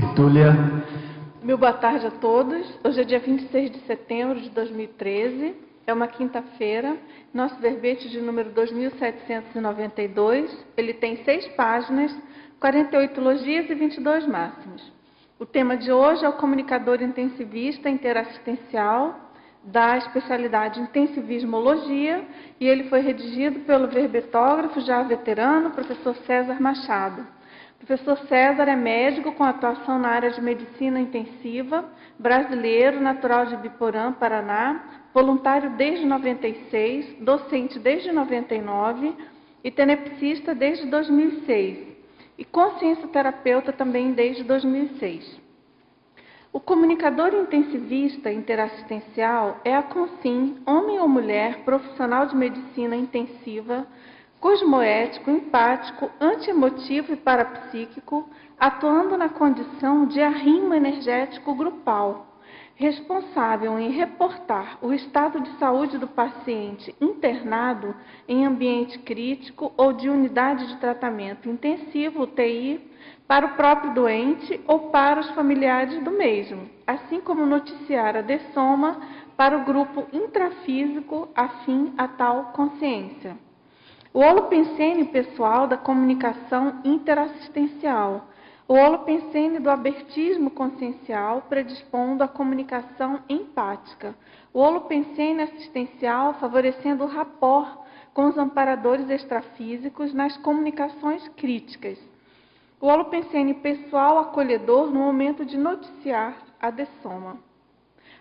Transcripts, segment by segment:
Tertúlia. Meu boa tarde a todos. Hoje é dia 26 de setembro de 2013, é uma quinta-feira. Nosso verbete de número 2792, ele tem 6 páginas, 48 logias e 22 máximos. O tema de hoje é o comunicador intensivista interassistencial da especialidade intensivismologia e ele foi redigido pelo verbetógrafo já veterano, professor César Machado. O professor César é médico com atuação na área de medicina intensiva, brasileiro, natural de Biporã, Paraná, voluntário desde 96, docente desde 99 e tenepsista desde 2006 e consciencioterapeuta também desde 2006. O comunicador intensivista interassistencial é a CONSIM, homem ou mulher, profissional de medicina intensiva, cosmoético, empático, antiemotivo e parapsíquico, atuando na condição de arrimo energético grupal, responsável em reportar o estado de saúde do paciente internado em ambiente crítico ou de unidade de tratamento intensivo, UTI, para o próprio doente ou para os familiares do mesmo, assim como noticiar a dessoma para o grupo intrafísico afim a tal consciência. O holopensene pessoal da comunicação interassistencial. O holopensene do abertismo consciencial predispondo a comunicação empática. O holopensene assistencial favorecendo o rapport com os amparadores extrafísicos nas comunicações críticas. O holopensene pessoal acolhedor no momento de noticiar a dessoma.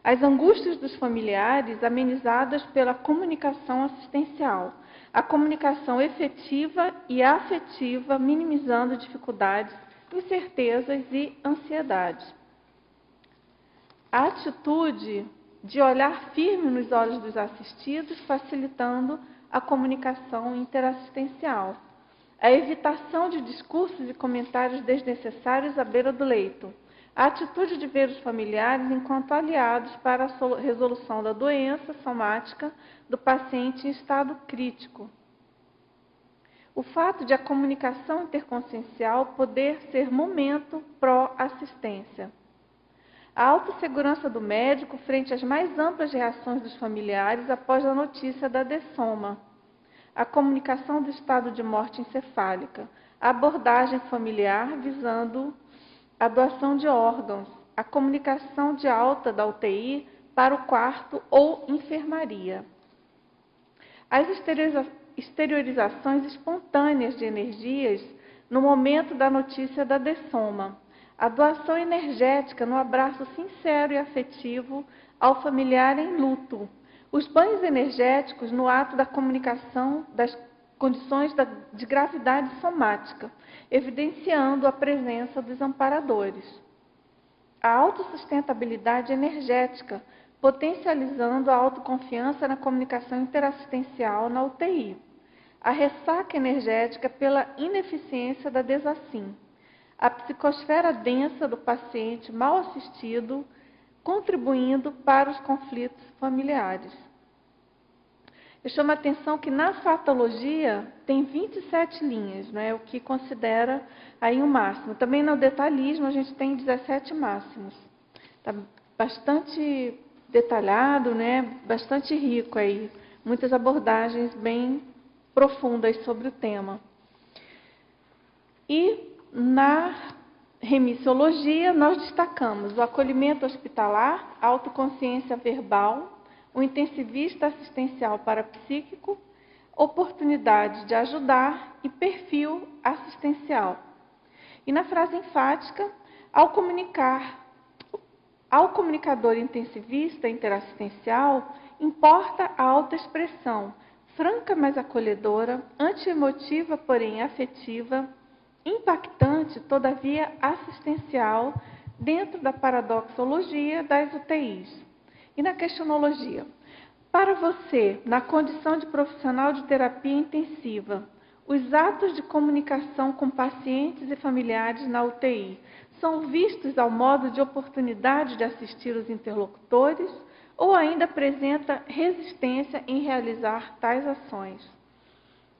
As angústias dos familiares amenizadas pela comunicação assistencial. A comunicação efetiva e afetiva, minimizando dificuldades, incertezas e ansiedades. A atitude de olhar firme nos olhos dos assistidos, facilitando a comunicação interassistencial. A evitação de discursos e comentários desnecessários à beira do leito. A atitude de ver os familiares enquanto aliados para a resolução da doença somática do paciente em estado crítico. O fato de a comunicação interconsciencial poder ser momento pró-assistência. A autossegurança do médico frente às mais amplas reações dos familiares após a notícia da dessoma. A comunicação do estado de morte encefálica. A abordagem familiar visando a doação de órgãos, a comunicação de alta da UTI para o quarto ou enfermaria. As exteriorizações espontâneas de energias no momento da notícia da dessoma. A doação energética no abraço sincero e afetivo ao familiar em luto. Os banhos energéticos no ato da comunicação das condições de gravidade somática, evidenciando a presença dos amparadores. A autossustentabilidade energética, potencializando a autoconfiança na comunicação interassistencial na UTI. A ressaca energética pela ineficiência da desassim. A psicosfera densa do paciente mal assistido, contribuindo para os conflitos familiares. Eu chamo a atenção que na fatologia tem 27 linhas, né, o que considera aí um máximo. Também no detalhismo a gente tem 17 máximos. Está bastante detalhado, né, bastante rico aí, muitas abordagens bem profundas sobre o tema. E na remissiologia nós destacamos o acolhimento hospitalar, a autoconsciência verbal, o intensivista assistencial parapsíquico, oportunidade de ajudar e perfil assistencial. E na frase enfática, ao comunicador intensivista interassistencial, importa a autoexpressão, franca mas acolhedora, antiemotiva porém afetiva, impactante, todavia assistencial, dentro da paradoxologia das UTIs. E na questionologia, para você, na condição de profissional de terapia intensiva, os atos de comunicação com pacientes e familiares na UTI são vistos ao modo de oportunidade de assistir os interlocutores ou ainda apresenta resistência em realizar tais ações?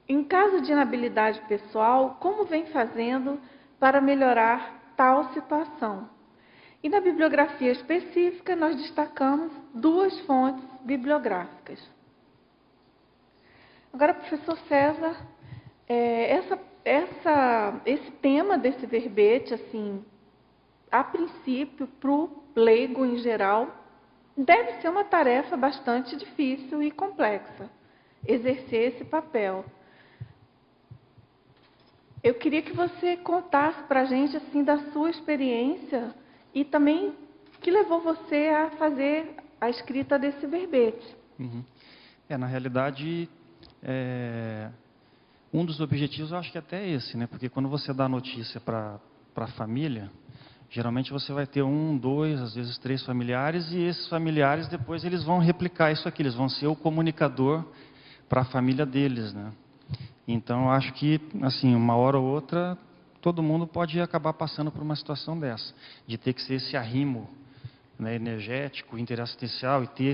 Em caso de inabilidade pessoal, como vem fazendo para melhorar tal situação. E na bibliografia específica, nós destacamos 2 fontes bibliográficas. Agora, professor César, esse tema desse verbete, assim, a princípio, para o leigo em geral, deve ser uma tarefa bastante difícil e complexa, exercer esse papel. Eu queria que você contasse para a gente, assim, da sua experiência e também o que levou você a fazer a escrita desse verbete. Uhum. Na realidade, um dos objetivos eu acho que até é esse, né? Porque quando você dá notícia para a família, geralmente você vai ter 1, 2, às vezes 3 familiares, e esses familiares depois eles vão replicar isso aqui, eles vão ser o comunicador para a família deles, né? Então, eu acho que, assim, uma hora ou outra, todo mundo pode acabar passando por uma situação dessa, de ter que ser esse arrimo, né, energético, interassistencial, e ter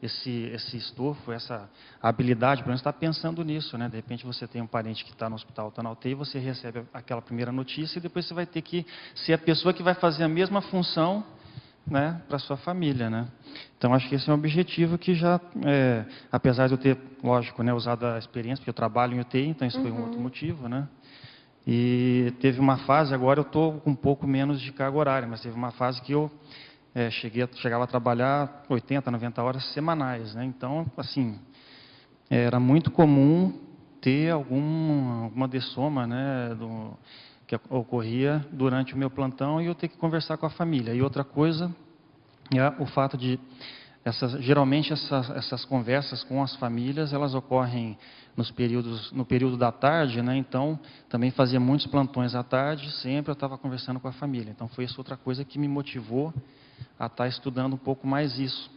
esse estofo, essa habilidade, pelo menos estar pensando nisso, né? De repente você tem um parente que está no hospital, está na UTI, você recebe aquela primeira notícia e depois você vai ter que ser a pessoa que vai fazer a mesma função, né, para a sua família, né? Então, acho que esse é um objetivo que já, apesar de eu ter, lógico, né, usado a experiência, porque eu trabalho em UTI, então isso foi um outro motivo, né? E teve uma fase, agora eu estou com um pouco menos de carga horária, mas teve uma fase que eu chegava a trabalhar 80, 90 horas semanais, né? Então, assim, era muito comum ter alguma dessoma, né, que ocorria durante o meu plantão e eu ter que conversar com a família. E outra coisa é o fato de, geralmente essas conversas com as famílias, elas ocorrem no período da tarde, né? Então, também fazia muitos plantões à tarde, sempre eu estava conversando com a família. Então, foi isso outra coisa que me motivou a estar estudando um pouco mais isso.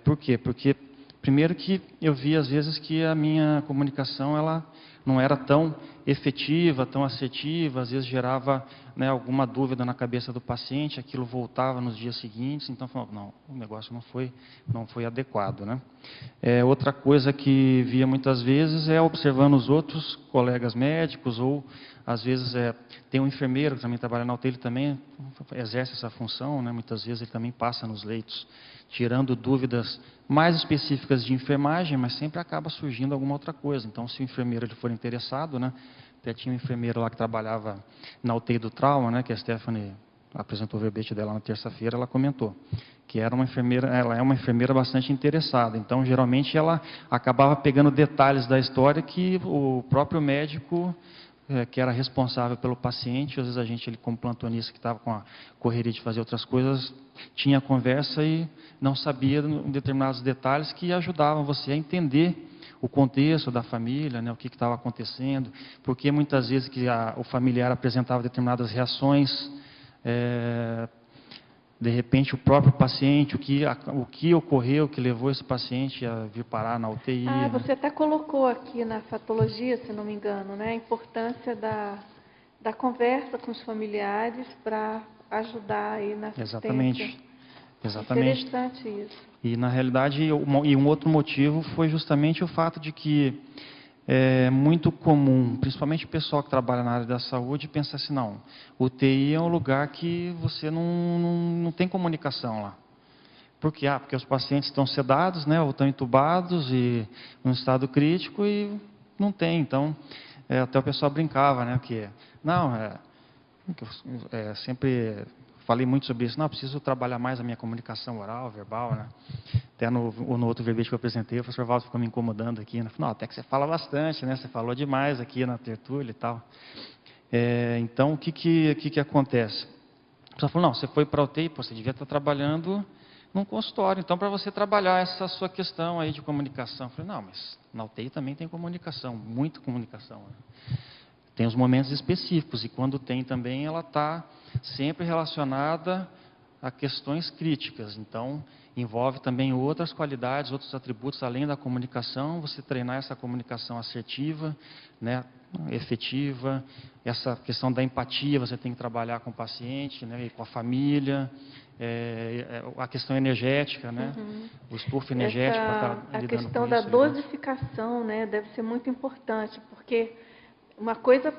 Por quê? Porque, primeiro que eu vi às vezes que a minha comunicação, ela não era tão efetiva, tão assertiva, às vezes gerava, né, alguma dúvida na cabeça do paciente, aquilo voltava nos dias seguintes, então falava, não, o negócio não foi adequado, né? Outra coisa que via muitas vezes é observando os outros colegas médicos, ou às vezes tem um enfermeiro que também trabalha na UTI, ele também exerce essa função, né? Muitas vezes ele também passa nos leitos, tirando dúvidas mais específicas de enfermagem, mas sempre acaba surgindo alguma outra coisa. Então, se o enfermeiro ele for interessado, né? Até tinha um enfermeiro lá que trabalhava na UTI do trauma, né? Que a Stephanie apresentou o verbete dela na terça-feira, ela comentou que ela é uma enfermeira bastante interessada. Então, geralmente, ela acabava pegando detalhes da história que o próprio médico, que era responsável pelo paciente, às vezes a gente, ele como plantonista que estava com a correria de fazer outras coisas, tinha conversa e não sabia determinados detalhes que ajudavam você a entender o contexto da família, né, o que estava acontecendo, porque muitas vezes que o familiar apresentava determinadas reações, de repente o próprio paciente, o que ocorreu, que levou esse paciente a vir parar na UTI. Ah, você até colocou aqui na fatologia, se não me engano, né, a importância da conversa com os familiares para ajudar aí na assistência. Exatamente. Interessante isso. E na realidade, um outro motivo foi justamente o fato de que é muito comum, principalmente o pessoal que trabalha na área da saúde, pensar assim, não, UTI é um lugar que você não tem comunicação lá. Por quê? Porque os pacientes estão sedados, né, ou estão entubados e num estado crítico e não tem. Então, até o pessoal brincava, né, que sempre falei muito sobre isso. Não, preciso trabalhar mais a minha comunicação oral, verbal, né? Até no outro verbete que eu apresentei, o professor Valdo ficou me incomodando aqui, né? Falei, não, até que você fala bastante, né? Você falou demais aqui na tertúlia e tal. Então, o que acontece? A pessoa falou, não, você foi para a UTI, você devia estar trabalhando num consultório. Então, para você trabalhar essa sua questão aí de comunicação. Eu falei, não, mas na UTI também tem comunicação, muita comunicação, né? Tem os momentos específicos, e quando tem também, ela está sempre relacionada a questões críticas. Então, envolve também outras qualidades, outros atributos, além da comunicação, você treinar essa comunicação assertiva, né, efetiva, essa questão da empatia, você tem que trabalhar com o paciente, né, e com a família, a questão energética, né, o estofo energético para estar lidando com isso. A questão da dosificação, né, deve ser muito importante, porque uma coisa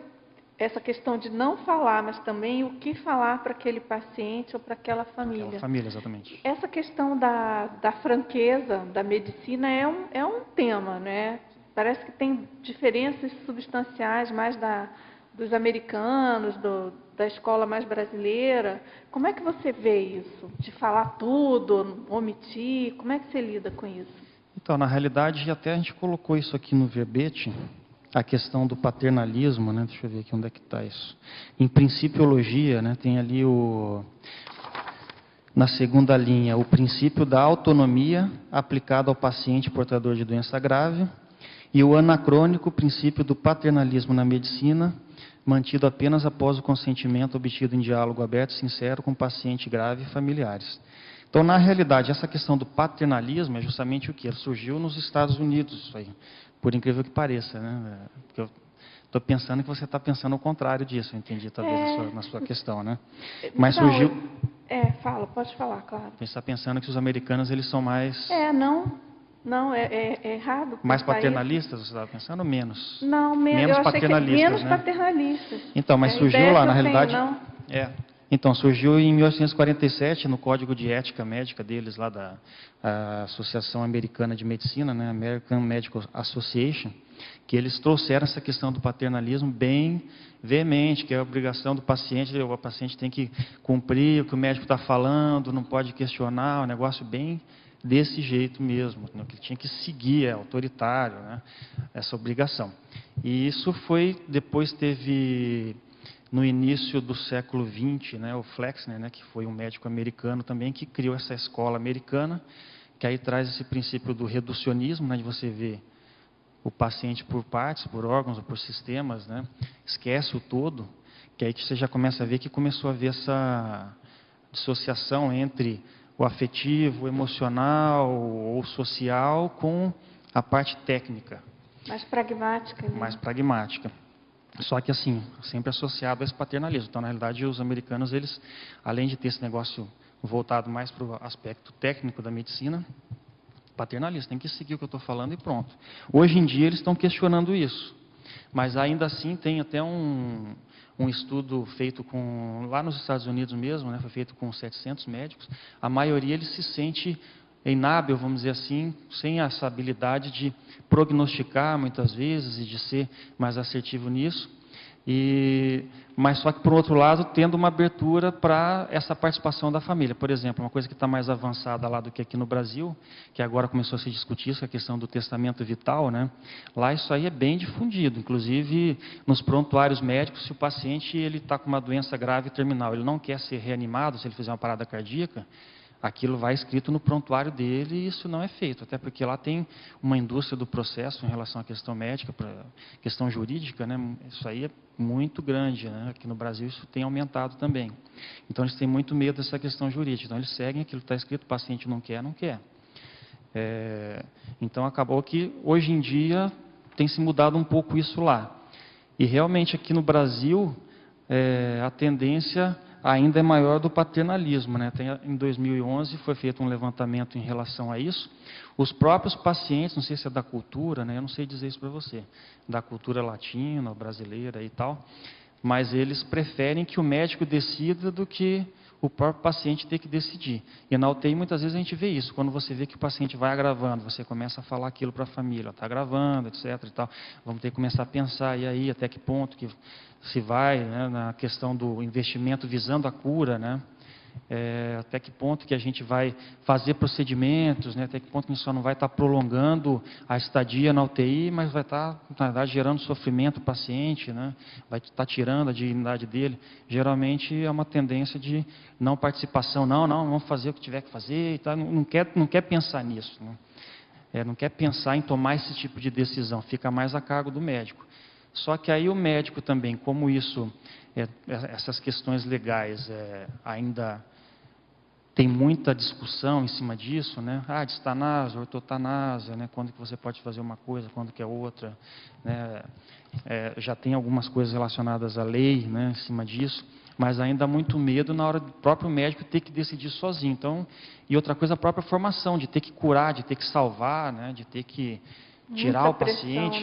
essa questão de não falar, mas também o que falar para aquele paciente ou para aquela família. Aquela família, exatamente. Essa questão da franqueza da medicina é um tema, né? Parece que tem diferenças substanciais mais dos americanos, da escola mais brasileira. Como é que você vê isso? De falar tudo, omitir? Como é que você lida com isso? Então, na realidade, até a gente colocou isso aqui no verbete, a questão do paternalismo, né? Deixa eu ver aqui onde é que está isso. Em Principiologia, né, tem ali na segunda linha, o princípio da autonomia aplicado ao paciente portador de doença grave, e o anacrônico princípio do paternalismo na medicina, mantido apenas após o consentimento obtido em diálogo aberto e sincero com o paciente grave e familiares. Então, na realidade, essa questão do paternalismo é justamente o que? Surgiu nos Estados Unidos, isso aí, por incrível que pareça, né? Porque eu estou pensando que você está pensando o contrário disso, eu entendi, talvez, na sua questão, né? Mas surgiu... Pode falar, claro. Você está pensando que os americanos, eles são mais... Não, é errado. Mais paternalistas, você estava pensando, ou menos? Não, menos eu achei paternalistas, menos né? paternalistas. Então, mas surgiu lá, na realidade... Não. Então, surgiu em 1847, no Código de Ética Médica deles, lá da Associação Americana de Medicina, né, American Medical Association, que eles trouxeram essa questão do paternalismo bem veemente, que é a obrigação do paciente, o paciente tem que cumprir o que o médico está falando, não pode questionar, um negócio bem desse jeito mesmo, né, que tinha que seguir, é autoritário, né, essa obrigação. E isso foi, depois teve... No início do século XX, né, o Flexner, né, que foi um médico americano também, que criou essa escola americana, que aí traz esse princípio do reducionismo, né, de você ver o paciente por partes, por órgãos ou por sistemas, né, esquece o todo, que aí que você já começa a ver que começou a haver essa dissociação entre o afetivo, o emocional ou social com a parte técnica. Mais pragmática. Né? Mais pragmática. Só que assim, sempre associado a esse paternalismo. Então, na realidade, os americanos, eles, além de ter esse negócio voltado mais para o aspecto técnico da medicina, paternalista, tem que seguir o que eu estou falando e pronto. Hoje em dia, eles estão questionando isso. Mas ainda assim, tem até um estudo feito lá nos Estados Unidos mesmo, né, foi feito com 700 médicos, a maioria ele se sente inábil, vamos dizer assim, sem essa habilidade de prognosticar muitas vezes e de ser mais assertivo nisso, mas só que por outro lado tendo uma abertura para essa participação da família. Por exemplo, uma coisa que está mais avançada lá do que aqui no Brasil, que agora começou a se discutir isso, a questão do testamento vital, né? Lá isso aí é bem difundido, inclusive nos prontuários médicos, se o paciente ele está com uma doença grave e terminal, ele não quer ser reanimado, se ele fizer uma parada cardíaca, aquilo vai escrito no prontuário dele e isso não é feito, até porque lá tem uma indústria do processo em relação à questão médica, questão jurídica, né? Isso aí é muito grande, né? Aqui no Brasil isso tem aumentado também. Então eles têm muito medo dessa questão jurídica, então eles seguem aquilo que está escrito, o paciente não quer, não quer. Então acabou que hoje em dia tem se mudado um pouco isso lá. E realmente aqui no Brasil a tendência ainda é maior do paternalismo, né? Em 2011 foi feito um levantamento em relação a isso. Os próprios pacientes, não sei se é da cultura, né? Eu não sei dizer isso para você, da cultura latina, brasileira e tal, mas eles preferem que o médico decida do que o próprio paciente ter que decidir. E na UTI muitas vezes a gente vê isso, quando você vê que o paciente vai agravando, você começa a falar aquilo para a família, está agravando, etc. e tal, vamos ter que começar a pensar, e aí até que ponto que se vai, né, na questão do investimento visando a cura, né? Até que ponto que a gente vai fazer procedimentos, né? Até que ponto que a gente só não vai estar prolongando a estadia na UTI, mas vai estar, na verdade, gerando sofrimento para o paciente, né? Vai estar tirando a dignidade dele. Geralmente é uma tendência de não participação, não, vamos fazer o que tiver que fazer, e tal. Não quer pensar nisso, né? Não quer pensar em tomar esse tipo de decisão, fica mais a cargo do médico. Só que aí o médico também, como isso, essas questões legais ainda tem muita discussão em cima disso, né? Distanásia, ortotanásia, né? Quando que você pode fazer uma coisa, quando que é outra, né? Já tem algumas coisas relacionadas à lei, né? Em cima disso, mas ainda há muito medo na hora do próprio médico ter que decidir sozinho. Então, e outra coisa, a própria formação, de ter que curar, de ter que salvar, né? De ter que tirar o paciente.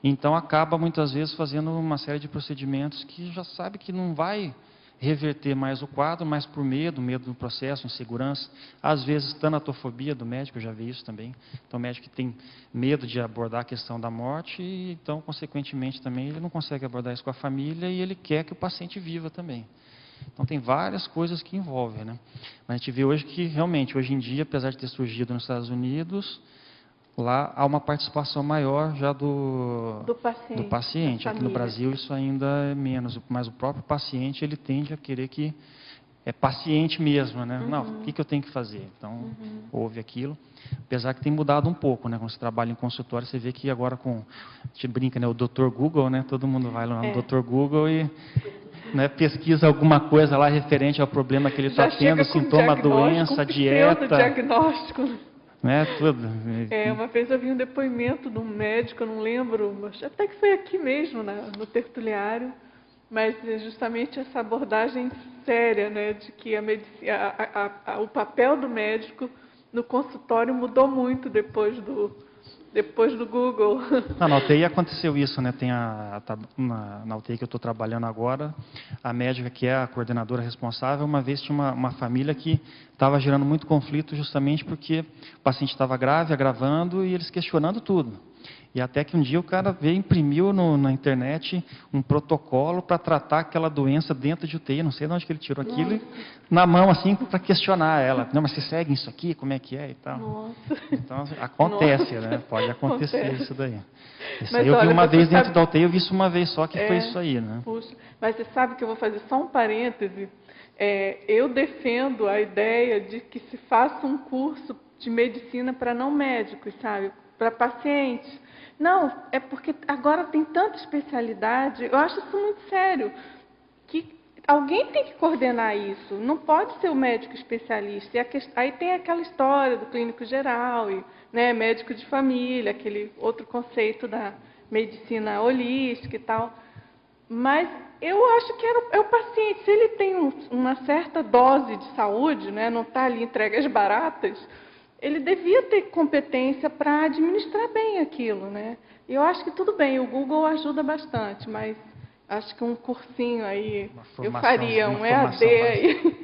Então acaba muitas vezes fazendo uma série de procedimentos que já sabe que não vai reverter mais o quadro, mas por medo do processo, insegurança, às vezes tanatofobia do médico, eu já vi isso também. Então o médico tem medo de abordar a questão da morte e então, consequentemente, também ele não consegue abordar isso com a família e ele quer que o paciente viva também. Então tem várias coisas que envolvem, né? Mas a gente vê hoje que realmente, hoje em dia, apesar de ter surgido nos Estados Unidos, lá há uma participação maior já do paciente. Aqui no Brasil isso ainda é menos, mas o próprio paciente ele tende a querer que é paciente mesmo, né? Não, o que eu tenho que fazer? Então, houve aquilo. Apesar que tem mudado um pouco, né? Quando você trabalha em consultório, você vê que agora a gente brinca, né? O Dr. Google, né? Todo mundo vai lá no Dr. Google e né, pesquisa alguma coisa lá referente ao problema que ele está tendo, sintoma, doença, dieta. Diagnóstico. Né, tudo. Uma vez eu vi um depoimento de um médico, eu não lembro, mas até que foi aqui mesmo, no tertuliário, mas é justamente essa abordagem séria, né, de que o papel do médico no consultório mudou muito depois do Google. Na UTI aconteceu isso, né? Tem na UTI que eu estou trabalhando agora, a médica que é a coordenadora responsável, uma vez tinha uma família que estava gerando muito conflito justamente porque o paciente estava grave, agravando e eles questionando tudo. E até que um dia o cara veio e imprimiu na internet um protocolo para tratar aquela doença dentro de UTI. Não sei de onde que ele tirou aquilo, e, na mão assim, para questionar ela. Não, mas você segue isso aqui? Como é que é e tal? Nossa. Então, acontece, né? Pode acontecer isso daí. Isso mas, aí eu vi uma vez dentro da UTI, eu vi isso uma vez só, que foi isso aí, né? Puxa, mas você sabe que eu vou fazer só um parêntese. Eu defendo a ideia de que se faça um curso de medicina para não médicos, sabe? Para pacientes. Não, é porque agora tem tanta especialidade, eu acho isso muito sério, que alguém tem que coordenar isso, não pode ser o médico especialista. Aí tem aquela história do clínico geral, né, médico de família, aquele outro conceito da medicina holística e tal. Mas eu acho que é o paciente, se ele tem uma certa dose de saúde, né, não está ali entregue às baratas, ele devia ter competência para administrar bem aquilo, né? E eu acho que tudo bem, o Google ajuda bastante, mas acho que um cursinho aí, eu faria um EAD aí,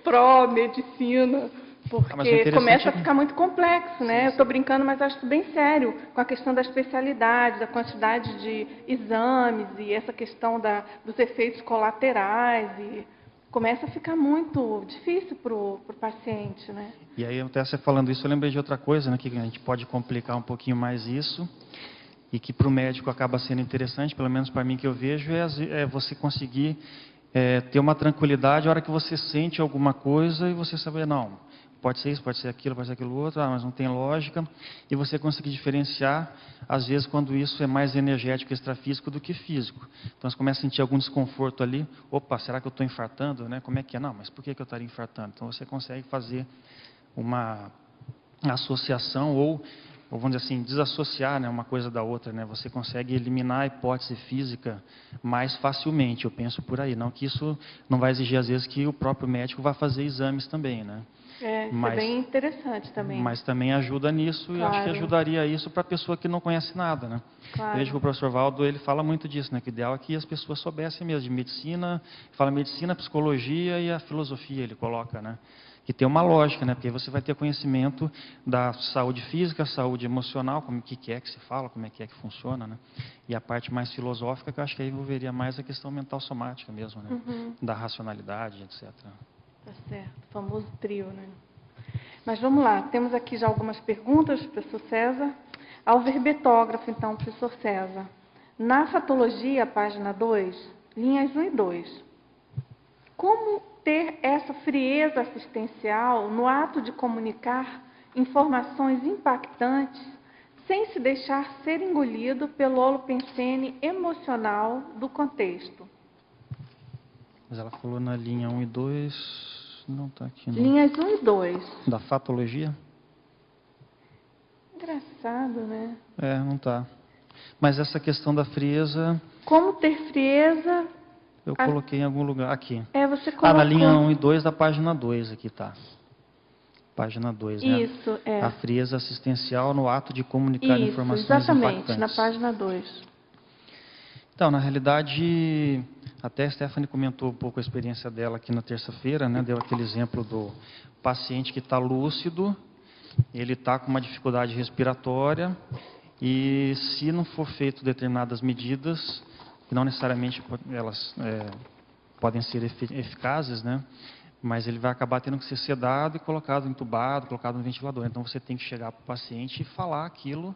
pró-medicina, porque começa a ficar muito complexo, né? Eu estou brincando, mas acho bem sério, com a questão da especialidade, da quantidade de exames e essa questão dos efeitos colaterais e começa a ficar muito difícil para o paciente, né? E aí, até você falando isso, eu lembrei de outra coisa, né, que a gente pode complicar um pouquinho mais isso, e que para o médico acaba sendo interessante, pelo menos para mim que eu vejo, é você conseguir ter uma tranquilidade a hora que você sente alguma coisa e você saber, não, pode ser isso, pode ser aquilo outro, mas não tem lógica, e você conseguir diferenciar, às vezes, quando isso é mais energético, extrafísico do que físico. Então, você começa a sentir algum desconforto ali, opa, será que eu estou infartando, né? Como é que é? Não, mas por que eu estaria infartando? Então, você consegue fazer uma associação ou vamos dizer assim, desassociar, né, uma coisa da outra, né? Você consegue eliminar a hipótese física mais facilmente, eu penso por aí. Não que isso não vai exigir, às vezes, que o próprio médico vá fazer exames também, né? Isso é bem interessante também. Mas também ajuda nisso, claro. E acho que ajudaria isso para a pessoa que não conhece nada, né? Claro. Eu vejo que o professor Valdo, ele fala muito disso, né? Que o ideal é que as pessoas soubessem mesmo de medicina, fala medicina, psicologia e a filosofia, ele coloca, né? Que tem uma lógica, né? Porque você vai ter conhecimento da saúde física, saúde emocional, como que é que se fala, como é que funciona, né? E a parte mais filosófica, que eu acho que aí envolveria mais a questão mental somática mesmo, né? Da racionalidade, etc. Tá certo, o famoso trio, né? Mas vamos lá, temos aqui já algumas perguntas, professor César. Ao verbetógrafo, então, professor César. Na fatologia, página 2, linhas 1 e 2. Como ter essa frieza assistencial no ato de comunicar informações impactantes sem se deixar ser engolido pelo holopensene emocional do contexto? Mas ela falou na linha 1 e 2... Não está aqui, não. Linhas 1 e 2. Da fatologia? Engraçado, né? Não está. Mas essa questão da frieza... Como ter frieza... Eu coloquei em algum lugar. Aqui. Você colocou... na linha 1 e 2 da página 2 aqui, tá. Página 2, né? Isso, é. A frieza assistencial no ato de comunicar Isso, informações exatamente, impactantes. na página 2. Então, na realidade, até a Stephanie comentou um pouco a experiência dela aqui na terça-feira, né? Deu aquele exemplo do paciente que está lúcido, ele está com uma dificuldade respiratória e se não for feito determinadas medidas, que não necessariamente elas podem ser eficazes, né? Mas ele vai acabar tendo que ser sedado e colocado entubado, colocado no ventilador. Então você tem que chegar para o paciente e falar aquilo.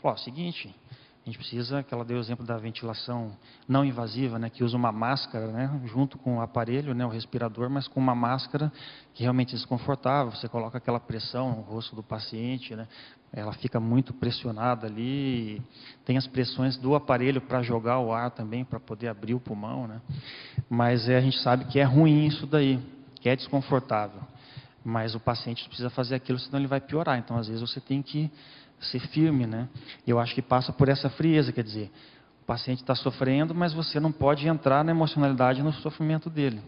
Falar, ó, seguinte, a gente precisa, que ela deu o exemplo da ventilação não invasiva, né, que usa uma máscara, né, junto com o aparelho, né, o respirador, mas com uma máscara que realmente é desconfortável. Você coloca aquela pressão no rosto do paciente, né, ela fica muito pressionada ali. Tem as pressões do aparelho para jogar o ar também, para poder abrir o pulmão, né. Mas a gente sabe que é ruim isso daí, que é desconfortável. Mas o paciente precisa fazer aquilo, senão ele vai piorar. Então, às vezes, você tem que ser firme, né? Eu acho que passa por essa frieza, quer dizer, o paciente está sofrendo, mas você não pode entrar na emocionalidade no sofrimento dele.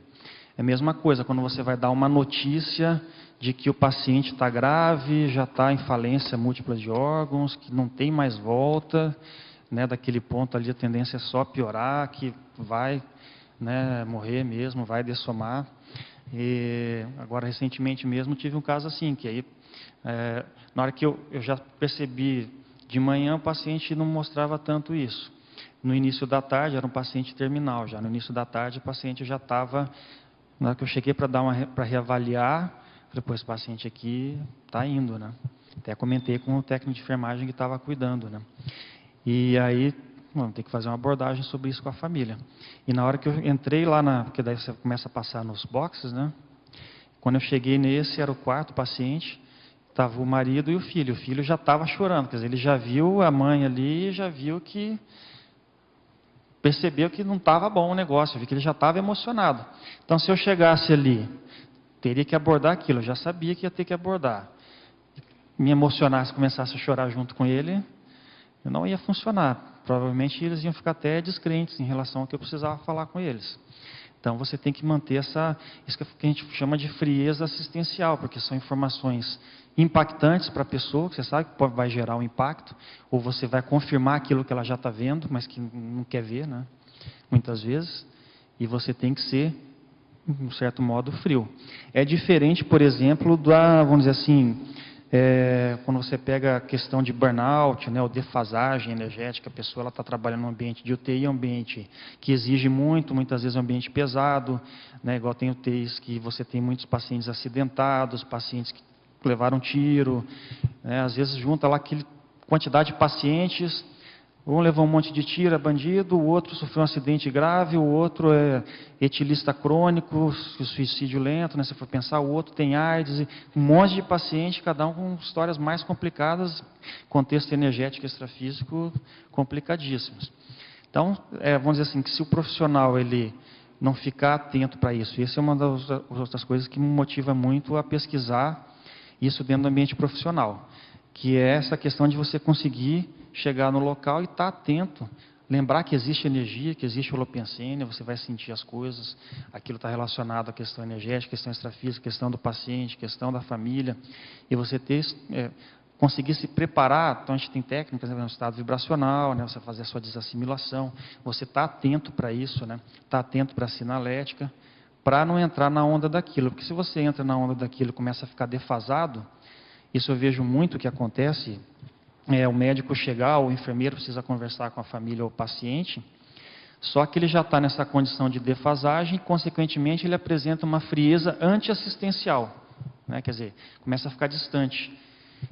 É a mesma coisa quando você vai dar uma notícia de que o paciente está grave, já está em falência múltipla de órgãos, que não tem mais volta, né? Daquele ponto ali a tendência é só piorar, que vai, né, morrer mesmo, vai dessomar. E agora, recentemente mesmo, tive um caso assim, que aí, na hora que eu já percebi, de manhã o paciente não mostrava tanto isso. No início da tarde, era um paciente terminal já, no início da tarde o paciente já estava, na hora que eu cheguei para reavaliar, falei, pô, esse paciente aqui está indo, né? Até comentei com o técnico de enfermagem que estava cuidando, né? E aí, vamos ter que fazer uma abordagem sobre isso com a família. E na hora que eu entrei lá, porque daí você começa a passar nos boxes, né? Quando eu cheguei nesse, era o quarto paciente, estava o marido e o filho. O filho já estava chorando, quer dizer, ele já viu a mãe ali, já viu que, percebeu que não estava bom o negócio, viu que ele já estava emocionado. Então, se eu chegasse ali, teria que abordar aquilo, eu já sabia que ia ter que abordar. Me emocionasse, começasse a chorar junto com ele, não ia funcionar. Provavelmente eles iam ficar até descrentes em relação ao que eu precisava falar com eles. Então você tem que manter isso que a gente chama de frieza assistencial, porque são informações impactantes para a pessoa, que você sabe que vai gerar um impacto, ou você vai confirmar aquilo que ela já está vendo, mas que não quer ver, né? Muitas vezes. E você tem que ser, de um certo modo, frio. É diferente, por exemplo, vamos dizer assim, quando você pega a questão de burnout, né, ou defasagem energética, a pessoa está trabalhando num ambiente de UTI, um ambiente que exige muito, muitas vezes é um ambiente pesado, né, igual tem UTIs que você tem muitos pacientes acidentados, pacientes que levaram tiro, né, às vezes junta lá aquela quantidade de pacientes, um levou um monte de tiro, é bandido, o outro sofreu um acidente grave, o outro é etilista crônico, suicídio lento, né? Se for pensar, o outro tem AIDS, um monte de paciente, cada um com histórias mais complicadas, contexto energético e extrafísico complicadíssimos. Então, vamos dizer assim, que se o profissional ele não ficar atento para isso, essa é uma das outras coisas que me motiva muito a pesquisar isso dentro do ambiente profissional, que é essa questão de você conseguir chegar no local e estar atento, lembrar que existe energia, que existe holopensênia, você vai sentir as coisas, aquilo está relacionado à questão energética, questão extrafísica, questão do paciente, questão da família, e você conseguir se preparar. Então a gente tem técnicas, né, no estado vibracional, né, você fazer a sua desassimilação, você está atento para isso, né, está atento para a sinalética, para não entrar na onda daquilo, porque se você entra na onda daquilo e começa a ficar defasado, isso eu vejo muito que acontece, o médico chegar, ou o enfermeiro precisa conversar com a família ou o paciente, só que ele já está nessa condição de defasagem e, consequentemente, ele apresenta uma frieza antiassistencial, né? Quer dizer, começa a ficar distante.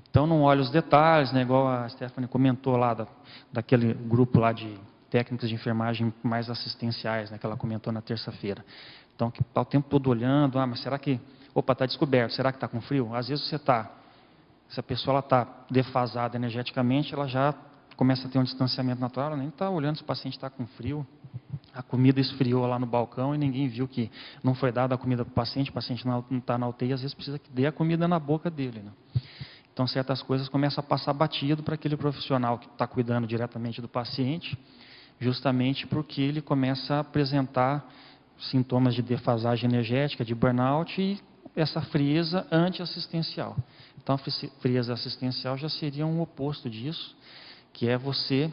Então, não olha os detalhes, né? Igual a Stephanie comentou lá, daquele grupo lá de técnicas de enfermagem mais assistenciais, né? Que ela comentou na terça-feira. Então, que está o tempo todo olhando, mas será que, está descoberto, será que está com frio? Às vezes você está. Se a pessoa está defasada energeticamente, ela já começa a ter um distanciamento natural, ela nem está olhando se o paciente está com frio. A comida esfriou lá no balcão e ninguém viu que não foi dada a comida para o paciente não está na UTI, às vezes precisa que dê a comida na boca dele, né? Então, certas coisas começam a passar batido para aquele profissional que está cuidando diretamente do paciente, justamente porque ele começa a apresentar sintomas de defasagem energética, de burnout, e essa frieza anti-assistencial. Então, a frieza assistencial já seria um oposto disso, que é você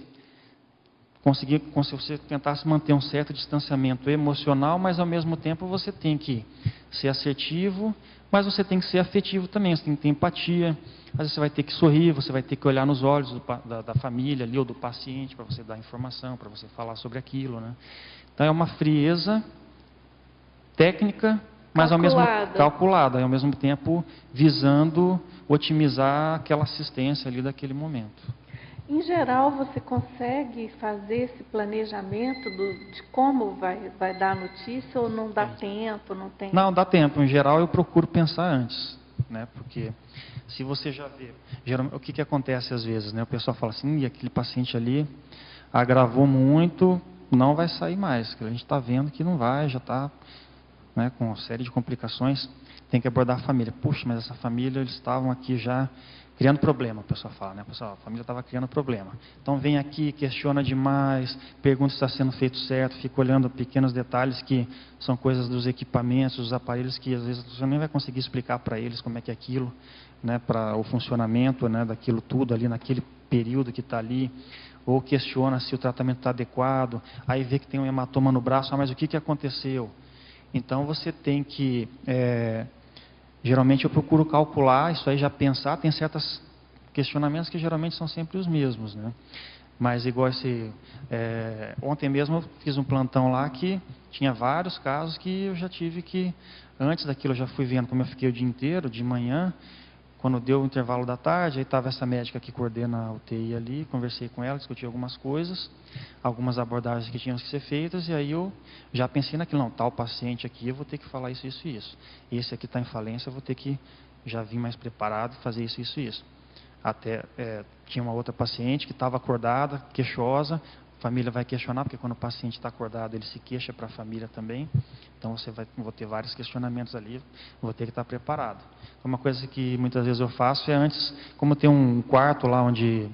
conseguir, como se você tentasse manter um certo distanciamento emocional, mas ao mesmo tempo você tem que ser assertivo, mas você tem que ser afetivo também, você tem que ter empatia. Às vezes você vai ter que sorrir, você vai ter que olhar nos olhos da família ali, ou do paciente, para você dar informação, para você falar sobre aquilo, né? Então é uma frieza técnica, mas ao mesmo calculada, e ao mesmo tempo visando otimizar aquela assistência ali daquele momento. Em geral, você consegue fazer esse planejamento de como vai dar a notícia ou não dá tempo, não tem? Não, dá tempo. Em geral, eu procuro pensar antes, né? Porque se você já vê, geralmente, o que acontece às vezes, né? O pessoal fala assim, aquele paciente ali agravou muito, não vai sair mais. A gente está vendo que não vai, já está, né, com uma série de complicações. Tem que abordar a família. Puxa, mas essa família, eles estavam aqui já criando problema, o pessoal fala, né? Pessoal, a família estava criando problema. Então vem aqui, questiona demais, pergunta se está sendo feito certo, fica olhando pequenos detalhes que são coisas dos equipamentos, dos aparelhos que às vezes você nem vai conseguir explicar para eles como é que é aquilo, né? Para o funcionamento, né, daquilo tudo ali naquele período que está ali, ou questiona se o tratamento está adequado, aí vê que tem um hematoma no braço, mas o que aconteceu? Então você tem que geralmente eu procuro calcular, isso aí já pensar, tem certos questionamentos que geralmente são sempre os mesmos, né? Mas igual ontem mesmo eu fiz um plantão lá que tinha vários casos que eu já tive que, antes daquilo eu já fui vendo como eu fiquei o dia inteiro, de manhã, quando deu o intervalo da tarde, aí estava essa médica que coordena a UTI ali, conversei com ela, discuti algumas coisas, algumas abordagens que tinham que ser feitas, e aí eu já pensei naquilo, não, tal paciente aqui eu vou ter que falar isso, isso e isso. Esse aqui está em falência, eu vou ter que já vir mais preparado e fazer isso, isso e isso. Até tinha uma outra paciente que estava acordada, queixosa, a família vai questionar, porque quando o paciente está acordado, ele se queixa para a família também. Então, vou ter vários questionamentos ali, vou ter que estar preparado. Uma coisa que muitas vezes eu faço é antes, como tem um quarto lá onde,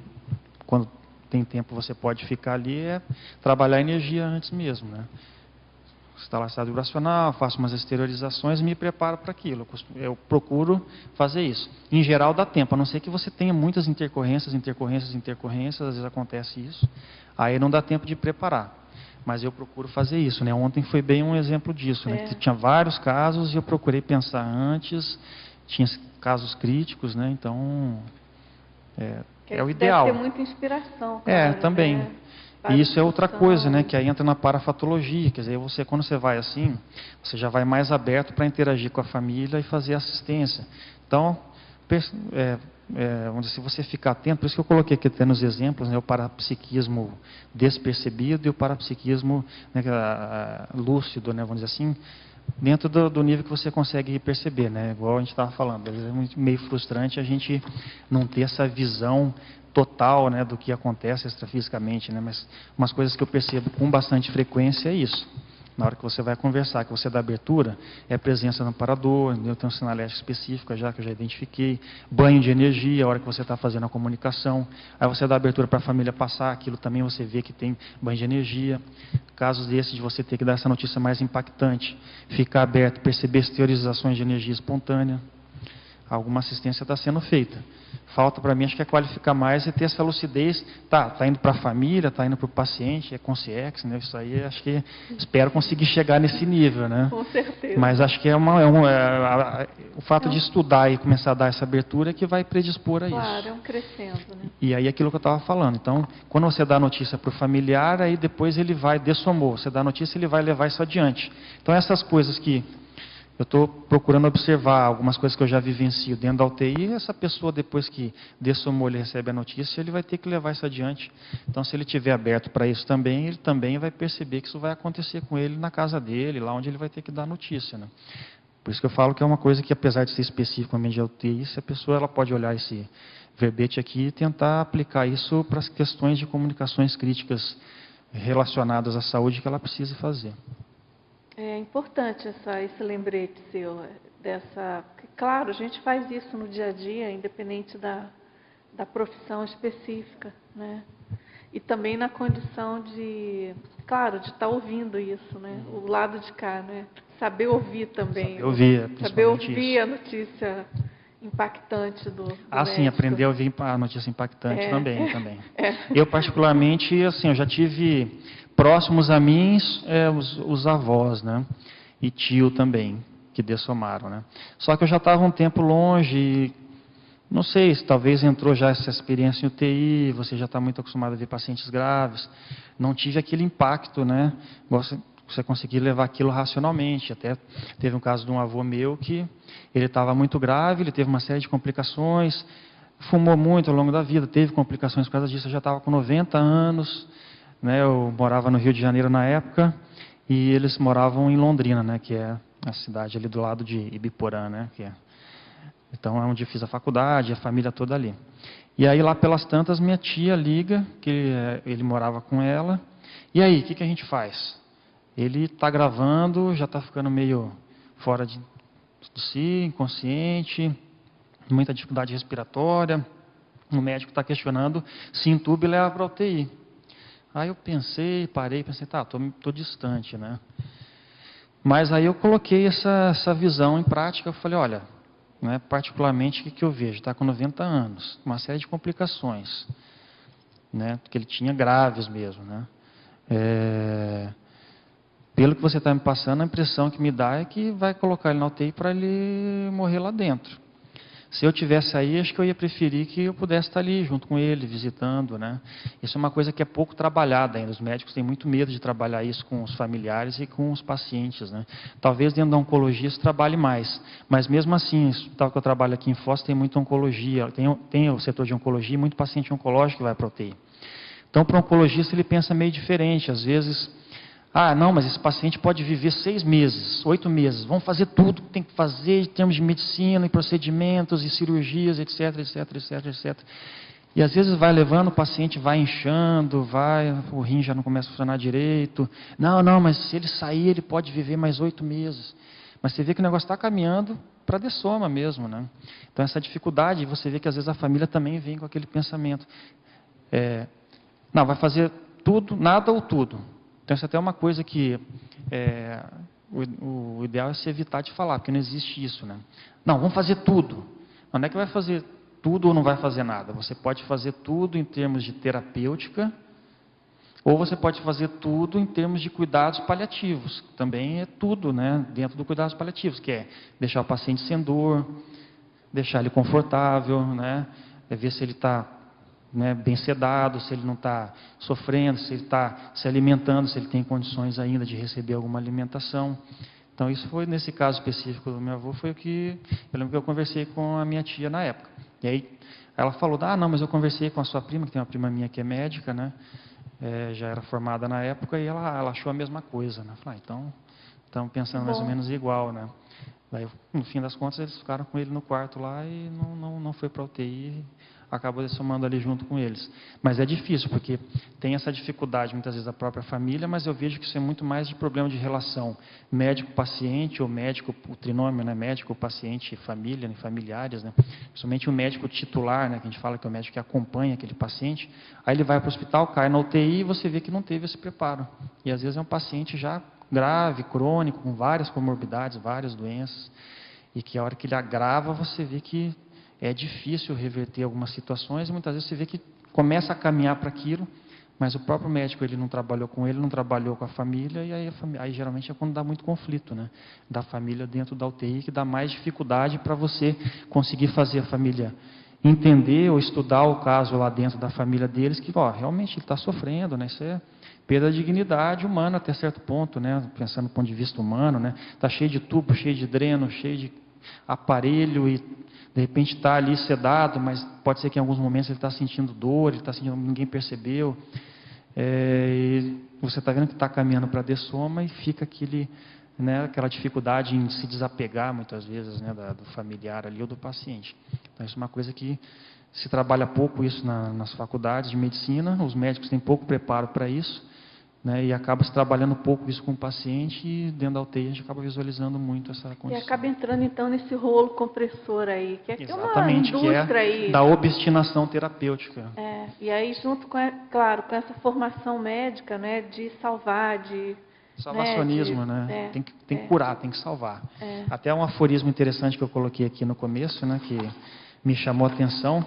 quando tem tempo você pode ficar ali, é trabalhar a energia antes mesmo, né? Instalar estado vibracional, faço umas exteriorizações e me preparo para aquilo. Eu procuro fazer isso. Em geral dá tempo, a não ser que você tenha muitas intercorrências, às vezes acontece isso. Aí não dá tempo de preparar. Mas eu procuro fazer isso, né? Ontem foi bem um exemplo disso, né? Que tinha vários casos e eu procurei pensar antes, tinha casos críticos, né? Então, é o ideal. Deve ter muita inspiração, claro, também. né? E isso é outra coisa, né? Que aí entra na parafatologia. Quer dizer, quando você vai assim, você já vai mais aberto para interagir com a família e fazer assistência. Então, vamos dizer, se você ficar atento, por isso que eu coloquei aqui até nos exemplos, né, o parapsiquismo despercebido e o parapsiquismo, né, lúcido, né, vamos dizer assim, dentro do nível que você consegue perceber, né? Igual a gente estava falando, às vezes é meio frustrante a gente não ter essa visão total, né, do que acontece extrafisicamente, né? Mas umas coisas que eu percebo com bastante frequência é isso. Na hora que você vai conversar, que você dá abertura, é a presença do amparador, tem uma sinalética específica já, que eu já identifiquei, banho de energia, a hora que você está fazendo a comunicação, aí você dá abertura para a família passar, aquilo também você vê que tem banho de energia. Casos desses de você ter que dar essa notícia mais impactante, ficar aberto, perceber as teorizações de energia espontânea, alguma assistência está sendo feita. Falta para mim, acho que é qualificar mais e ter essa lucidez. Tá indo para a família, está indo para o paciente, é consciência, né? Isso aí, acho que espero conseguir chegar nesse nível, né? Com certeza. Mas acho que o fato de estudar e começar a dar essa abertura é que vai predispor a isso. Claro, é um crescendo, né? E aí aquilo que eu estava falando. Então, quando você dá a notícia para o familiar, aí depois ele vai dessomou. Você dá a notícia, ele vai levar isso adiante. Então, essas coisas que eu estou procurando observar, algumas coisas que eu já vivencio dentro da UTI, essa pessoa, depois que dessomou, ele recebe a notícia, ele vai ter que levar isso adiante. Então, se ele estiver aberto para isso também, ele também vai perceber que isso vai acontecer com ele na casa dele, lá onde ele vai ter que dar a notícia, né? Por isso que eu falo que é uma coisa que, apesar de ser especificamente de UTI, se a pessoa ela pode olhar esse verbete aqui e tentar aplicar isso para as questões de comunicações críticas relacionadas à saúde que ela precisa fazer. É importante esse lembrete seu, claro, a gente faz isso no dia a dia, independente da profissão específica, né? E também na condição de claro, de estar ouvindo isso, né? O lado de cá, né? Saber ouvir também. Saber ouvir, saber ouvir isso. a notícia impactante do Sim, médico. aprender a ouvir a notícia impactante também. É. Eu, particularmente, assim, eu já tive próximos a mim os avós, né? E tio também, que dessomaram, né? Só que eu já estava um tempo longe e não sei, se talvez entrou já essa experiência em UTI, você já está muito acostumado a ver pacientes graves, não tive aquele impacto, né? Você conseguir levar aquilo racionalmente. Até teve um caso de um avô meu que ele estava muito grave, ele teve uma série de complicações, fumou muito ao longo da vida, teve complicações por causa disso, eu já estava com 90 anos, né? Eu morava no Rio de Janeiro na época, e eles moravam em Londrina, né? Que é a cidade ali do lado de Ibiporã, né? Então é onde eu fiz a faculdade, a família toda ali. E aí lá pelas tantas minha tia liga, que ele morava com ela, e aí, o que a gente faz? Ele está gravando, já está ficando meio fora de si, inconsciente, muita dificuldade respiratória, o médico está questionando se entuba e leva para a UTI. Aí eu pensei, tá, estou distante, né? Mas aí eu coloquei essa visão em prática, eu falei, olha, né, particularmente o que eu vejo, está com 90 anos, uma série de complicações, né, que ele tinha graves mesmo, né? Pelo que você está me passando, a impressão que me dá é que vai colocar ele na UTI para ele morrer lá dentro. Se eu tivesse aí, acho que eu ia preferir que eu pudesse estar ali junto com ele, visitando, né? Isso é uma coisa que é pouco trabalhada ainda. Os médicos têm muito medo de trabalhar isso com os familiares e com os pacientes, né? Talvez dentro da oncologia isso trabalhe mais, mas mesmo assim, tal que eu trabalho aqui em Foz, tem muita oncologia, tem o setor de oncologia e muito paciente oncológico que vai para a UTI. Então, para o oncologista, ele pensa meio diferente. Às vezes, não, mas esse paciente pode viver 6 meses, 8 meses. Vamos fazer tudo que tem que fazer em termos de medicina, e procedimentos, e cirurgias, etc, etc, etc, etc. E às vezes vai levando, o paciente vai inchando, o rim já não começa a funcionar direito. Não, mas se ele sair, ele pode viver mais 8 meses. Mas você vê que o negócio está caminhando para dessoma mesmo, né? Então essa dificuldade, você vê que às vezes a família também vem com aquele pensamento. Não, vai fazer tudo, nada ou tudo. Então, isso até é uma coisa que o ideal é se evitar de falar, porque não existe isso, né? Não, vamos fazer tudo. Não é que vai fazer tudo ou não vai fazer nada. Você pode fazer tudo em termos de terapêutica, ou você pode fazer tudo em termos de cuidados paliativos. Também é tudo, né? Dentro do cuidados paliativos, que é deixar o paciente sem dor, deixar ele confortável, né? Ver se ele está bem sedado, se ele não está sofrendo, se ele está se alimentando, se ele tem condições ainda de receber alguma alimentação. Então isso foi, nesse caso específico do meu avô, foi o que eu lembro que eu conversei com a minha tia na época. E aí ela falou, não, mas eu conversei com a sua prima, que tem uma prima minha que é médica, né? Já era formada na época, e ela achou a mesma coisa, né? Falei, então estamos pensando mais ou menos igual, né? Daí, no fim das contas, eles ficaram com ele no quarto lá e não foi para a UTI, acabou dessomando ali junto com eles. Mas é difícil, porque tem essa dificuldade, muitas vezes, da própria família, mas eu vejo que isso é muito mais de problema de relação médico-paciente, ou médico, o trinômio, né? Médico-paciente, família, né? Familiares, né? Principalmente o médico titular, né? Que a gente fala que é o médico que acompanha aquele paciente, aí ele vai para o hospital, cai na UTI e você vê que não teve esse preparo. E às vezes é um paciente já grave, crônico, com várias comorbidades, várias doenças, e que a hora que ele agrava, você vê que é difícil reverter algumas situações, e muitas vezes você vê que começa a caminhar para aquilo, mas o próprio médico ele não trabalhou com ele, não trabalhou com a família, e aí geralmente é quando dá muito conflito, né? Da família dentro da UTI, que dá mais dificuldade para você conseguir fazer a família entender ou estudar o caso lá dentro da família deles, que realmente ele está sofrendo, né? Isso é perda de dignidade humana até certo ponto, né? Pensando do ponto de vista humano, né? Está cheio de tubo, cheio de dreno, cheio de aparelho e de repente está ali sedado, mas pode ser que em alguns momentos ele está sentindo dor, ele está sentindo, ninguém percebeu. E você está vendo que está caminhando para a dessoma e fica aquela dificuldade em se desapegar muitas vezes, né, do familiar ali ou do paciente. Então isso é uma coisa que se trabalha pouco isso nas faculdades de medicina, os médicos têm pouco preparo para isso, né, e acaba se trabalhando pouco isso com o paciente, e dentro da UTI a gente acaba visualizando muito essa E condição. acaba entrando, então, nesse rolo compressor aí, que é uma Exatamente, que indústria é aí. da obstinação terapêutica. E aí, junto com, claro, com essa formação médica, né, de salvar, Salvacionismo, né? Tem que curar, tem que salvar. Até um aforismo interessante que eu coloquei aqui no começo, né, que me chamou a atenção.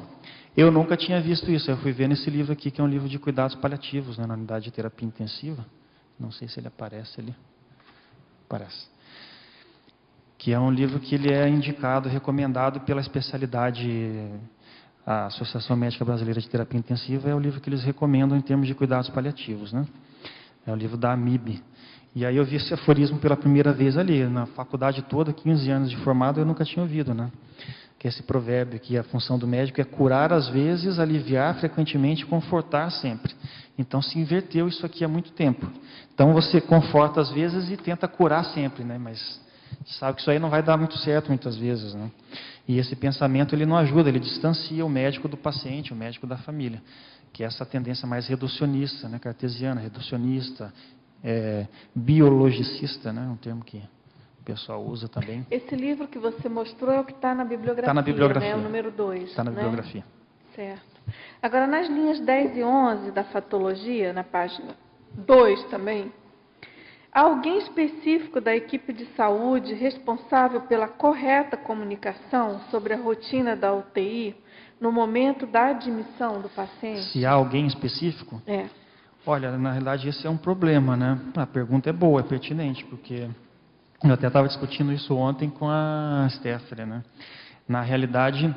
Eu nunca tinha visto isso. Eu fui ver nesse livro aqui, que é um livro de cuidados paliativos, né, na unidade de terapia intensiva. Não sei se ele aparece ali. Aparece. Que é um livro que ele é indicado, recomendado pela especialidade, a Associação Médica Brasileira de Terapia Intensiva, é o livro que eles recomendam em termos de cuidados paliativos, né? É o livro da AMIB. E aí eu vi esse aforismo pela primeira vez ali, na faculdade toda, 15 anos de formado, eu nunca tinha ouvido, né? Que é esse provérbio que a função do médico é curar às vezes, aliviar frequentemente, confortar sempre. Então se inverteu isso aqui há muito tempo. Então você conforta às vezes e tenta curar sempre, né? Mas sabe que isso aí não vai dar muito certo muitas vezes, né? E esse pensamento ele não ajuda, ele distancia o médico do paciente, o médico da família, que é essa tendência mais reducionista, né? Cartesiana, reducionista, biologicista, né? Um termo que o pessoal usa também. Esse livro que você mostrou é o que está na bibliografia, Está na bibliografia. Né? O número 2. Está na bibliografia. Certo. Agora, nas linhas 10 e 11 da fatologia, na página 2 também, há alguém específico da equipe de saúde responsável pela correta comunicação sobre a rotina da UTI no momento da admissão do paciente? Se há alguém específico? Olha, na realidade esse é um problema, né? A pergunta é boa, é pertinente, porque eu até estava discutindo isso ontem com a Stephanie, né? Na realidade,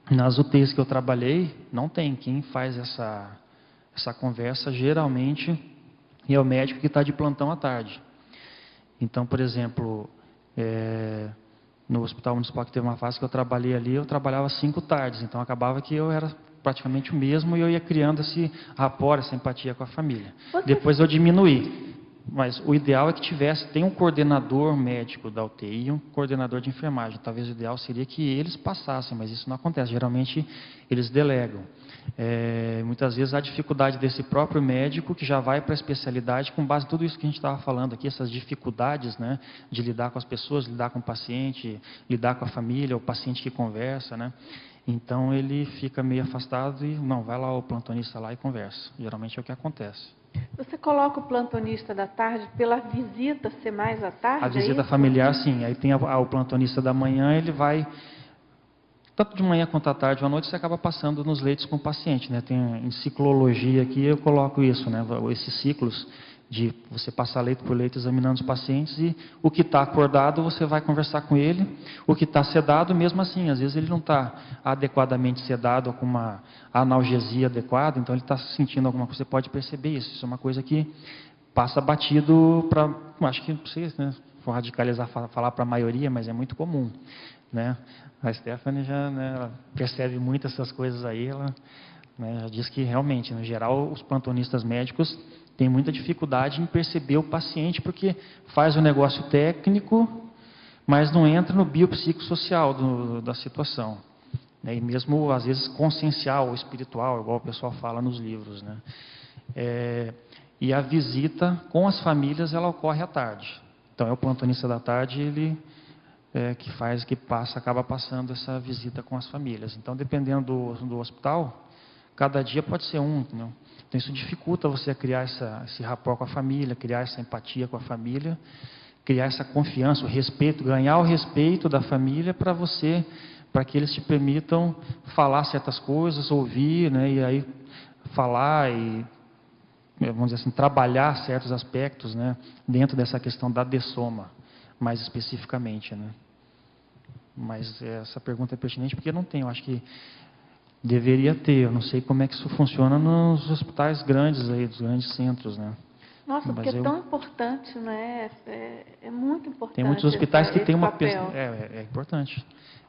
nas UTIs que eu trabalhei, não tem. Quem faz essa conversa geralmente é o médico que está de plantão à tarde. Então, por exemplo, no Hospital Municipal que teve uma fase que eu trabalhei ali, eu trabalhava 5 tardes, então acabava que eu era praticamente o mesmo e eu ia criando esse rapport, essa empatia com a família. Depois eu diminuí. Mas o ideal é que tem um coordenador médico da UTI e um coordenador de enfermagem. Talvez o ideal seria que eles passassem, mas isso não acontece. Geralmente eles delegam. Muitas vezes há dificuldade desse próprio médico que já vai para a especialidade com base em tudo isso que a gente estava falando aqui, essas dificuldades, né, de lidar com as pessoas, lidar com o paciente, lidar com a família, o paciente que conversa, né? Então ele fica meio afastado e não, vai lá o plantonista lá e conversa. Geralmente é o que acontece. Você coloca o plantonista da tarde pela visita ser mais à tarde? A visita familiar, sim. Aí tem o plantonista da manhã, ele vai, tanto de manhã quanto à tarde ou à noite, você acaba passando nos leitos com o paciente, né? Tem em ciclologia aqui, eu coloco isso, né? Esses ciclos de você passar leito por leito examinando os pacientes e o que está acordado você vai conversar com ele, o que está sedado mesmo assim, às vezes ele não está adequadamente sedado ou com uma analgesia adequada, então ele está sentindo alguma coisa, você pode perceber isso, isso é uma coisa que passa batido para, acho que não sei, né, for radicalizar, falar para a maioria, mas é muito comum, né? A Stephanie já, né, ela percebe muito essas coisas aí, ela, né, já diz que realmente, no geral, os plantonistas médicos tem muita dificuldade em perceber o paciente, porque faz o negócio técnico, mas não entra no biopsicossocial da situação. Né? E mesmo, às vezes, consciencial ou espiritual, igual o pessoal fala nos livros. Né? E a visita com as famílias, ela ocorre à tarde. Então, é o plantonista da tarde, ele acaba passando essa visita com as famílias. Então, dependendo do hospital, cada dia pode ser um, né? Então isso dificulta você criar esse rapport com a família, criar essa empatia com a família, criar essa confiança, o respeito, ganhar o respeito da família para que eles te permitam falar certas coisas, ouvir, né, e aí falar e, vamos dizer assim, trabalhar certos aspectos, né, dentro dessa questão da dessoma, mais especificamente, né. Mas essa pergunta é pertinente porque não tem, eu acho que deveria ter, eu não sei como é que isso funciona nos hospitais grandes aí, dos grandes centros, né? Nossa, porque é tão importante, né? É muito importante. Tem muitos hospitais que têm uma é importante.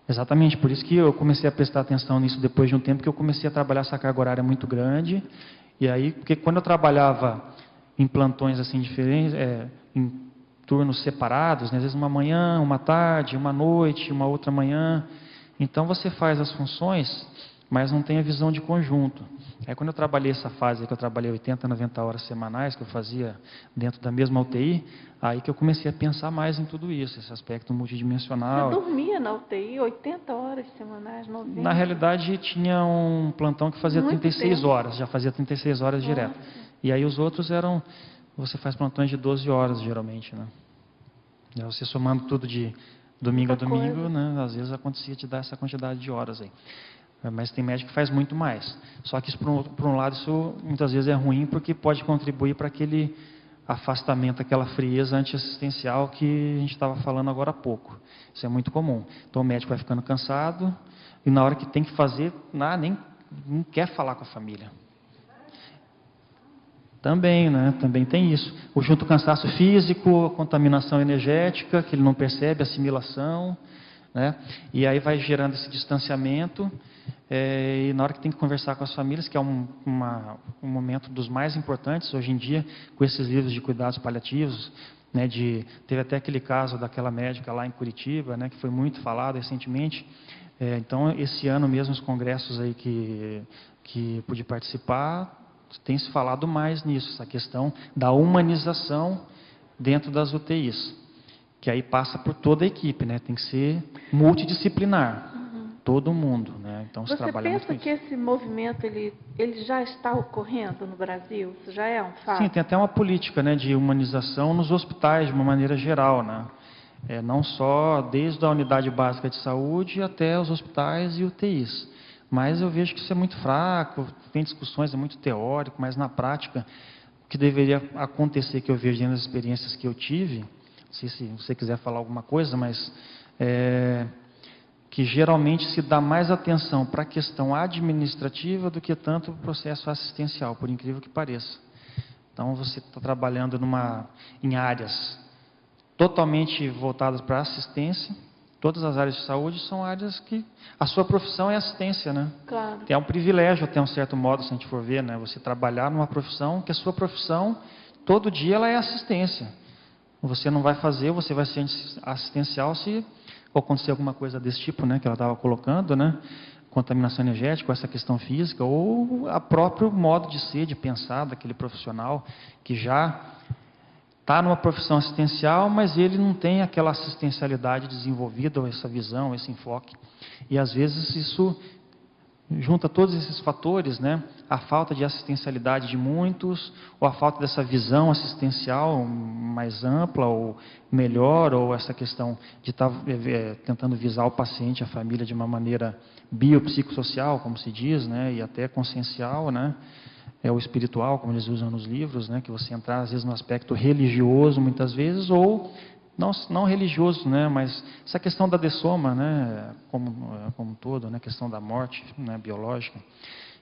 Exatamente, por isso que eu comecei a prestar atenção nisso depois de um tempo que eu comecei a trabalhar essa carga horária muito grande. E aí, porque quando eu trabalhava em plantões assim diferentes, em turnos separados, né? Às vezes uma manhã, uma tarde, uma noite, uma outra manhã. Então você faz as funções mas não tem a visão de conjunto. Aí quando eu trabalhei essa fase, que eu trabalhei 80, 90 horas semanais, que eu fazia dentro da mesma UTI, aí que eu comecei a pensar mais em tudo isso, esse aspecto multidimensional. Você dormia na UTI 80 horas semanais, 90? Na realidade, tinha um plantão que fazia Muito 36 tempo. horas, já fazia 36 horas direto. E aí os outros eram, você faz plantões de 12 horas, geralmente, né? E aí você somando tudo de domingo a Muita domingo, coisa. né? Às vezes acontecia de dar essa quantidade de horas aí. Mas tem médico que faz muito mais. Só que, isso, por um lado, isso muitas vezes é ruim, porque pode contribuir para aquele afastamento, aquela frieza antiassistencial que a gente estava falando agora há pouco. Isso é muito comum. Então o médico vai ficando cansado e na hora que tem que fazer, nem quer falar com a família. Também, né? Também tem isso. O junto cansaço físico, a contaminação energética, que ele não percebe, assimilação, né? E aí vai gerando esse distanciamento. E na hora que tem que conversar com as famílias, que é um momento dos mais importantes hoje em dia, com esses livros de cuidados paliativos, né, teve até aquele caso daquela médica lá em Curitiba, né, que foi muito falado recentemente. Então, esse ano mesmo, os congressos aí que pude participar, tem se falado mais nisso, essa questão da humanização dentro das UTIs, que aí passa por toda a equipe, né, tem que ser multidisciplinar. Todo mundo, né? Então se trabalha muito com isso. Você pensa que esse movimento ele já está ocorrendo no Brasil? Isso já é um fato? Sim, tem até uma política, né, de humanização nos hospitais de uma maneira geral, né? Não só desde a unidade básica de saúde até os hospitais e UTIs. Mas eu vejo que isso é muito fraco, tem discussões, é muito teórico, mas na prática o que deveria acontecer, que eu vejo nas experiências que eu tive, não sei se você quiser falar alguma coisa, mas que geralmente se dá mais atenção para a questão administrativa do que tanto o processo assistencial, por incrível que pareça. Então, você está trabalhando em áreas totalmente voltadas para a assistência. Todas as áreas de saúde são áreas que a sua profissão é assistência, né? Claro. É um privilégio, até um certo modo, se a gente for ver, né? Você trabalhar numa profissão que a sua profissão, todo dia, ela é assistência. Você não vai fazer, você vai ser assistencial se acontecer alguma coisa desse tipo, né, que ela estava colocando, né, contaminação energética, essa questão física, ou a próprio modo de ser, de pensar daquele profissional que já está numa profissão assistencial, mas ele não tem aquela assistencialidade desenvolvida, ou essa visão, esse enfoque. E às vezes isso junta todos esses fatores, né? A falta de assistencialidade de muitos, ou a falta dessa visão assistencial mais ampla ou melhor, ou essa questão de estar tentando visar o paciente, a família de uma maneira biopsicossocial, como se diz, né? E até consciencial, né? O espiritual, como eles usam nos livros, né? Que você entrar às vezes no aspecto religioso, muitas vezes, ou não religioso, né, mas essa questão da dessoma, né, como um todo, né, questão da morte, né, biológica.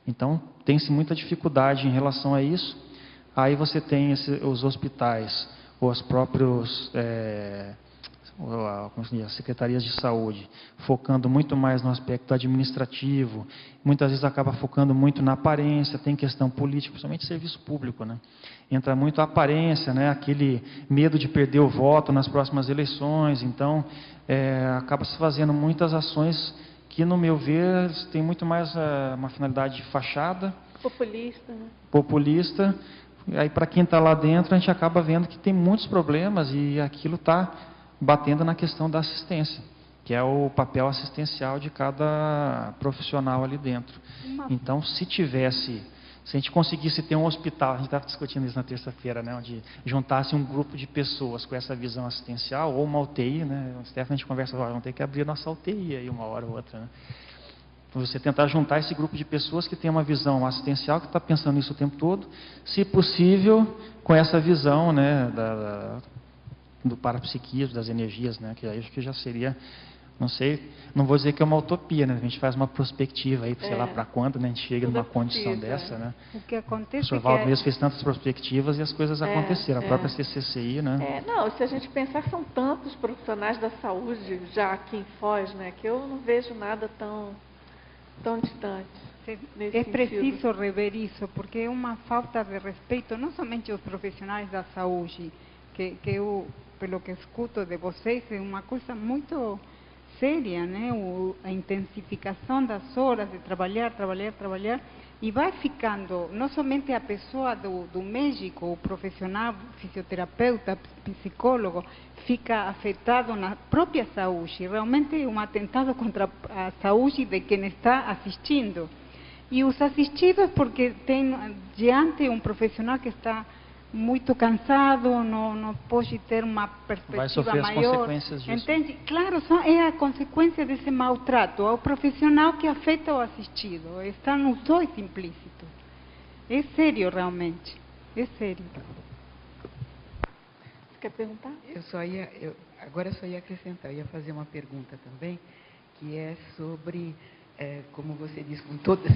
Então, tem-se muita dificuldade em relação a isso. Aí você tem os hospitais, ou as próprios, as secretarias de saúde, focando muito mais no aspecto administrativo, muitas vezes acaba focando muito na aparência, tem questão política, principalmente serviço público, né? Entra muito a aparência, né? Aquele medo de perder o voto nas próximas eleições, então acaba se fazendo muitas ações que, no meu ver, tem muito mais uma finalidade de fachada, populista, né? Populista. Aí para quem está lá dentro, a gente acaba vendo que tem muitos problemas e aquilo está batendo na questão da assistência, que é o papel assistencial de cada profissional ali dentro. Então, se a gente conseguisse ter um hospital, a gente estava discutindo isso na terça-feira, né, onde juntasse um grupo de pessoas com essa visão assistencial, ou uma UTI, né, o Stefano, a gente conversa, vamos ter que abrir a nossa UTI aí uma hora ou outra, né. Você tentar juntar esse grupo de pessoas que tem uma visão assistencial, que está pensando nisso o tempo todo, se possível, com essa visão, né, do parapsiquismo, das energias, né, que aí acho que já seria, não sei, não vou dizer que é uma utopia, né, a gente faz uma perspectiva aí, sei lá para quando, né, a gente chega numa condição dessa, né. O que acontece o Sr. Valdo mesmo fez tantas perspectivas e as coisas aconteceram, a própria CCCI, né. Não, se a gente pensar, são tantos profissionais da saúde já aqui em Foz, né, que eu não vejo nada tão distante. É preciso rever isso, porque é uma falta de respeito, não somente aos profissionais da saúde, que eu, pelo que escuto de vocês, é uma coisa muito séria, né? A intensificação das horas de trabalhar, e vai ficando, não somente a pessoa do médico, o profissional, fisioterapeuta, psicólogo, fica afetado na própria saúde, realmente é um atentado contra a saúde de quem está assistindo. E os assistidos, porque tem diante um profissional que está muito cansado, não pode ter uma perspectiva vai sofrer maior. as consequências disso. Entende? Claro, é a consequência desse maltrato ao profissional que afeta o assistido. Está nos dois implícitos. É sério, realmente. É sério. Você quer perguntar? Agora eu só ia acrescentar, eu ia fazer uma pergunta também, que é sobre, como você disse,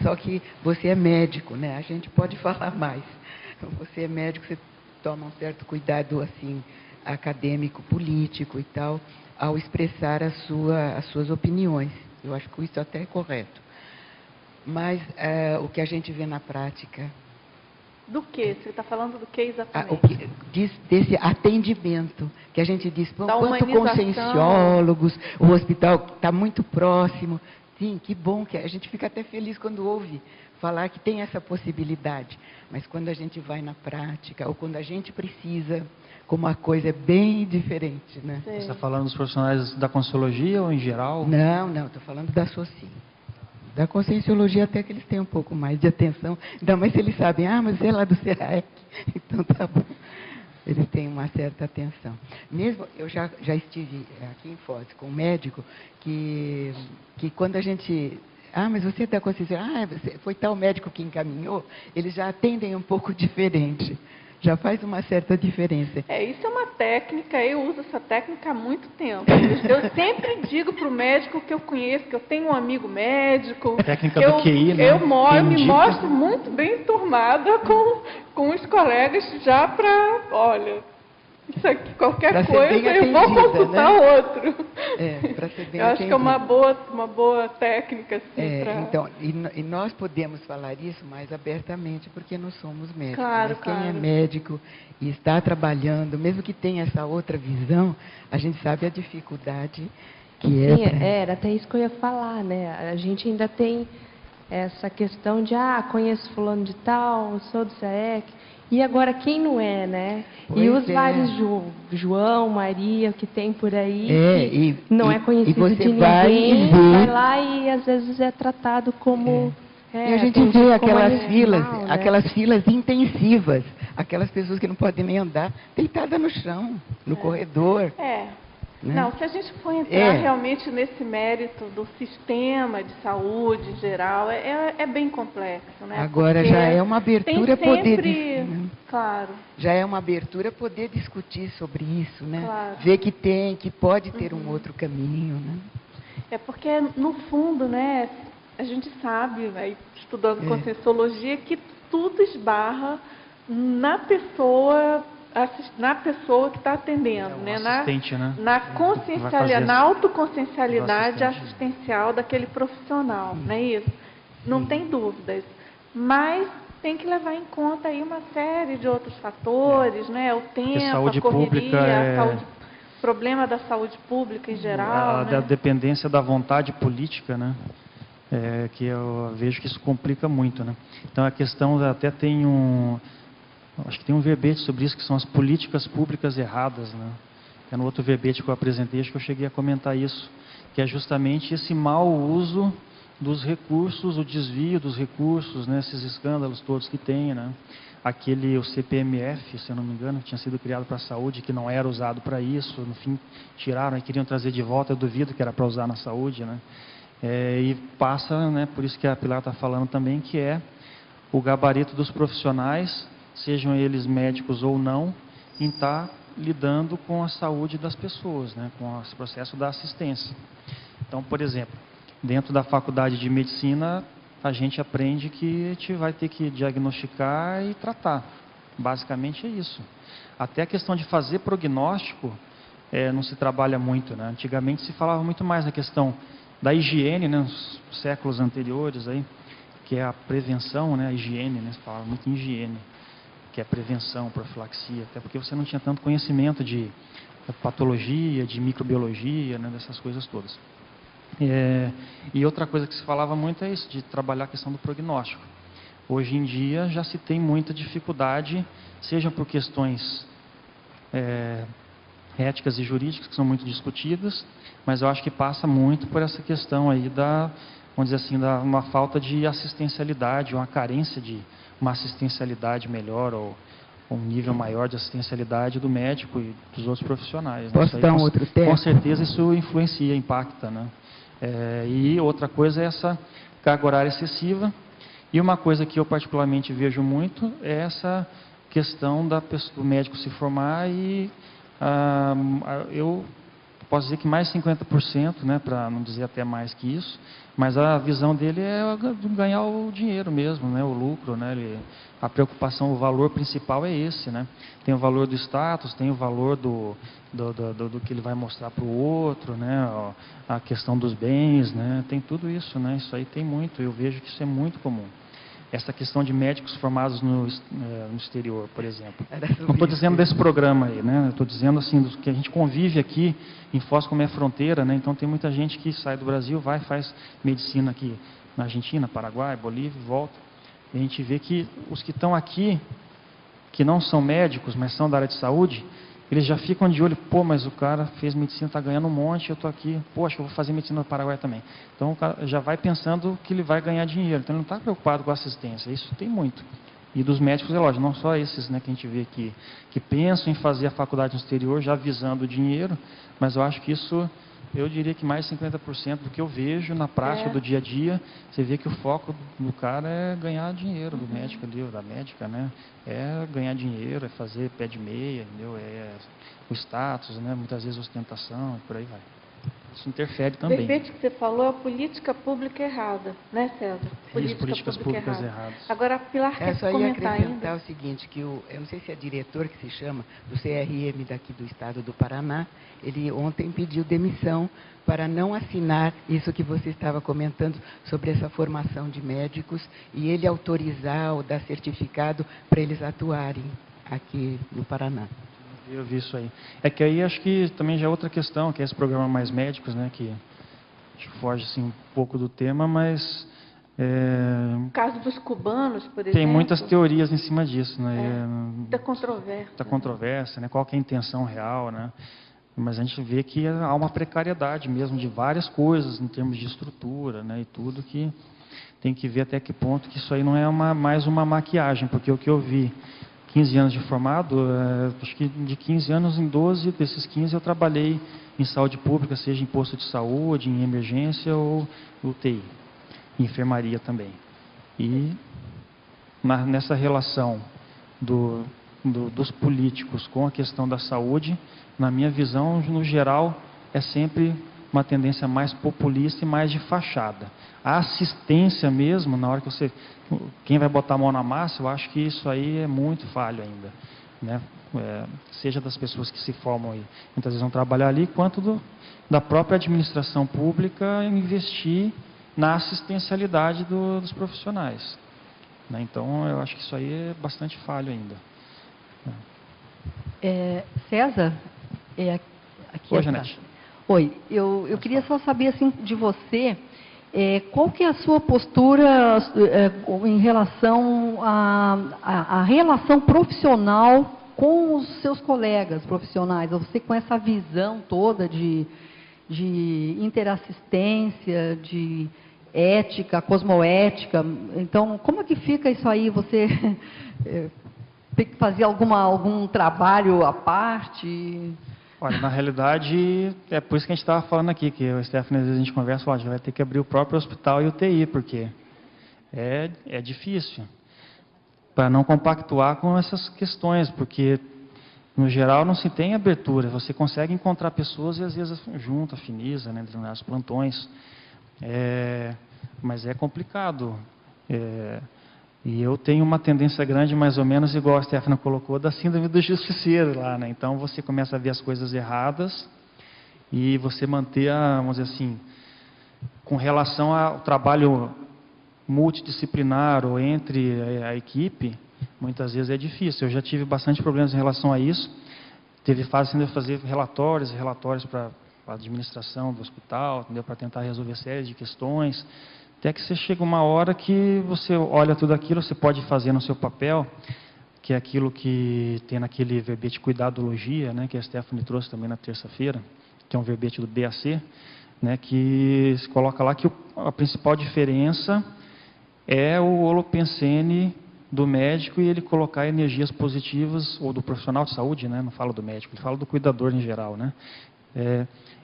só que você é médico, né? A gente pode falar mais. Você é médico, você toma um certo cuidado assim acadêmico, político e tal, ao expressar as suas opiniões. Eu acho que isso até é correto. Mas o que a gente vê na prática... Do que? Você está falando do que exatamente? Desse atendimento, que a gente diz, Da quanto conscienciólogos, o hospital está muito próximo. Sim, que bom, que a gente fica até feliz quando ouve falar que tem essa possibilidade. Mas quando a gente vai na prática, ou quando a gente precisa, como a coisa é bem diferente, né? Você está falando dos profissionais da Conscienciologia ou em geral? Não, estou falando da SOCIM. Da Conscienciologia até que eles têm um pouco mais de atenção. Ainda mais se eles sabem, mas é lá do SEAEC, então tá bom. Eles têm uma certa atenção. Mesmo, eu já estive aqui em Foz com um médico que quando a gente... mas você é da Consciência, foi tal médico que encaminhou, eles já atendem um pouco diferente. Já faz uma certa diferença. Isso é uma técnica, eu uso essa técnica há muito tempo. Eu sempre digo para o médico que eu conheço, que eu tenho um amigo médico. Técnica do QI, né? Eu me mostro muito bem enturmada com os colegas já para, olha, isso aqui, qualquer coisa, eu vou consultar outro. Para ser bem eu acho que é uma boa técnica. Assim, então, e nós podemos falar isso mais abertamente, porque nós somos médicos. Claro, mas quem é médico e está trabalhando, mesmo que tenha essa outra visão, a gente sabe a dificuldade que é. Sim, era até isso que eu ia falar, né? A gente ainda tem essa questão de, conheço fulano de tal, sou do SEAEC. E agora quem não é, né? E os vários João, Maria, que tem por aí, que não é conhecido de ninguém, vai lá e às vezes é tratado como... e a gente vê aquelas filas intensivas, aquelas pessoas que não podem nem andar, deitada no chão, no corredor. Né? Não, se a gente for entrar realmente nesse mérito do sistema de saúde em geral, é bem complexo, né? Agora porque já é uma abertura Claro. Já é uma abertura poder discutir sobre isso, né? Claro. Ver que pode ter um outro caminho, né? É porque, no fundo, né, a gente sabe, estudando Conscienciologia, que tudo esbarra na pessoa que está atendendo, né? Na consciencialidade, na autoconsciencialidade assistencial daquele profissional, não é isso? Não tem dúvidas. Mas tem que levar em conta aí uma série de outros fatores, né? O tempo, a correria, o problema da saúde pública em geral. Da dependência da vontade política, né? Que eu vejo que isso complica muito, né? Então a questão até tem acho que tem um verbete sobre isso, que são as políticas públicas erradas, né? No outro verbete que eu apresentei, acho que eu cheguei a comentar isso, que é justamente esse mau uso dos recursos, o desvio dos recursos, né? Esses escândalos todos que tem, né? O CPMF, se eu não me engano, que tinha sido criado para a saúde, que não era usado para isso, no fim tiraram e queriam trazer de volta, eu duvido que era para usar na saúde, né? E passa, né? Por isso que a Pilar está falando também, que é o gabarito dos profissionais, sejam eles médicos ou não, em estar lidando com a saúde das pessoas, né, com esse processo da assistência. Então, por exemplo, dentro da faculdade de medicina, a gente aprende que a gente vai ter que diagnosticar e tratar. Basicamente é isso. Até a questão de fazer prognóstico não se trabalha muito, né? Antigamente se falava muito mais na questão da higiene, né, nos séculos anteriores, aí, que é a prevenção, né, a higiene, né, se falava muito em higiene, que é prevenção, profilaxia, até porque você não tinha tanto conhecimento de patologia, de microbiologia, né, dessas coisas todas. E outra coisa que se falava muito é isso, de trabalhar a questão do prognóstico. Hoje em dia já se tem muita dificuldade, seja por questões éticas e jurídicas, que são muito discutidas, mas eu acho que passa muito por essa questão aí vamos dizer assim, uma falta de assistencialidade, uma carência de uma assistencialidade melhor, ou um nível maior de assistencialidade do médico e dos outros profissionais. Né? Posso dar um outro tema? Com certeza isso influencia, impacta. Né? E outra coisa é essa carga horária excessiva. E uma coisa que eu particularmente vejo muito é essa questão do médico se formar e eu posso dizer que mais 50%, né, para não dizer até mais que isso, mas a visão dele é ganhar o dinheiro mesmo, né, o lucro, né, a preocupação, o valor principal é esse, né, tem o valor do status, tem o valor do que ele vai mostrar para o outro, né, a questão dos bens, né, tem tudo isso, né, isso aí tem muito, eu vejo que isso é muito comum. Essa questão de médicos formados no exterior, por exemplo. Não estou dizendo desse programa aí, né? Estou dizendo assim, do que a gente convive aqui em Foz, como é fronteira, né? Então tem muita gente que sai do Brasil, vai e faz medicina aqui na Argentina, Paraguai, Bolívia, volta. E a gente vê que os que estão aqui, que não são médicos, mas são da área de saúde, eles já ficam de olho, pô, mas o cara fez medicina, está ganhando um monte, eu estou aqui, pô, acho que eu vou fazer medicina no Paraguai também. Então o cara já vai pensando que ele vai ganhar dinheiro, então ele não está preocupado com a assistência, isso tem muito. E dos médicos, é lógico, não só esses, né, que a gente vê aqui, que pensam em fazer a faculdade no exterior já visando o dinheiro, mas eu acho que isso, eu diria que mais 50% do que eu vejo na prática do dia a dia, você vê que o foco do cara é ganhar dinheiro, do médico ali, ou da médica, né? É ganhar dinheiro, é fazer pé de meia, entendeu? É o status, né? Muitas vezes ostentação, e por aí vai. Isso interfere também. De repente que você falou a política pública errada, né, César? Políticas públicas erradas. Agora, a Pilar quer só ia comentar acrescentar ainda. o seguinte, que eu não sei se é diretor que se chama, do CRM daqui do estado do Paraná, ele ontem pediu demissão para não assinar isso que você estava comentando sobre essa formação de médicos e ele autorizar ou dar certificado para eles atuarem aqui no Paraná. Eu vi isso aí. É que aí acho que também já é outra questão, que é esse programa Mais Médicos, né, que acho que foge assim, um pouco do tema, mas... No caso dos cubanos, por exemplo... Tem muitas teorias em cima disso, né? Muita controvérsia. Muita controvérsia, né? Qual que é a intenção real, né? Mas a gente vê que há uma precariedade mesmo de várias coisas, em termos de estrutura, né? E tudo que tem que ver até que ponto que isso aí não é mais uma maquiagem, porque o que eu vi... 15 anos de formado, acho que de 15 anos em 12 desses 15 eu trabalhei em saúde pública, seja em posto de saúde, em emergência ou UTI, em enfermaria também. E nessa relação dos políticos com a questão da saúde, na minha visão, no geral, é sempre uma tendência mais populista e mais de fachada. A assistência mesmo, na hora que quem vai botar a mão na massa, eu acho que isso aí é muito falho ainda, né? Seja das pessoas que se formam e muitas vezes vão trabalhar ali, quanto da própria administração pública investir na assistencialidade dos profissionais, né? Então, eu acho que isso aí é bastante falho ainda. César, aqui Oi, Janete. Oi, eu queria só saber assim, de você, qual que é a sua postura em relação à relação profissional com os seus colegas profissionais? Você com essa visão toda de interassistência, de ética, cosmoética, então como é que fica isso aí? Você tem que fazer algum trabalho à parte? Olha, na realidade, é por isso que a gente estava falando aqui, que o Stephanie, às vezes a gente conversa, a gente vai ter que abrir o próprio hospital e UTI, porque é difícil, para não compactuar com essas questões, porque, no geral, não se tem abertura, você consegue encontrar pessoas e, às vezes, junta, afiniza, né, determinados plantões, mas é complicado, e eu tenho uma tendência grande, mais ou menos, igual a Stephanie colocou, da síndrome do justiceiro lá, né? Então, você começa a ver as coisas erradas e você manter, vamos dizer assim, com relação ao trabalho multidisciplinar ou entre a equipe, muitas vezes é difícil. Eu já tive bastante problemas em relação a isso. Teve fase de eu fazer relatórios para a administração do hospital, entendeu? Para tentar resolver séries de questões. Até que você chega uma hora que você olha tudo aquilo, você pode fazer no seu papel, que é aquilo que tem naquele verbete cuidadologia, né, que a Stephanie trouxe também na terça-feira, que é um verbete do BAC, né, que se coloca lá que a principal diferença é o holopensene do médico e ele colocar energias positivas, ou do profissional de saúde, né, não fala do médico, ele fala do cuidador em geral, né,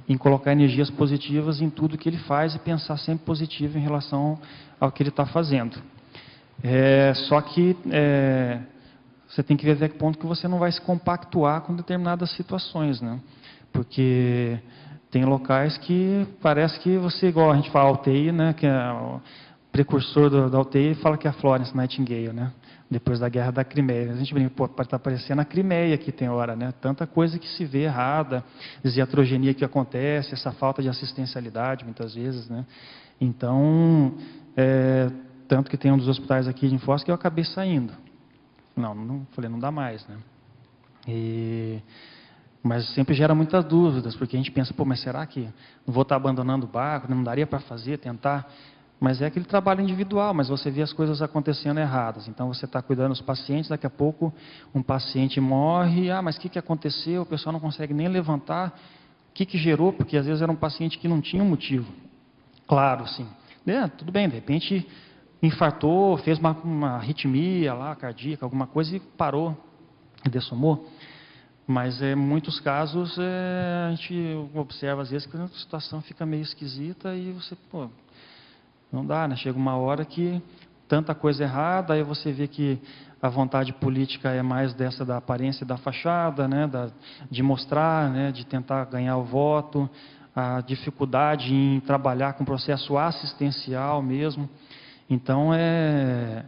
em colocar energias positivas em tudo que ele faz e pensar sempre positivo em relação ao que ele está fazendo. Só que você tem que ver até que ponto que você não vai se compactuar com determinadas situações, né? Porque tem locais que parece que você, igual a gente fala, a UTI, né? Que é o precursor da UTI, fala que é a Florence Nightingale, né? Depois da guerra da Crimeia. A gente brinca, pô, está parecendo a Crimeia aqui tem hora, né? Tanta coisa que se vê errada, desiatrogenia que acontece, essa falta de assistencialidade, muitas vezes, né? Então, tanto que tem um dos hospitais aqui de Foz que eu acabei saindo. Não, falei, não dá mais, né? Mas sempre gera muitas dúvidas, porque a gente pensa, pô, mas será que não vou estar abandonando o barco, não daria para fazer, tentar? Mas é aquele trabalho individual, mas você vê as coisas acontecendo erradas. Então você está cuidando dos pacientes, daqui a pouco um paciente morre, mas o que aconteceu? O pessoal não consegue nem levantar. O que gerou? Porque às vezes era um paciente que não tinha um motivo. Claro, sim. Tudo bem, de repente infartou, fez uma arritmia lá, cardíaca, alguma coisa e parou, dessomou. Mas em muitos casos a gente observa às vezes que a situação fica meio esquisita e você, pô, não dá, né? Chega uma hora que tanta coisa errada, aí você vê que a vontade política é mais dessa da aparência da fachada, né? De mostrar, né? De tentar ganhar o voto, a dificuldade em trabalhar com processo assistencial mesmo. Então, é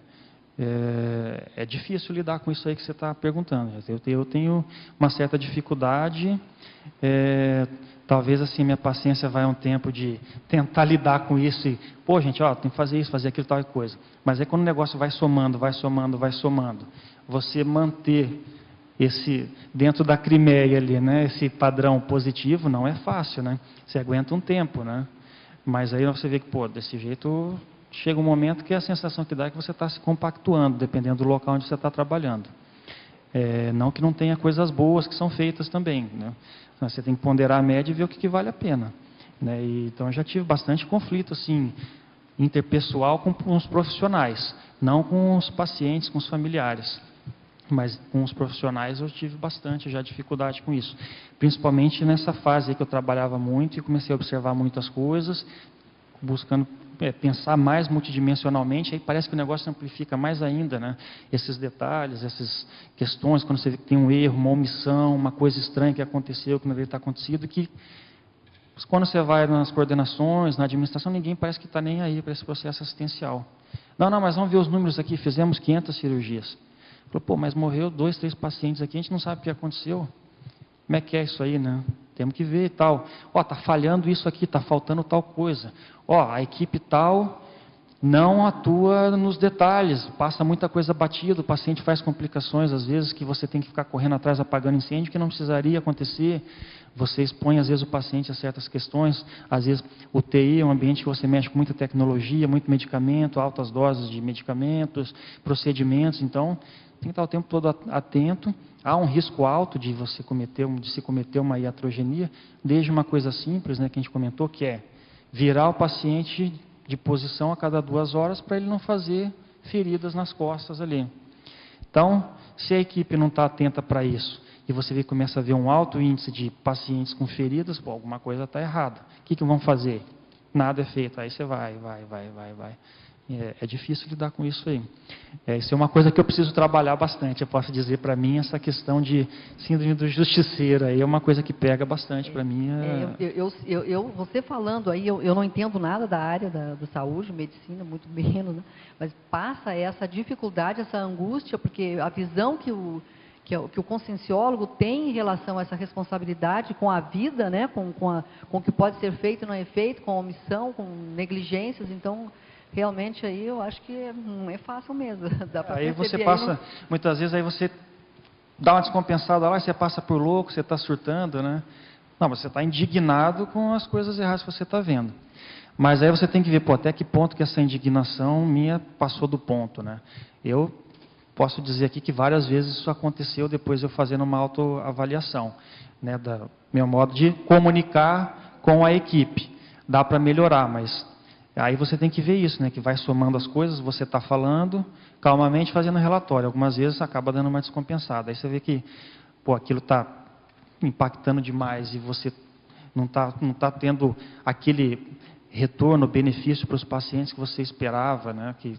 difícil lidar com isso aí que você está perguntando. Eu tenho uma certa dificuldade, talvez assim minha paciência vai um tempo de tentar lidar com isso e, pô gente, tem que fazer isso, fazer aquilo, tal coisa. Mas é quando o negócio vai somando, você manter dentro da Crimeia ali, né, esse padrão positivo não é fácil, né? Você aguenta um tempo, né? Mas aí você vê que, pô, desse jeito chega um momento que a sensação que dá é que você está se compactuando, dependendo do local onde você está trabalhando. Não que não tenha coisas boas que são feitas também, né? Você tem que ponderar a média e ver o que vale a pena, né? Então eu já tive bastante conflito assim, interpessoal com os profissionais, não com os pacientes, com os familiares. Mas com os profissionais eu tive bastante já dificuldade com isso. Principalmente nessa fase aí que eu trabalhava muito e comecei a observar muitas coisas, buscando pensar mais multidimensionalmente, aí parece que o negócio amplifica mais ainda, né? Esses detalhes, essas questões, quando você vê que tem um erro, uma omissão, uma coisa estranha que aconteceu, que não deveria ter acontecido, que quando você vai nas coordenações, na administração, ninguém parece que está nem aí para esse processo assistencial. Não, mas vamos ver os números aqui, fizemos 500 cirurgias. Falou, pô, mas morreu 2, 3 pacientes aqui, a gente não sabe o que aconteceu. Como é que é isso aí, né? Temos que ver e tal. Está falhando isso aqui, está faltando tal coisa. A equipe tal não atua nos detalhes, passa muita coisa batida, o paciente faz complicações, às vezes, que você tem que ficar correndo atrás apagando incêndio, que não precisaria acontecer. Você expõe, às vezes, o paciente a certas questões. Às vezes, o TI é um ambiente que você mexe com muita tecnologia, muito medicamento, altas doses de medicamentos, procedimentos. Então, tem que estar o tempo todo atento. Há um risco alto de se cometer uma iatrogenia, desde uma coisa simples, né, que a gente comentou, que é virar o paciente de posição a cada 2 horas para ele não fazer feridas nas costas ali. Então, se a equipe não está atenta para isso, e você começa a ver um alto índice de pacientes com feridas, pô, alguma coisa está errada. O que vão fazer? Nada é feito. Aí você vai. É difícil lidar com isso aí. Isso é uma coisa que eu preciso trabalhar bastante. Eu posso dizer, para mim, essa questão de síndrome do justiceiro aí é uma coisa que pega bastante para mim. Você falando aí, eu não entendo nada da área da saúde, medicina, muito menos, né? Mas passa essa dificuldade, essa angústia, porque a visão que o conscienciólogo tem em relação a essa responsabilidade com a vida, né? com o que pode ser feito e não é feito, com omissão, com negligências, então... Realmente aí eu acho que não é fácil mesmo. Dá para aí você passa, muitas vezes aí você dá uma descompensada lá, você passa por louco, você está surtando, né? Não, você está indignado com as coisas erradas que você está vendo. Mas aí você tem que ver, pô, até que ponto que essa indignação minha passou do ponto, né? Eu posso dizer aqui que várias vezes isso aconteceu depois eu fazendo uma autoavaliação, né, do meu modo de comunicar com a equipe. Dá para melhorar, mas aí você tem que ver isso, né, que vai somando as coisas, você está falando, calmamente fazendo relatório. Algumas vezes acaba dando uma descompensada. Aí você vê que, pô, aquilo está impactando demais e você não tá tendo aquele retorno, benefício para os pacientes que você esperava, né, que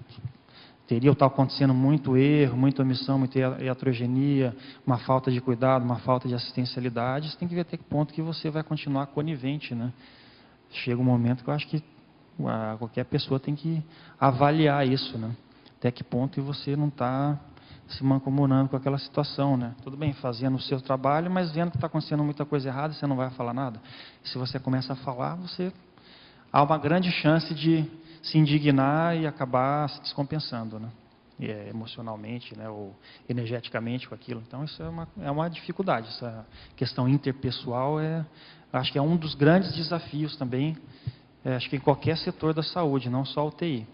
teria estar acontecendo muito erro, muita omissão, muita iatrogenia, uma falta de cuidado, uma falta de assistencialidade. Você tem que ver até que ponto que você vai continuar conivente, né? Chega um momento que eu acho que qualquer pessoa tem que avaliar isso, né? Até que ponto que você não está se mancomunando com aquela situação, né? Tudo bem, fazendo o seu trabalho, mas vendo que está acontecendo muita coisa errada, você não vai falar nada. E se você começa a falar, há uma grande chance de se indignar e acabar se descompensando, né? Emocionalmente, né? Ou energeticamente com aquilo. Então, isso é uma dificuldade. Essa questão interpessoal acho que é um dos grandes desafios também, acho que em qualquer setor da saúde, não só a UTI.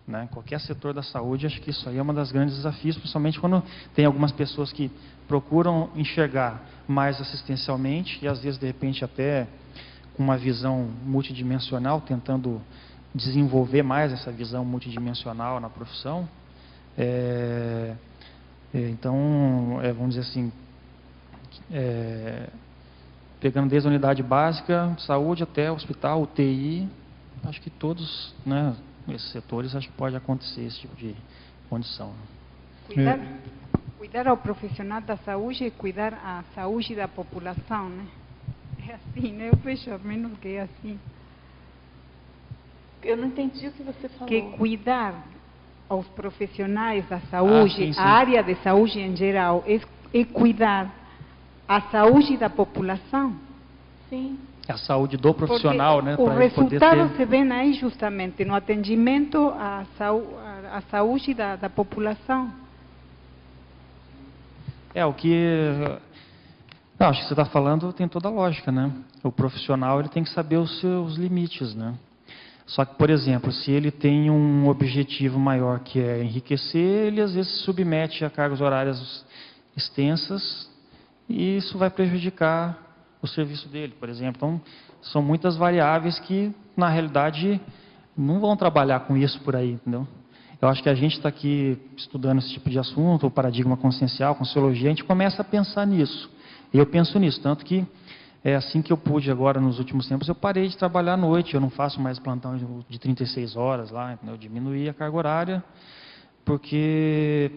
Né? Qualquer setor da saúde, acho que isso aí é um dos grandes desafios, principalmente quando tem algumas pessoas que procuram enxergar mais assistencialmente e às vezes, de repente, até com uma visão multidimensional, tentando desenvolver mais essa visão multidimensional na profissão. Então, vamos dizer assim, pegando desde a unidade básica, saúde até hospital, UTI, acho que todos, né, esses setores, acho que pode acontecer esse tipo de condição. Cuidar ao profissional da saúde e cuidar a saúde da população, né? É assim, né? Eu vejo a menos que é assim. Eu não entendi o que você falou. Que cuidar aos profissionais da saúde, sim, sim. a área de saúde em geral, é cuidar a saúde da população. Sim. A saúde do profissional, porque né? O resultado se vê aí justamente no atendimento à saúde da população. O que... Não, acho que você está falando tem toda a lógica, né? O profissional ele tem que saber os seus limites, né? Só que, por exemplo, se ele tem um objetivo maior que é enriquecer, ele às vezes se submete a cargas horárias extensas e isso vai prejudicar o serviço dele, por exemplo. Então, são muitas variáveis que, na realidade, não vão trabalhar com isso por aí, entendeu? Eu acho que a gente está aqui estudando esse tipo de assunto, o paradigma consciencial, conscienciologia, a gente começa a pensar nisso. E eu penso nisso, tanto que assim que eu pude agora nos últimos tempos, eu parei de trabalhar à noite, eu não faço mais plantão de 36 horas lá, entendeu? Eu diminuí a carga horária, porque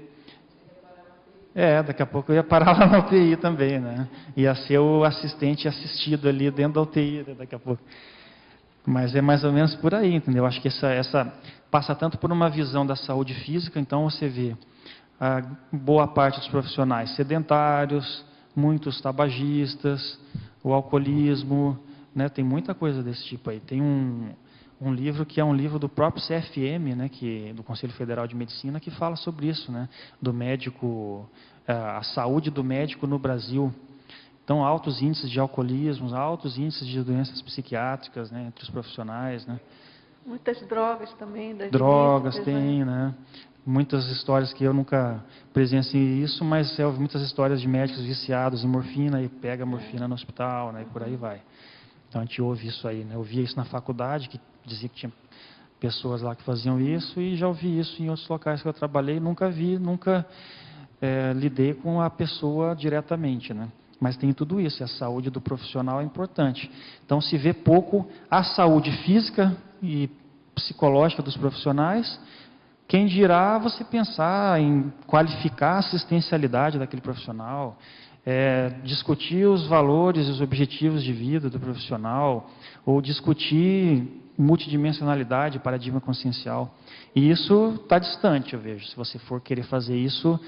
daqui a pouco eu ia parar lá na UTI também, né? Ia ser o assistente assistido ali dentro da UTI daqui a pouco. Mas é mais ou menos por aí, entendeu? Acho que essa passa tanto por uma visão da saúde física, então você vê a boa parte dos profissionais sedentários, muitos tabagistas, o alcoolismo, né? Tem muita coisa desse tipo aí. Tem um livro que é um livro do próprio CFM, né? Do Conselho Federal de Medicina, que fala sobre isso, né? Do médico, a saúde do médico no Brasil. Então, altos índices de alcoolismo, altos índices de doenças psiquiátricas, né? Entre os profissionais, né? Muitas drogas também. Drogas tem, né? Muitas histórias que eu nunca presenciei isso, mas eu ouvi muitas histórias de médicos viciados em morfina e pega morfina no hospital, né? E por aí vai. Então a gente ouve isso aí, né? Eu via isso na faculdade, que dizia que tinha pessoas lá que faziam isso, e já ouvi isso em outros locais que eu trabalhei, nunca lidei com a pessoa diretamente, né? Mas tem tudo isso, e a saúde do profissional é importante. Então se vê pouco a saúde física e psicológica dos profissionais. Quem dirá você pensar em qualificar a assistencialidade daquele profissional, discutir os valores e os objetivos de vida do profissional, ou discutir multidimensionalidade, paradigma consciencial. E isso está distante, eu vejo. Se você for querer fazer isso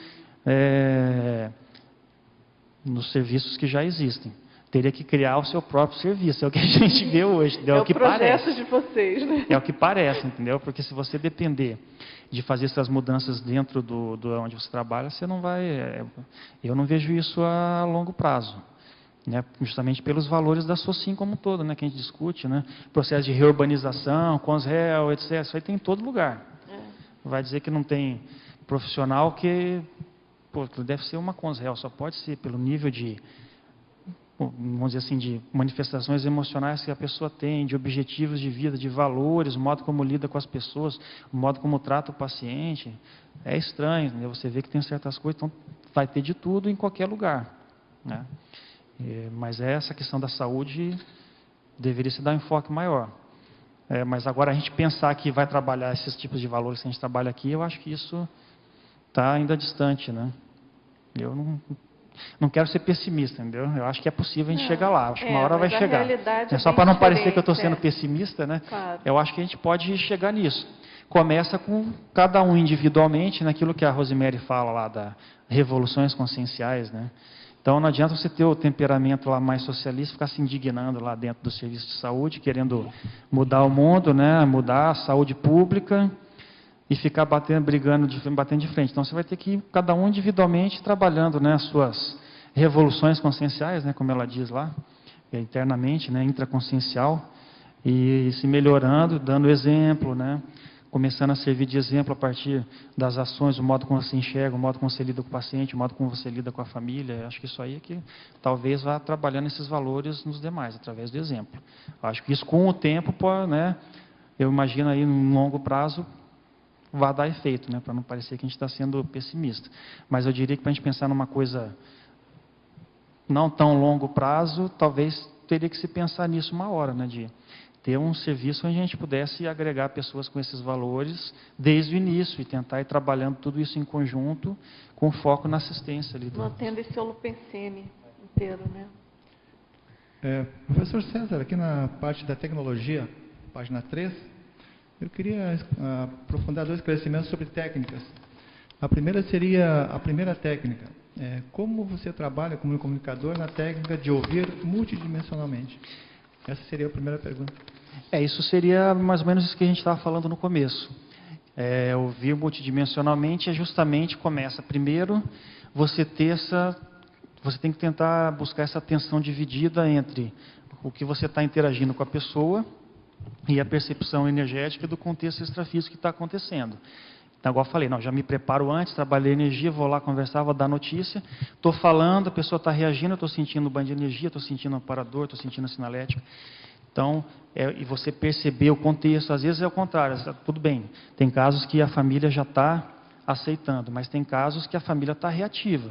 nos serviços que já existem. Teria que criar o seu próprio serviço, é o que a gente vê hoje, entendeu? É o projeto de vocês, né? É o que parece, entendeu? Porque se você depender de fazer essas mudanças dentro do onde você trabalha, você não vai... Eu não vejo isso a longo prazo. né? Justamente pelos valores da SOCIM como um todo, né? Que a gente discute, né? Processo de reurbanização, CONSREL, etc. Isso aí tem em todo lugar. Vai dizer que não tem profissional que... Pô, deve ser uma CONSREL, só pode ser pelo nível de... vamos dizer assim, de manifestações emocionais que a pessoa tem, de objetivos de vida, de valores, o modo como lida com as pessoas, o modo como trata o paciente. É estranho, né? Você vê que tem certas coisas, então vai ter de tudo em qualquer lugar, né? Mas essa questão da saúde deveria se dar um enfoque maior. Mas agora a gente pensar que vai trabalhar esses tipos de valores que a gente trabalha aqui, eu acho que isso está ainda distante, né? Eu não quero ser pessimista, entendeu? Eu acho que é possível a gente chegar lá. Acho que uma hora vai chegar. É só para não parecer que eu estou diferente, sendo pessimista, né? Claro. Eu acho que a gente pode chegar nisso. Começa com cada um individualmente, naquilo que a Rosemary fala lá, das revoluções conscienciais, né? Então não adianta você ter o temperamento lá mais socialista, ficar se indignando lá dentro do serviço de saúde, querendo mudar o mundo, né? Mudar a saúde pública e ficar batendo de frente. Então você vai ter que ir, cada um individualmente, trabalhando, né, as suas revoluções conscienciais, né, como ela diz lá, internamente, né, intraconsciencial, e se melhorando, dando exemplo, né, começando a servir de exemplo a partir das ações, o modo como você enxerga, o modo como você lida com o paciente, o modo como você lida com a família. Eu acho que isso aí é que talvez vá trabalhando esses valores nos demais, através do exemplo. Eu acho que isso com o tempo, né, eu imagino aí no longo prazo, vai dar efeito, né, para não parecer que a gente está sendo pessimista. Mas eu diria que para a gente pensar numa coisa não tão longo prazo, talvez teria que se pensar nisso uma hora, né, de ter um serviço onde a gente pudesse agregar pessoas com esses valores desde o início e tentar ir trabalhando tudo isso em conjunto, com foco na assistência ali. Mantendo esse holopensene inteiro, né? Professor César, aqui na parte da tecnologia, página 3, eu queria aprofundar 2 esclarecimentos sobre técnicas. A primeira seria a primeira técnica. Como você trabalha como comunicador na técnica de ouvir multidimensionalmente? Essa seria a primeira pergunta. Isso seria mais ou menos isso que a gente estava falando no começo. Ouvir multidimensionalmente justamente começa primeiro você tem que tentar buscar essa atenção dividida entre o que você está interagindo com a pessoa e a percepção energética do contexto extrafísico que está acontecendo. Então, igual eu falei, já me preparo antes, trabalhei energia, vou lá conversar, vou dar notícia, estou falando, a pessoa está reagindo, eu estou sentindo o banho de energia, estou sentindo o amparador, estou sentindo a sinalética. Então, e você perceber o contexto, às vezes é o contrário, tudo bem, tem casos que a família já está aceitando, mas tem casos que a família está reativa.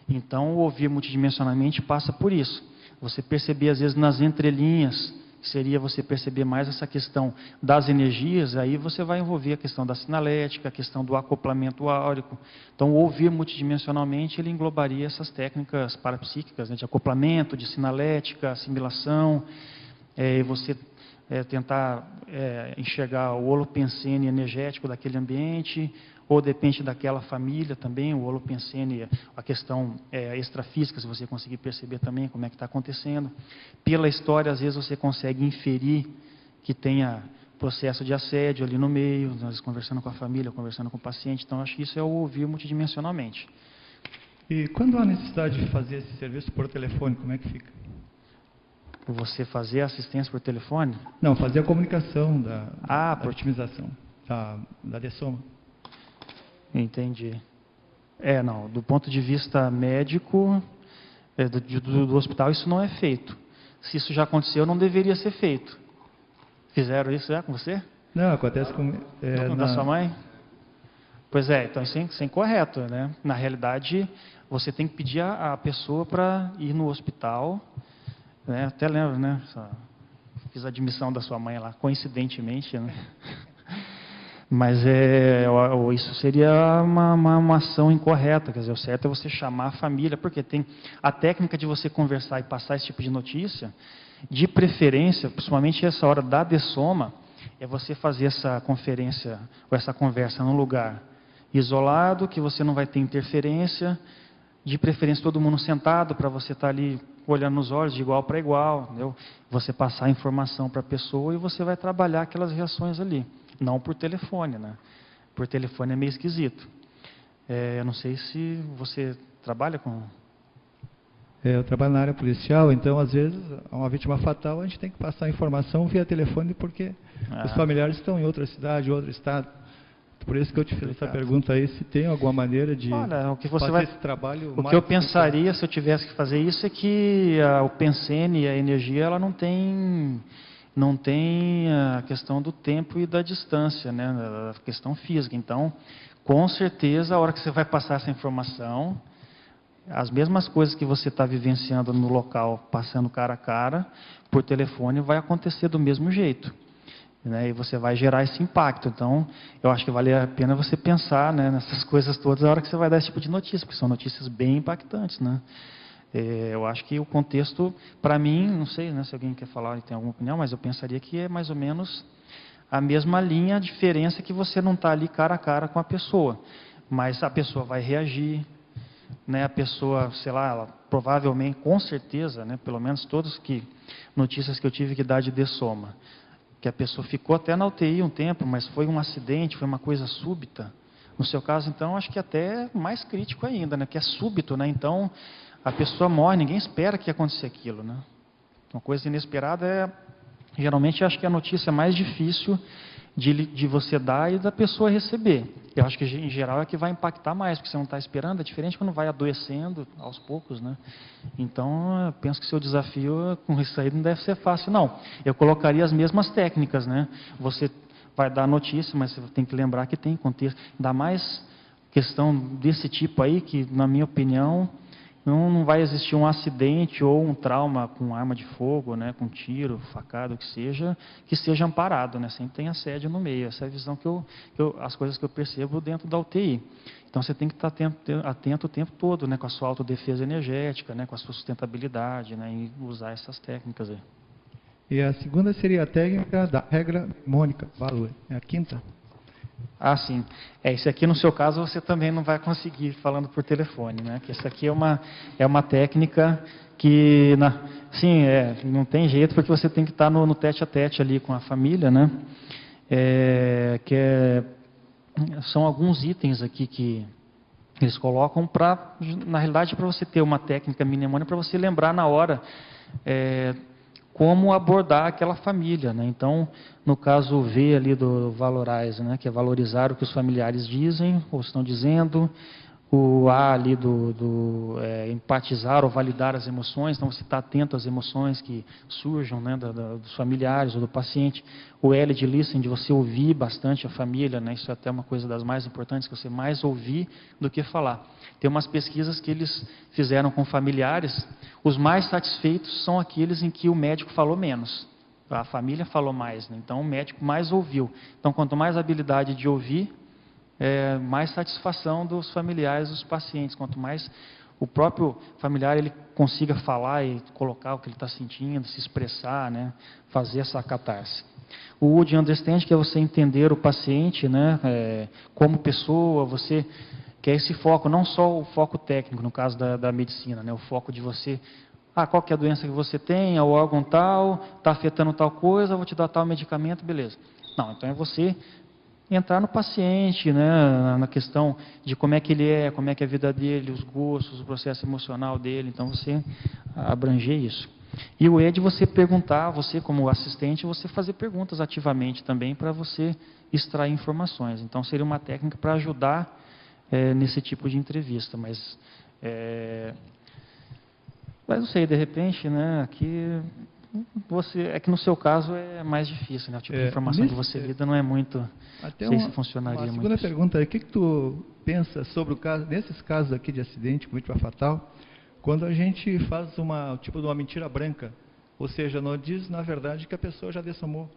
Então, o ouvir multidimensionalmente passa por isso. Você perceber, às vezes, nas entrelinhas, seria você perceber mais essa questão das energias, aí você vai envolver a questão da sinalética, a questão do acoplamento áurico. Então, ouvir multidimensionalmente, ele englobaria essas técnicas parapsíquicas, né, de acoplamento, de sinalética, assimilação, você tentar enxergar o holopensene energético daquele ambiente, ou depende daquela família também, o holopensene, a questão extrafísica, se você conseguir perceber também como é que está acontecendo. Pela história, às vezes você consegue inferir que tenha processo de assédio ali no meio, às vezes conversando com a família, conversando com o paciente. Então, acho que isso é o ouvir multidimensionalmente. E quando há necessidade de fazer esse serviço por telefone, como é que fica? Você fazer assistência por telefone? Não, fazer a comunicação da por otimização, da dessoma. Entendi. Não, do ponto de vista médico, do hospital, isso não é feito. Se isso já aconteceu, não deveria ser feito. Fizeram isso já com você? Não, acontece com... Da sua mãe? Pois então isso é incorreto, né? Na realidade, você tem que pedir a pessoa para ir no hospital, né? Até lembro, né? Fiz a admissão da sua mãe lá, coincidentemente, né? Mas isso seria uma ação incorreta, quer dizer, o certo é você chamar a família, porque tem a técnica de você conversar e passar esse tipo de notícia, de preferência, principalmente essa hora da dessoma, é você fazer essa conferência, ou essa conversa num lugar isolado, que você não vai ter interferência, de preferência todo mundo sentado, para você estar ali olhando nos olhos, de igual para igual, entendeu? Você passar a informação para a pessoa e você vai trabalhar aquelas reações ali. Não por telefone, né? Por telefone é meio esquisito. Eu não sei se você trabalha com... Eu trabalho na área policial, então, às vezes, uma vítima fatal, a gente tem que passar a informação via telefone, porque os familiares estão em outra cidade, outro estado. Por isso que eu te fiz essa pergunta aí, se tem alguma maneira de fazer esse trabalho. O que eu pensaria, se eu tivesse que fazer isso, é que o Pensene e a energia, ela não tem a questão do tempo e da distância, né, a questão física. Então, com certeza, a hora que você vai passar essa informação, as mesmas coisas que você está vivenciando no local, passando cara a cara, por telefone, vai acontecer do mesmo jeito. Né, e você vai gerar esse impacto. Então, eu acho que vale a pena você pensar, né, nessas coisas todas na hora que você vai dar esse tipo de notícia, porque são notícias bem impactantes, né? Eu acho que o contexto, para mim, não sei, né, se alguém quer falar e tem alguma opinião, mas eu pensaria que é mais ou menos a mesma linha, a diferença é que você não está ali cara a cara com a pessoa, mas a pessoa vai reagir, né, a pessoa, sei lá, ela provavelmente, com certeza, né, pelo menos todas notícias que eu tive que dar de dessoma, que a pessoa ficou até na UTI um tempo, mas foi um acidente, foi uma coisa súbita. No seu caso, então, acho que até é mais crítico ainda, né? Que é súbito, né? Então, a pessoa morre, ninguém espera que aconteça aquilo, né? Uma coisa inesperada geralmente, acho que é a notícia mais difícil de você dar e da pessoa receber. Eu acho que, em geral, é que vai impactar mais, porque você não está esperando, é diferente quando vai adoecendo aos poucos, né? Então, eu penso que seu desafio com isso aí não deve ser fácil, não. Eu colocaria as mesmas técnicas, né? Você vai dar notícia, mas você tem que lembrar que tem contexto. Ainda mais questão desse tipo aí, que, na minha opinião, não vai existir um acidente ou um trauma com arma de fogo, né, com tiro, facada, o que seja amparado, né, sempre tem assédio no meio. Essa é a visão as coisas que eu percebo dentro da UTI. Então você tem que estar atento o tempo todo, né, com a sua autodefesa energética, né, com a sua sustentabilidade, né, e usar essas técnicas aí. E a segunda seria a técnica da regra mnemônica, valor. É a quinta? Ah, sim. Isso aqui, no seu caso, você também não vai conseguir falando por telefone, né? Que isso aqui é uma técnica que, não tem jeito, porque você tem que estar no tete a tete ali com a família, né? São alguns itens aqui que eles colocam na realidade, para você ter uma técnica mnemônica, para você lembrar na hora como abordar aquela família, né? Então, no caso V ali do valorize, né, que é valorizar o que os familiares dizem ou estão dizendo, o A ali empatizar ou validar as emoções, então você está atento às emoções que surjam, né, dos familiares ou do paciente. O L de listen, de você ouvir bastante a família, né, isso é até uma coisa das mais importantes, que você mais ouvir do que falar. Tem umas pesquisas que eles fizeram com familiares, os mais satisfeitos são aqueles em que o médico falou menos, a família falou mais, né, então o médico mais ouviu. Então, quanto mais habilidade de ouvir, mais satisfação dos familiares, dos pacientes. Quanto mais o próprio familiar ele consiga falar e colocar o que ele está sentindo, se expressar, né, fazer essa catarse. O de understand, que é você entender o paciente, né, como pessoa, você quer esse foco, não só o foco técnico, no caso da medicina, né, o foco de você, qual que é a doença que você tem, é o órgão tal, está afetando tal coisa, vou te dar tal medicamento, beleza. Não, então é você entrar no paciente, né, na questão de como é que ele é, como é que é a vida dele, os gostos, o processo emocional dele, então você abranger isso. E o E de você perguntar, você como assistente, você fazer perguntas ativamente também para você extrair informações. Então seria uma técnica para ajudar nesse tipo de entrevista, mas não sei, de repente, né, aqui... é que no seu caso é mais difícil, né? O tipo de informação que você lida não é muito... Até sei se funcionaria muito. Uma segunda pergunta, o que tu pensa sobre o caso, nesses casos aqui de acidente com vítima fatal, quando a gente faz de uma mentira branca, ou seja, não diz na verdade que a pessoa já dessomou.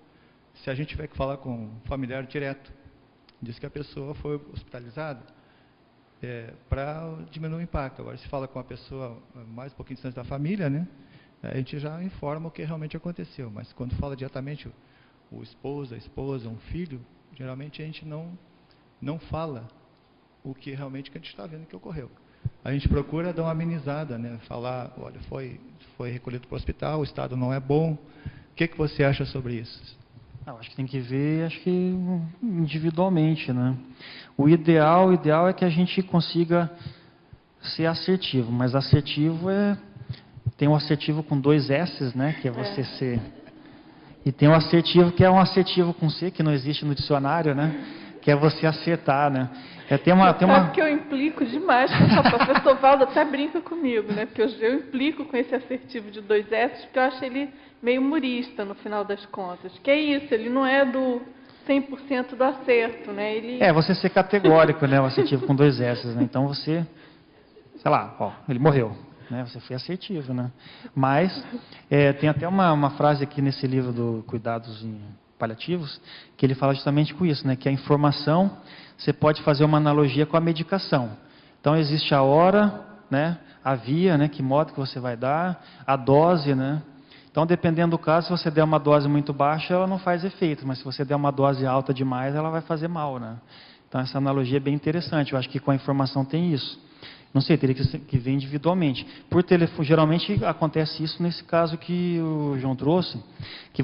Se a gente tiver que falar com um familiar direto, diz que a pessoa foi hospitalizada, para diminuir o impacto. Agora, se fala com a pessoa mais um pouquinho distante da família, né? A gente já informa o que realmente aconteceu, mas quando fala diretamente o esposo, a esposa, um filho, geralmente a gente não fala o que realmente que a gente está vendo que ocorreu. A gente procura dar uma amenizada, né? Falar, olha, foi recolhido para o hospital, o estado não é bom. O que você acha sobre isso? Acho que tem que ver, individualmente, né? O ideal é que a gente consiga ser assertivo, mas assertivo tem o assertivo com 2 S's, né? Que é você ser... E tem o assertivo que é um assertivo com C, que não existe no dicionário, né? Que é você acertar, né? Sabe que eu implico demais com essa... O professor Valdo até brinca comigo, né? Porque eu implico com esse assertivo de 2 S's, porque eu acho ele meio humorista, no final das contas. Que é isso, ele não é do 100% do acerto, né? Você ser categórico, né? O assertivo com 2 S's, né? Então você... Sei lá, ó, ele morreu. Né? Você foi assertivo, né? Mas tem até uma frase aqui nesse livro do Cuidados Paliativos, que ele fala justamente com isso, né? Que a informação, você pode fazer uma analogia com a medicação. Então existe a hora, né? A via, né? Que modo que você vai dar, a dose, né? Então dependendo do caso, se você der uma dose muito baixa, ela não faz efeito, mas se você der uma dose alta demais, ela vai fazer mal, né? Então essa analogia é bem interessante, eu acho que com a informação tem isso. Não sei, teria que ver individualmente. Por telefone, geralmente acontece isso nesse caso que o João trouxe, que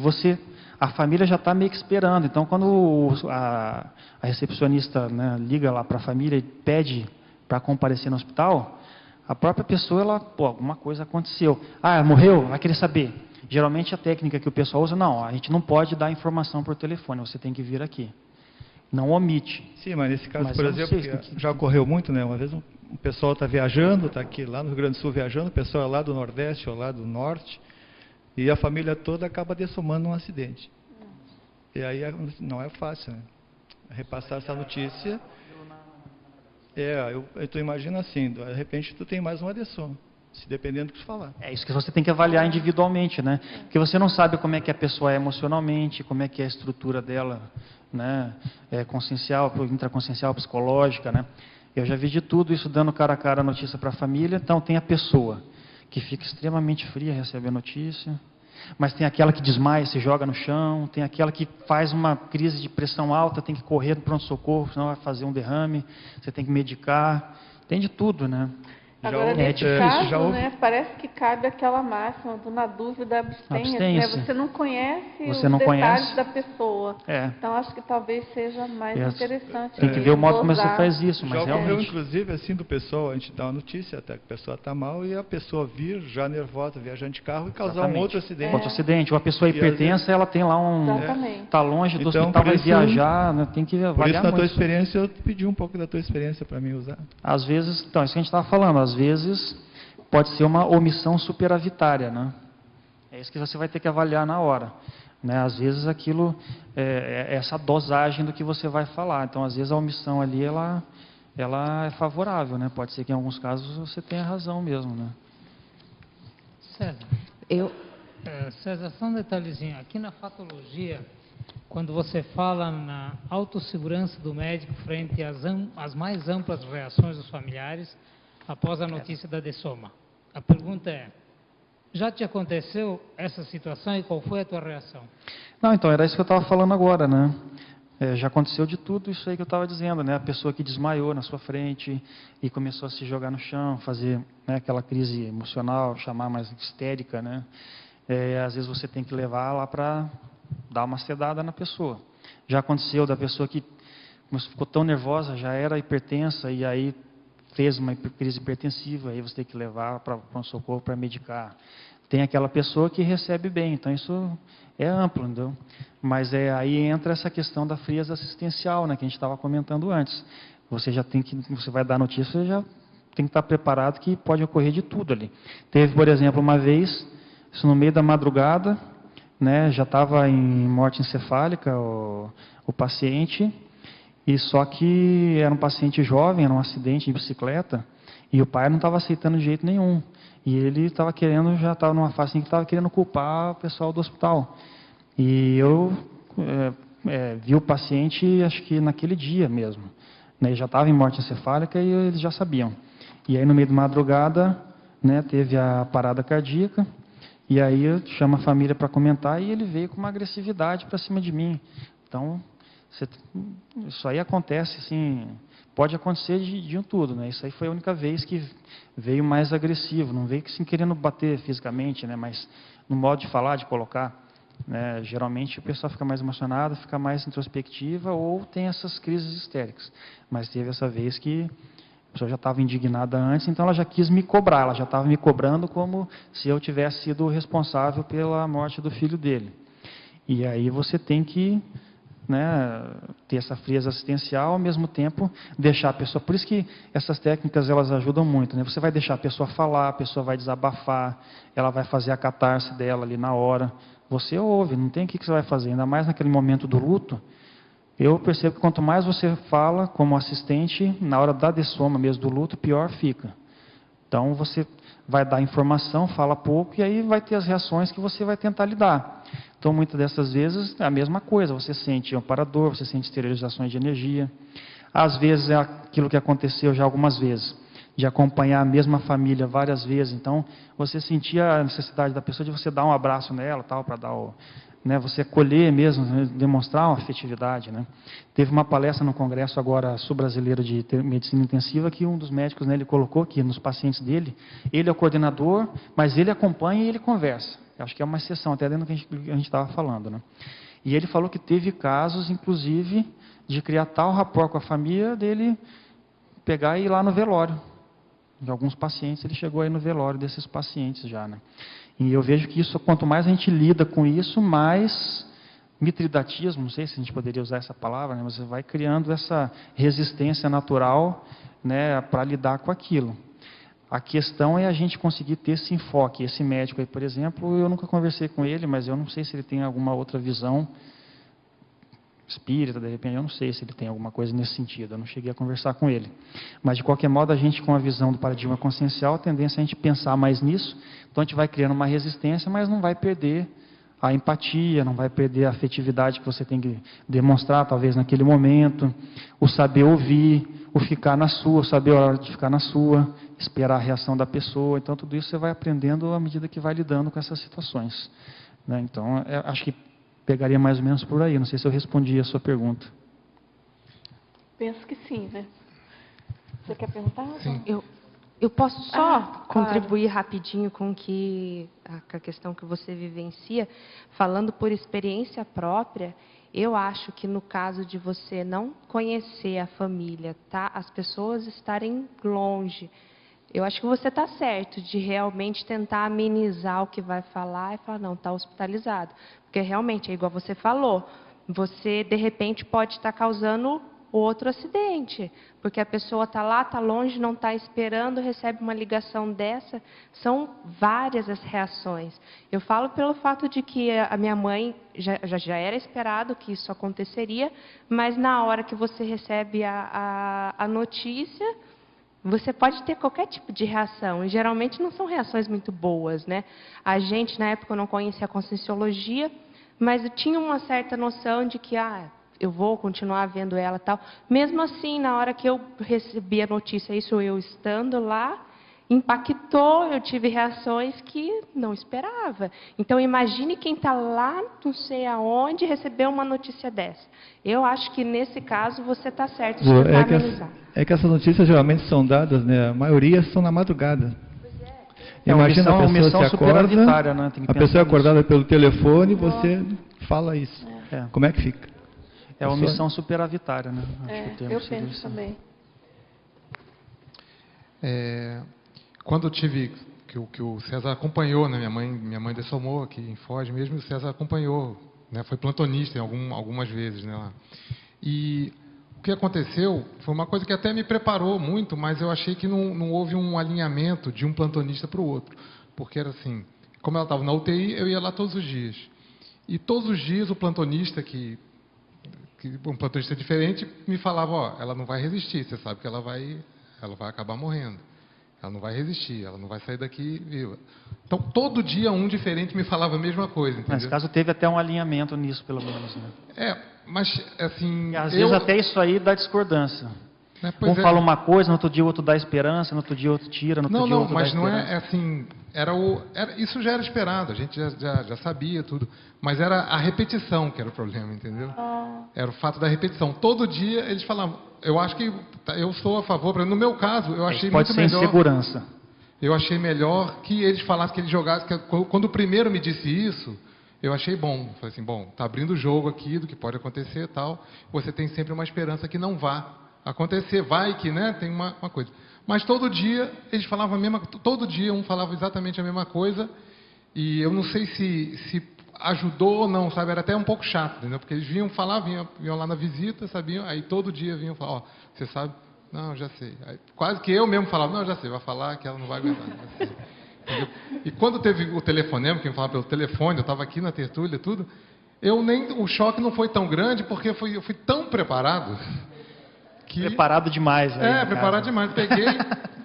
a família já está meio que esperando. Então, quando a recepcionista, né, liga lá para a família e pede para comparecer no hospital, a própria pessoa, alguma coisa aconteceu. Morreu? Vai querer saber. Geralmente a técnica que o pessoal usa, não, a gente não pode dar informação por telefone, você tem que vir aqui. Não omite. Sim, mas nesse caso, por exemplo, já ocorreu muito, né? Uma vez o pessoal está viajando, está aqui lá no Rio Grande do Sul viajando, o pessoal é lá do Nordeste ou lá do Norte, e a família toda acaba dessomando um acidente. E aí não é fácil, né? Repassar essa notícia. Tu imagina assim, de repente tu tem mais uma dessoma, se dependendo do que tu falar. É isso que você tem que avaliar individualmente, né? Porque você não sabe como é que a pessoa é emocionalmente, como é que é a estrutura dela, né? Consciencial, intraconsciencial, psicológica, né? Eu já vi de tudo isso dando cara a cara a notícia para a família. Então tem a pessoa que fica extremamente fria, recebe a notícia, mas tem aquela que desmaia, se joga no chão, tem aquela que faz uma crise de pressão alta, tem que correr no pronto-socorro, senão vai fazer um derrame, você tem que medicar, tem de tudo, né? Agora, nesse caso, né, parece que cabe aquela máxima do na dúvida abstenha, né? Você não conhece os detalhes da pessoa. Então, acho que talvez seja mais interessante. Tem que ver o modo como você faz isso. Mas já ocorreu, inclusive, assim, do pessoal, a gente dá uma notícia até que a pessoa está mal e a pessoa vir já nervosa, viajando de carro e causar um outro acidente. Outro acidente. Ou a pessoa hipertensa, ela tem lá está longe do hospital, vai viajar, né, tem que avaliar. Por isso, na tua experiência, eu pedi um pouco da tua experiência para mim usar. Às vezes, então, isso que a gente estava falando, às vezes pode ser uma omissão superavitária, né? É isso que você vai ter que avaliar na hora, né? Às vezes aquilo é essa dosagem do que você vai falar. Então, às vezes a omissão ali ela é favorável, né? Pode ser que em alguns casos você tenha razão mesmo, né? César, só um detalhezinho. Aqui na patologia, quando você fala na autossegurança do médico frente às mais amplas reações dos familiares após a notícia da dessoma. A pergunta é, já te aconteceu essa situação e qual foi a tua reação? Não, então, era isso que eu estava falando agora, né? Já aconteceu de tudo isso aí que eu estava dizendo, né? A pessoa que desmaiou na sua frente e começou a se jogar no chão, fazer, né, aquela crise emocional, chamar mais histérica, né? Às vezes você tem que levar lá para dar uma sedada na pessoa. Já aconteceu da pessoa que ficou tão nervosa, já era hipertensa e aí fez uma crise hipertensiva, aí você tem que levar para um socorro para medicar. Tem aquela pessoa que recebe bem, então isso é amplo, entendeu? Mas aí entra essa questão da frieza assistencial, né, que a gente estava comentando antes. Você vai dar notícia, você já tem que estar preparado que pode ocorrer de tudo ali. Teve, por exemplo, uma vez, isso no meio da madrugada, né, já estava em morte encefálica o paciente, e só que era um paciente jovem, era um acidente de bicicleta, e o pai não estava aceitando de jeito nenhum. E ele estava querendo, já estava numa fase em que estava querendo culpar o pessoal do hospital. E eu vi o paciente, acho que naquele dia mesmo. Né, ele já estava em morte encefálica e eles já sabiam. E aí no meio da madrugada, né, teve a parada cardíaca, e aí eu chamo a família para comentar, e ele veio com uma agressividade para cima de mim. Então, isso aí acontece, assim, pode acontecer de um tudo, né? Isso aí foi a única vez que veio mais agressivo, não veio assim, querendo bater fisicamente, né? Mas no modo de falar, de colocar, né? Geralmente o pessoal fica mais emocionado, fica mais introspectiva ou tem essas crises histéricas. Mas teve essa vez que pessoa já estava indignada antes, então ela já quis me cobrar, ela já estava me cobrando como se eu tivesse sido o responsável pela morte do filho dele. E aí você tem que, né, ter essa frieza assistencial, ao mesmo tempo deixar a pessoa... Por isso que essas técnicas elas ajudam muito, né? Você vai deixar a pessoa falar, a pessoa vai desabafar, ela vai fazer a catarse dela ali na hora. Você ouve, não tem o que você vai fazer, ainda mais naquele momento do luto. Eu percebo que quanto mais você fala como assistente, na hora da dessoma mesmo do luto, pior fica. Então você vai dar informação, fala pouco, e aí vai ter as reações que você vai tentar lidar. Então muitas dessas vezes é a mesma coisa, você sente amparador, você sente esterilizações de energia. Às vezes é aquilo que aconteceu já algumas vezes, de acompanhar a mesma família várias vezes. Então você sentia a necessidade da pessoa de você dar um abraço nela, tal, para dar o... Né, você acolher mesmo, né, demonstrar uma afetividade. Né. Teve uma palestra no congresso agora sul-brasileiro de medicina intensiva que um dos médicos, né, ele colocou que nos pacientes dele, ele é o coordenador, mas ele acompanha e ele conversa. Acho que é uma exceção, até dentro do que a gente estava falando. Né. E ele falou que teve casos, inclusive, de criar tal rapport com a família dele pegar e ir lá no velório. De alguns pacientes, ele chegou aí no velório desses pacientes já, né. E eu vejo que isso, quanto mais a gente lida com isso, mais mitridatismo, não sei se a gente poderia usar essa palavra, né, mas você vai criando essa resistência natural, né, para lidar com aquilo. A questão é a gente conseguir ter esse enfoque. Esse médico aí, por exemplo, eu nunca conversei com ele, mas eu não sei se ele tem alguma outra visão espírita, de repente, eu não sei se ele tem alguma coisa nesse sentido, eu não cheguei a conversar com ele. Mas, de qualquer modo, a gente, com a visão do paradigma consciencial, a tendência é a gente pensar mais nisso, então a gente vai criando uma resistência, mas não vai perder a empatia, não vai perder a afetividade que você tem que demonstrar, talvez, naquele momento, o saber ouvir, o ficar na sua, saber a hora de ficar na sua, esperar a reação da pessoa. Então, tudo isso você vai aprendendo à medida que vai lidando com essas situações. Né? Então, acho que pegaria mais ou menos por aí. Não sei se eu respondi a sua pergunta. Penso que sim, né? Você quer perguntar? Sim. Eu posso só contribuir claro. rapidinho com a questão que você vivencia, falando por experiência própria. Eu acho que no caso de você não conhecer a família, tá? As pessoas estarem longe, eu acho que você está certo de realmente tentar amenizar o que vai falar e falar, não, está hospitalizado. Porque realmente, é igual você falou, você de repente pode estar causando outro acidente. Porque a pessoa está lá, está longe, não está esperando, recebe uma ligação dessa. São várias as reações. Eu falo pelo fato de que a minha mãe já era esperado que isso aconteceria, mas na hora que você recebe a notícia, você pode ter qualquer tipo de reação, e geralmente não são reações muito boas, né? A gente, na época, não conhecia a Conscienciologia, mas eu tinha uma certa noção de que, eu vou continuar vendo ela e tal. Mesmo assim, na hora que eu recebi a notícia, isso eu estando lá, impactou, eu tive reações que não esperava. Então, imagine quem está lá, não sei aonde, recebeu uma notícia dessa. Eu acho que, nesse caso, você está certo de tentar amenizar. É que essas notícias geralmente são dadas, né? A maioria são na madrugada. Imagina a pessoa se acorda, né? A pessoa é acordada pelo telefone e você fala isso. Como é que fica? É a omissão superavitária, né? Eu penso também. Quando eu tive, que o César acompanhou, né? Minha mãe dessomou aqui em Foz mesmo, e o César acompanhou, né? Foi plantonista algumas vezes, né? Lá. E o que aconteceu foi uma coisa que até me preparou muito, mas eu achei que não houve um alinhamento de um plantonista para o outro. Porque era assim, como ela estava na UTI, eu ia lá todos os dias. E todos os dias o plantonista, um plantonista diferente, me falava, ela não vai resistir, você sabe que ela vai acabar morrendo. Ela não vai resistir, ela não vai sair daqui viva. Então, todo dia um diferente me falava a mesma coisa, entendeu? Nesse caso, teve até um alinhamento nisso, pelo menos, né? Mas, assim... E, às vezes, até isso aí dá discordância. Um fala uma coisa, no outro dia o outro dá esperança, no outro dia o outro tira, no outro dia o outro dá esperança. Não, mas não é assim... isso já era esperado, a gente já sabia tudo. Mas era a repetição que era o problema, entendeu? Era o fato da repetição. Todo dia eles falavam... Eu acho que eu sou a favor... No meu caso, eu achei muito melhor... Pode ser insegurança. Eu achei melhor que eles falassem, que eles jogassem... Quando o primeiro me disse isso, eu achei bom. Falei assim, está abrindo o jogo aqui do que pode acontecer e tal. Você tem sempre uma esperança que não vá acontecer, vai que, né, tem uma coisa. Mas todo dia eles falavam a mesma, todo dia um falava exatamente a mesma coisa, e eu não sei se ajudou ou não, sabe? Era até um pouco chato, entendeu? Porque eles vinham falar, vinham lá na visita, sabiam, aí todo dia vinham falar, ó, você sabe? Não, já sei. Aí, quase que eu mesmo falava, não, já sei, vai falar que ela não vai aguentar, já sei. Entendeu? E quando teve o telefonema, quem falava pelo telefone, eu estava aqui na tertúlia, tudo, o choque não foi tão grande, porque eu fui tão preparado que... Preparado demais. Aí, preparado demais.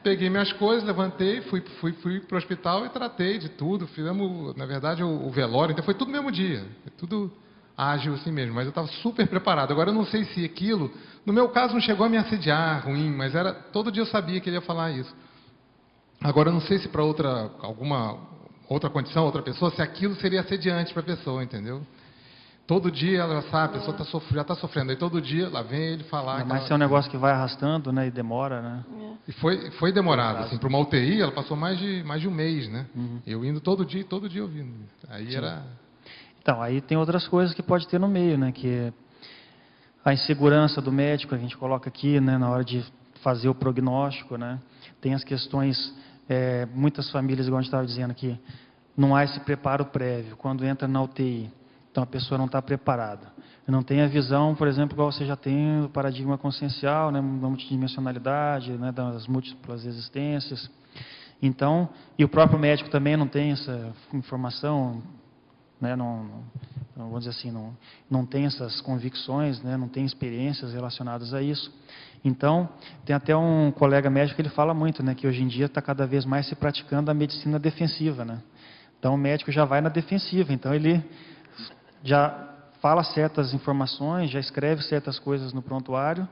Peguei minhas coisas, levantei, fui para o hospital e tratei de tudo. Fizemos, na verdade, o velório, então foi tudo no mesmo dia. Foi tudo ágil assim mesmo, mas eu estava super preparado. Agora eu não sei se aquilo, no meu caso não chegou a me assediar, ruim, mas todo dia eu sabia que ele ia falar isso. Agora eu não sei se para alguma outra condição, outra pessoa, se aquilo seria assediante para a pessoa, entendeu? Todo dia ela sabe, a pessoa já está sofrendo. Aí todo dia lá vem ele falar. Mas se é um negócio que vai arrastando, né, e demora, né? E foi demorado, assim, para uma UTI ela passou mais de um mês, né? Eu indo todo dia ouvindo. Aí era... Então, aí tem outras coisas que pode ter no meio, né? Que é a insegurança do médico, a gente coloca aqui, né, na hora de fazer o prognóstico, né? Tem as questões, muitas famílias, igual a gente estava dizendo aqui, não há esse preparo prévio. Quando entra na UTI, então a pessoa não está preparada. Não tem a visão, por exemplo, igual você já tem o paradigma consciencial, né, da multidimensionalidade, né, das múltiplas existências. Então, e o próprio médico também não tem essa informação, né, vamos dizer assim, não tem essas convicções, né, não tem experiências relacionadas a isso. Então, tem até um colega médico que ele fala muito, né, que hoje em dia está cada vez mais se praticando a medicina defensiva, né. Então, o médico já vai na defensiva, então ele já fala certas informações, já escreve certas coisas no prontuário,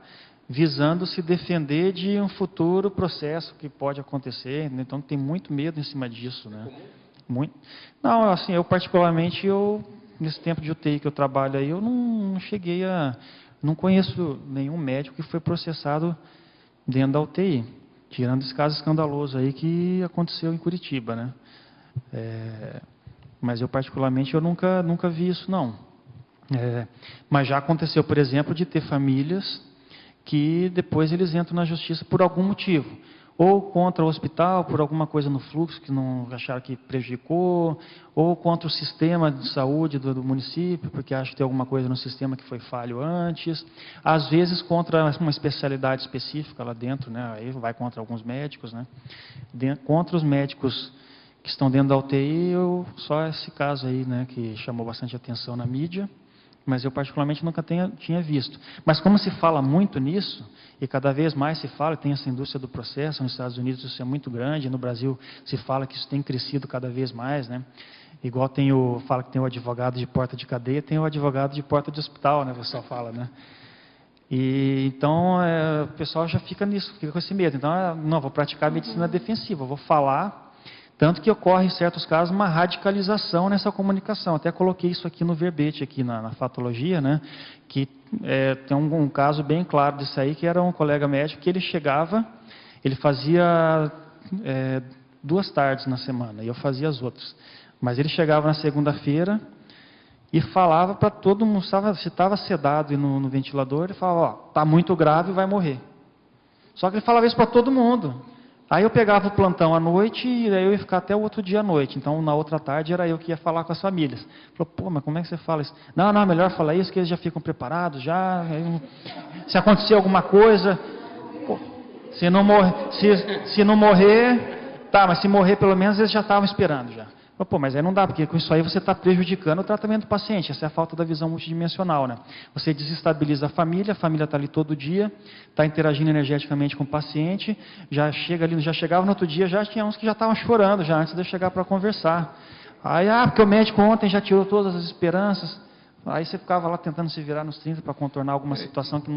visando se defender de um futuro processo que pode acontecer. Então, tem muito medo em cima disso, né? Muito. Não, assim, eu particularmente, nesse tempo de UTI que eu trabalho aí, eu não cheguei não conheço nenhum médico que foi processado dentro da UTI, tirando esse caso escandaloso aí que aconteceu em Curitiba, né? Mas eu particularmente eu nunca vi isso, não. Mas já aconteceu, por exemplo, de ter famílias que depois eles entram na justiça por algum motivo. Ou contra o hospital, por alguma coisa no fluxo que não acharam que prejudicou, ou contra o sistema de saúde do município, porque acham que tem alguma coisa no sistema que foi falho antes. Às vezes contra uma especialidade específica lá dentro, né? Aí vai contra alguns médicos, né? Contra os médicos que estão dentro da UTI, só esse caso aí, né, que chamou bastante atenção na mídia, mas eu particularmente nunca tinha visto. Mas como se fala muito nisso, e cada vez mais se fala, tem essa indústria do processo, nos Estados Unidos isso é muito grande, no Brasil se fala que isso tem crescido cada vez mais, né? Igual fala que tem o advogado de porta de cadeia, tem o advogado de porta de hospital, né, o pessoal fala, né? E então o pessoal já fica nisso, fica com esse medo. Então, não, vou praticar medicina defensiva, vou falar. Tanto que ocorre, em certos casos, uma radicalização nessa comunicação. Até coloquei isso aqui no verbete, aqui na fatologia, né? Que tem um caso bem claro disso aí, que era um colega médico que ele chegava, ele fazia 2 tardes na semana, e eu fazia as outras. Mas ele chegava na segunda-feira e falava para todo mundo, se estava sedado e no ventilador, ele falava, ó, está muito grave, vai morrer. Só que ele falava isso para todo mundo. Aí eu pegava o plantão à noite e aí eu ia ficar até o outro dia à noite. Então, na outra tarde, era eu que ia falar com as famílias. Falou, pô, mas como é que você fala isso? Não, é melhor falar isso, que eles já ficam preparados, já. Se acontecer alguma coisa, pô, se não morrer, tá, mas se morrer pelo menos eles já estavam esperando já. Pô, mas aí não dá, porque com isso aí você está prejudicando o tratamento do paciente. Essa é a falta da visão multidimensional, né? Você desestabiliza a família está ali todo dia, está interagindo energeticamente com o paciente, já chegava no outro dia, já tinha uns que já estavam chorando, já antes de eu chegar para conversar. Aí, porque o médico ontem já tirou todas as esperanças. Aí você ficava lá tentando se virar nos 30 para contornar alguma situação que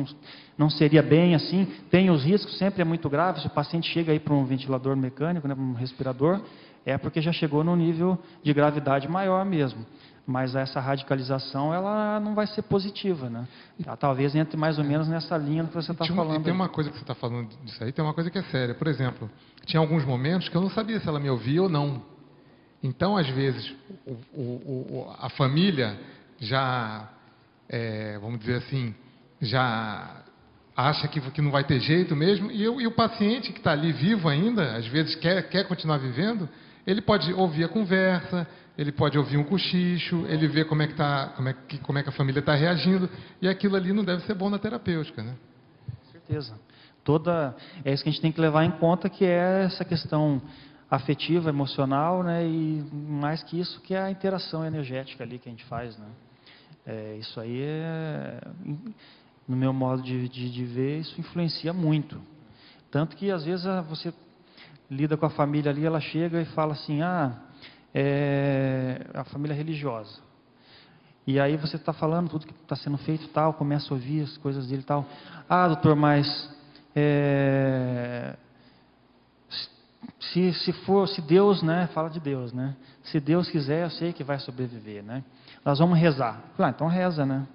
não seria bem assim. Tem os riscos, sempre é muito grave. Se o paciente chega aí para um ventilador mecânico, né, para um respirador, é porque já chegou num nível de gravidade maior mesmo. Mas essa radicalização, ela não vai ser positiva, né? Ela talvez entre mais ou menos nessa linha que você está falando. E tem uma coisa que você está falando disso aí, tem uma coisa que é séria. Por exemplo, tinha alguns momentos que eu não sabia se ela me ouvia ou não. Então, às vezes, a família já, vamos dizer assim, já acha que não vai ter jeito mesmo, e o paciente que está ali vivo ainda, às vezes quer continuar vivendo, ele pode ouvir a conversa, ele pode ouvir um cochicho, ele vê como é que a família está reagindo, e aquilo ali não deve ser bom na terapêutica, né? Com certeza. É isso que a gente tem que levar em conta, que é essa questão afetiva, emocional, né? E mais que isso, que é a interação energética ali que a gente faz, né? Isso aí no meu modo de ver, isso influencia muito. Tanto que às vezes você lida com a família ali, ela chega e fala assim, a família religiosa. E aí você está falando tudo que está sendo feito e tal, começa a ouvir as coisas dele e tal. Doutor, mas se Deus, né, fala de Deus, né? Se Deus quiser, eu sei que vai sobreviver, né? Nós vamos rezar. Então reza, né?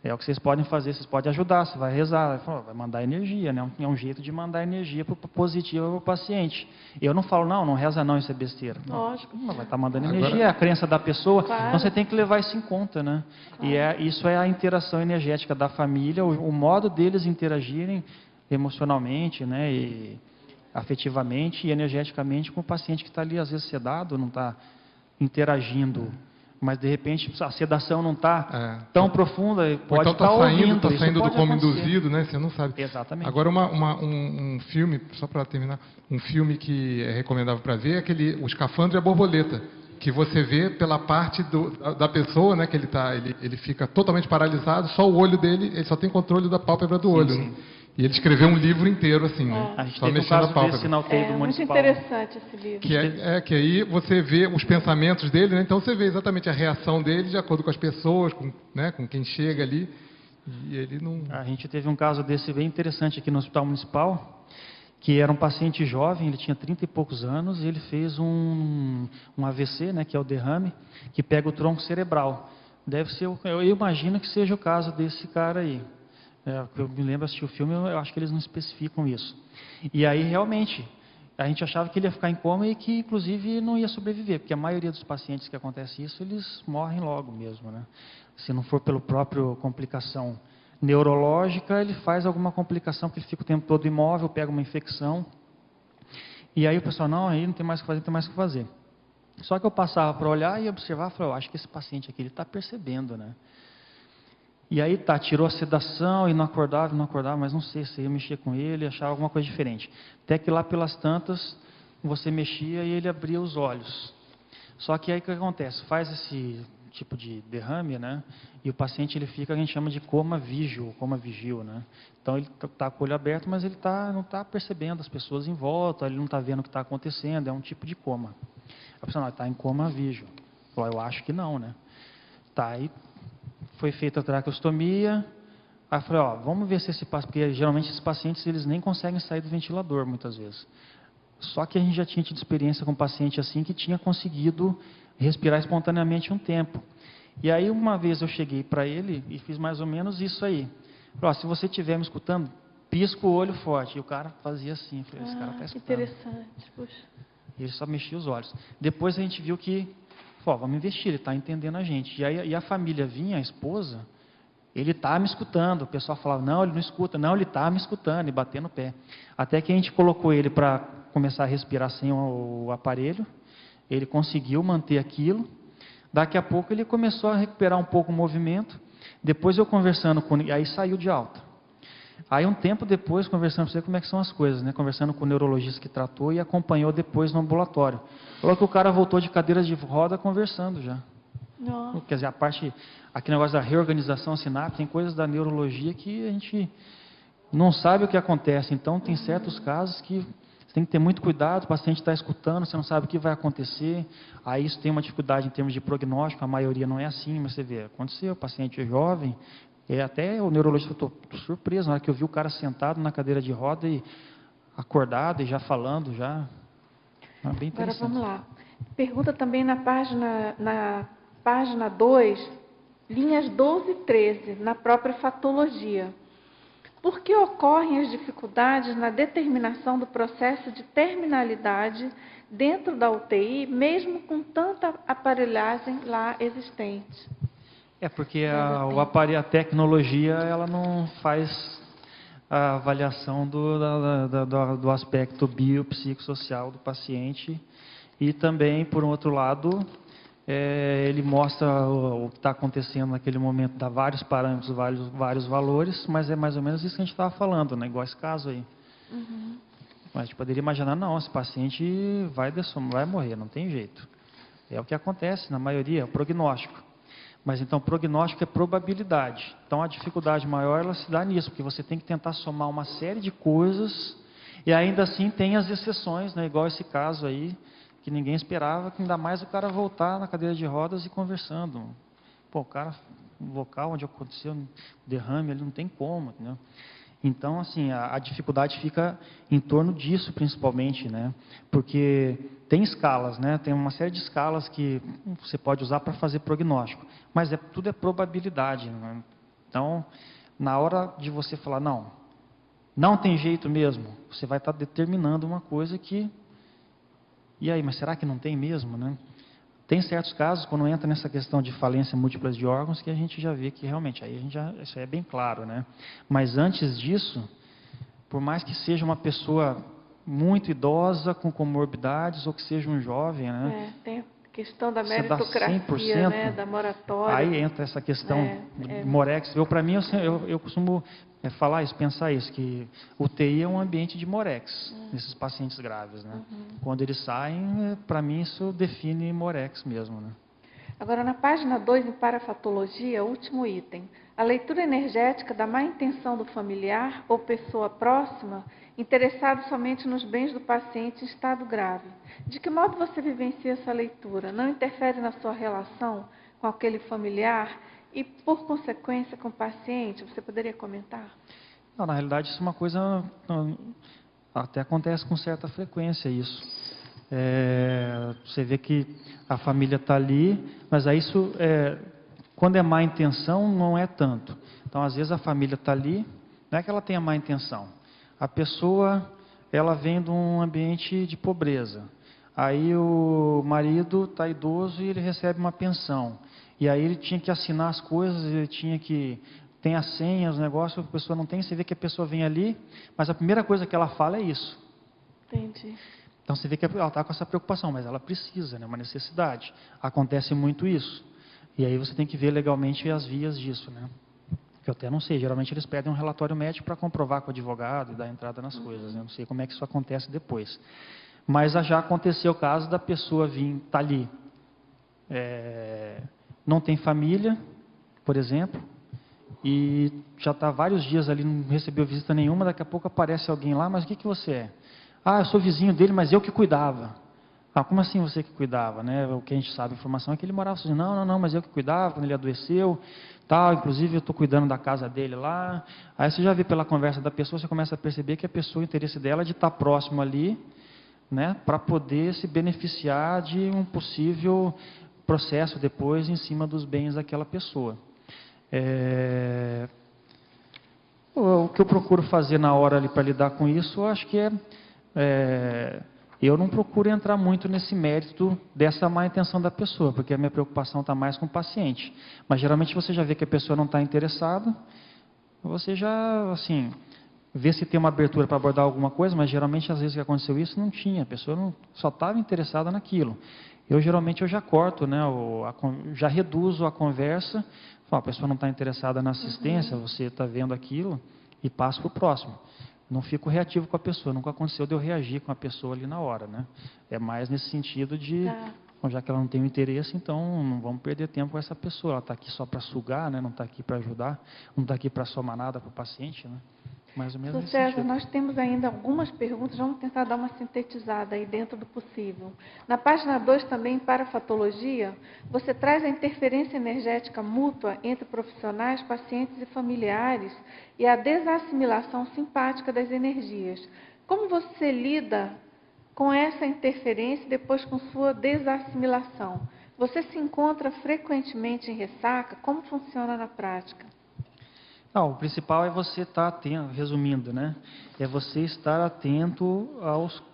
É o que vocês podem fazer, vocês podem ajudar, você vai rezar, vai mandar energia, né? É um jeito de mandar energia positiva para o paciente. Eu não falo, não reza não, isso é besteira. Lógico. Não, vai estar mandando energia, é a crença da pessoa, claro. Então você tem que levar isso em conta, né? Claro. E isso é a interação energética da família, o modo deles interagirem emocionalmente, né? E afetivamente e energeticamente com o paciente que está ali, às vezes sedado, não está interagindo. Mas de repente a sedação não está tão profunda, pode estar ouvindo. Está saindo do coma induzido, né? Você não sabe. Exatamente. Agora um filme, só para terminar, um filme que é recomendável para ver é o Escafandro e a Borboleta, que você vê pela parte da pessoa, né? Que ele fica totalmente paralisado, só o olho dele, ele só tem controle da pálpebra do olho. Sim. Né? E ele escreveu um livro inteiro assim, né? A gente só mexendo a pálpebra. Muito interessante esse livro. Que aí você vê os pensamentos dele, né? Então você vê exatamente a reação dele de acordo com as pessoas, com quem chega ali. E ele não... A gente teve um caso desse bem interessante aqui no Hospital Municipal, que era um paciente jovem, ele tinha 30 e poucos anos, e ele fez um AVC, né? Que é o derrame, que pega o tronco cerebral. Eu imagino que seja o caso desse cara aí. Eu me lembro de assistir o filme, eu acho que eles não especificam isso. E aí, realmente, a gente achava que ele ia ficar em coma e que, inclusive, não ia sobreviver, porque a maioria dos pacientes que acontece isso, eles morrem logo mesmo, né? Se não for pela própria complicação neurológica, ele faz alguma complicação, que ele fica o tempo todo imóvel, pega uma infecção. E aí o pessoal, não, aí não tem mais o que fazer, não tem mais o que fazer. Só que eu passava para olhar e observar, falei, eu acho que esse paciente aqui, ele está percebendo, né? E aí tirou a sedação e não acordava, mas não sei se eu mexia com ele, achava alguma coisa diferente. Até que lá pelas tantas, você mexia e ele abria os olhos. Só que aí o que acontece? Faz esse tipo de derrame, né? E o paciente ele fica, a gente chama de coma vigil, né? Então ele está com o olho aberto, mas ele não está percebendo as pessoas em volta, ele não está vendo o que está acontecendo, é um tipo de coma. A pessoa está em coma vigil. Eu acho que não, né? Aí foi feita a traqueostomia, aí eu falei, vamos ver se esse paciente, porque geralmente esses pacientes eles nem conseguem sair do ventilador muitas vezes. Só que a gente já tinha tido experiência com um paciente assim que tinha conseguido respirar espontaneamente um tempo. E aí uma vez eu cheguei para ele e fiz mais ou menos isso aí. Falei, se você estiver me escutando, pisca o olho forte. E o cara fazia assim, falei, esse cara está escutando. Que interessante, puxa. E ele só mexia os olhos. Depois a gente viu que vamos investir, ele está entendendo a gente. E a família vinha, a esposa, ele está me escutando. O pessoal falava, não, ele não escuta. Não, ele está me escutando, e batendo no pé. Até que a gente colocou ele para começar a respirar sem o aparelho. Ele conseguiu manter aquilo. Daqui a pouco ele começou a recuperar um pouco o movimento. Depois eu conversando com ele, aí saiu de alta. Aí um tempo depois, conversando com você como é que são as coisas, né? Conversando com o neurologista que tratou e acompanhou depois no ambulatório. Falou que o cara voltou de cadeira de roda conversando já. Nossa. Quer dizer, aquele negócio da reorganização sináptica, tem coisas da neurologia que a gente não sabe o que acontece. Então tem certos casos que você tem que ter muito cuidado, o paciente está escutando, você não sabe o que vai acontecer. Aí isso tem uma dificuldade em termos de prognóstico, a maioria não é assim, mas você vê, aconteceu, o paciente é jovem. Até o neurologista falou, estou surpreso, na hora que eu vi o cara sentado na cadeira de roda e acordado e já falando, já. Bem interessante. Agora vamos lá. Pergunta também na página 2, linhas 12 e 13, na própria fatologia. Por que ocorrem as dificuldades na determinação do processo de terminalidade dentro da UTI, mesmo com tanta aparelhagem lá existente? Porque a tecnologia ela não faz a avaliação do aspecto biopsicossocial do paciente e também, por um outro lado, ele mostra o que está acontecendo naquele momento, dá vários parâmetros, vários valores, mas é mais ou menos isso que a gente estava falando, né? Igual esse caso aí. Uhum. Mas a gente poderia imaginar, não, esse paciente vai morrer, não tem jeito. É o que acontece na maioria, é o prognóstico. Mas então, prognóstico é probabilidade. Então, a dificuldade maior, ela se dá nisso, porque você tem que tentar somar uma série de coisas, e ainda assim tem as exceções, né? Igual esse caso aí, que ninguém esperava, que ainda mais o cara voltar na cadeira de rodas e conversando. Pô, o cara, no local onde aconteceu o derrame, ele não tem como, entendeu? Então, assim, a dificuldade fica em torno disso, principalmente, né? Porque tem escalas, né? Tem uma série de escalas que você pode usar para fazer prognóstico, mas tudo é probabilidade, né? Então, na hora de você falar, não tem jeito mesmo, você vai estar determinando uma coisa que... E aí, mas será que não tem mesmo, né? Tem certos casos, quando entra nessa questão de falência múltipla de órgãos, que a gente já vê que realmente, isso aí é bem claro, né? Mas antes disso, por mais que seja uma pessoa muito idosa, com comorbidades, ou que seja um jovem, né? Tem a questão da Você dá meritocracia, 100%, né? Da moratória. aí entra essa questão do Morex. Para mim, eu costumo falar isso, pensar isso, que o TI é um ambiente de Morex, nesses pacientes graves, né? Quando eles saem, para mim, isso define Morex mesmo, né? Agora, na página 2, em parafatologia, último item. A leitura energética da má intenção do familiar ou pessoa próxima interessado somente nos bens do paciente em estado grave. De que modo você vivencia essa leitura? Não interfere na sua relação com aquele familiar e, por consequência, com o paciente? Você poderia comentar? Não, na realidade, isso é uma coisa... Até acontece com certa frequência isso. Você vê que a família está ali, mas aí isso, quando é má intenção, não é tanto. Então, às vezes, a família está ali, não é que ela tenha má intenção. A pessoa, ela vem de um ambiente de pobreza. Aí o marido está idoso e ele recebe uma pensão. E aí ele tinha que assinar as coisas, ele tinha que... Tem a senha, os negócios, a pessoa não tem. Você vê que a pessoa vem ali, mas a primeira coisa que ela fala é isso. Entendi. Então você vê que ela está com essa preocupação, mas ela precisa, né? Uma necessidade. Acontece muito isso. E aí você tem que ver legalmente as vias disso, né? Que eu até não sei, geralmente eles pedem um relatório médico para comprovar com o advogado e dar entrada nas coisas, né? Eu não sei como é que isso acontece depois. Mas já aconteceu o caso da pessoa vir, tá ali, não tem família, por exemplo, e já está vários dias ali, não recebeu visita nenhuma, daqui a pouco aparece alguém lá, mas o que você é? Ah, eu sou vizinho dele, mas eu que cuidava. Ah, como assim você que cuidava, né? O que a gente sabe, a informação é que ele morava sozinho. Não, mas eu que cuidava, quando ele adoeceu, tal, inclusive eu estou cuidando da casa dele lá. Aí você já vê pela conversa da pessoa, você começa a perceber que a pessoa, o interesse dela é de estar próximo ali, né? Para poder se beneficiar de um possível processo depois em cima dos bens daquela pessoa. O que eu procuro fazer na hora ali para lidar com isso, eu acho que eu não procuro entrar muito nesse mérito dessa má intenção da pessoa, porque a minha preocupação está mais com o paciente. Mas geralmente você já vê que a pessoa não está interessada, você já, assim, vê se tem uma abertura para abordar alguma coisa, mas geralmente às vezes que aconteceu isso não tinha, a pessoa só estava interessada naquilo. Geralmente eu já corto, né, já reduzo a conversa, a pessoa não está interessada na assistência, você está vendo aquilo e passa para o próximo. Não fico reativo com a pessoa, nunca aconteceu de eu reagir com a pessoa ali na hora, né? É mais nesse sentido de, bom, já que ela não tem o interesse, então não vamos perder tempo com essa pessoa, ela está aqui só para sugar, né? Não está aqui para ajudar, não está aqui para somar nada para o paciente, né? Mais ou menos nesse César, sentido. nós temos ainda algumas perguntas, vamos tentar dar uma sintetizada aí dentro do possível. Na página 2 também, para patologia, você traz a interferência energética mútua entre profissionais, pacientes e familiares e a desassimilação simpática das energias. Como você lida com essa interferência e depois com sua desassimilação? Você se encontra frequentemente em ressaca? Como funciona na prática? O principal é você estar atento, resumindo, né? É você estar atento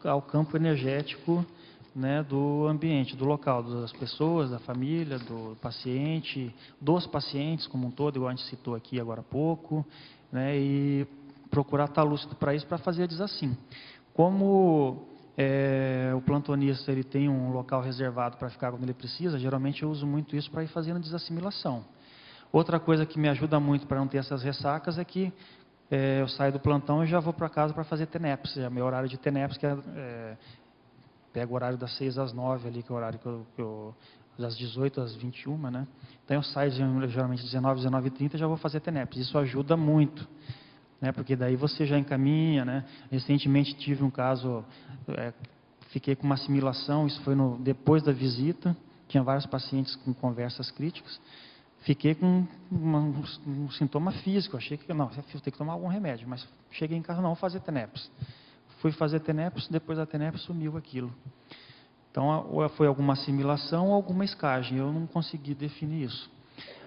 ao campo energético, né, do ambiente, do local, das pessoas, da família, do paciente, dos pacientes como um todo, igual a gente citou aqui agora há pouco, né? E procurar estar lúcido para isso, para fazer desassim. Como o plantonista ele tem um local reservado para ficar quando ele precisa, geralmente eu uso muito isso para ir fazendo desassimilação. Outra coisa que me ajuda muito para não ter essas ressacas é que eu saio do plantão e já vou para casa para fazer TENEPS. É meu horário de TENEPS, que pego o horário das 6 às 9 ali, que é o horário que eu das 18 às 21, né? Então eu saio geralmente 19, 19h30 e já vou fazer TENEPS. Isso ajuda muito, né? Porque daí você já encaminha, né? Recentemente tive um caso, fiquei com uma assimilação, isso foi depois da visita, tinha vários pacientes com conversas críticas, fiquei com um sintoma físico, achei que não, eu tenho que tomar algum remédio, mas cheguei em casa, não, vou fazer TENEPS. Fui fazer TENEPS, depois da TENEPS sumiu aquilo. Então, ou foi alguma assimilação ou alguma escagem, eu não consegui definir isso.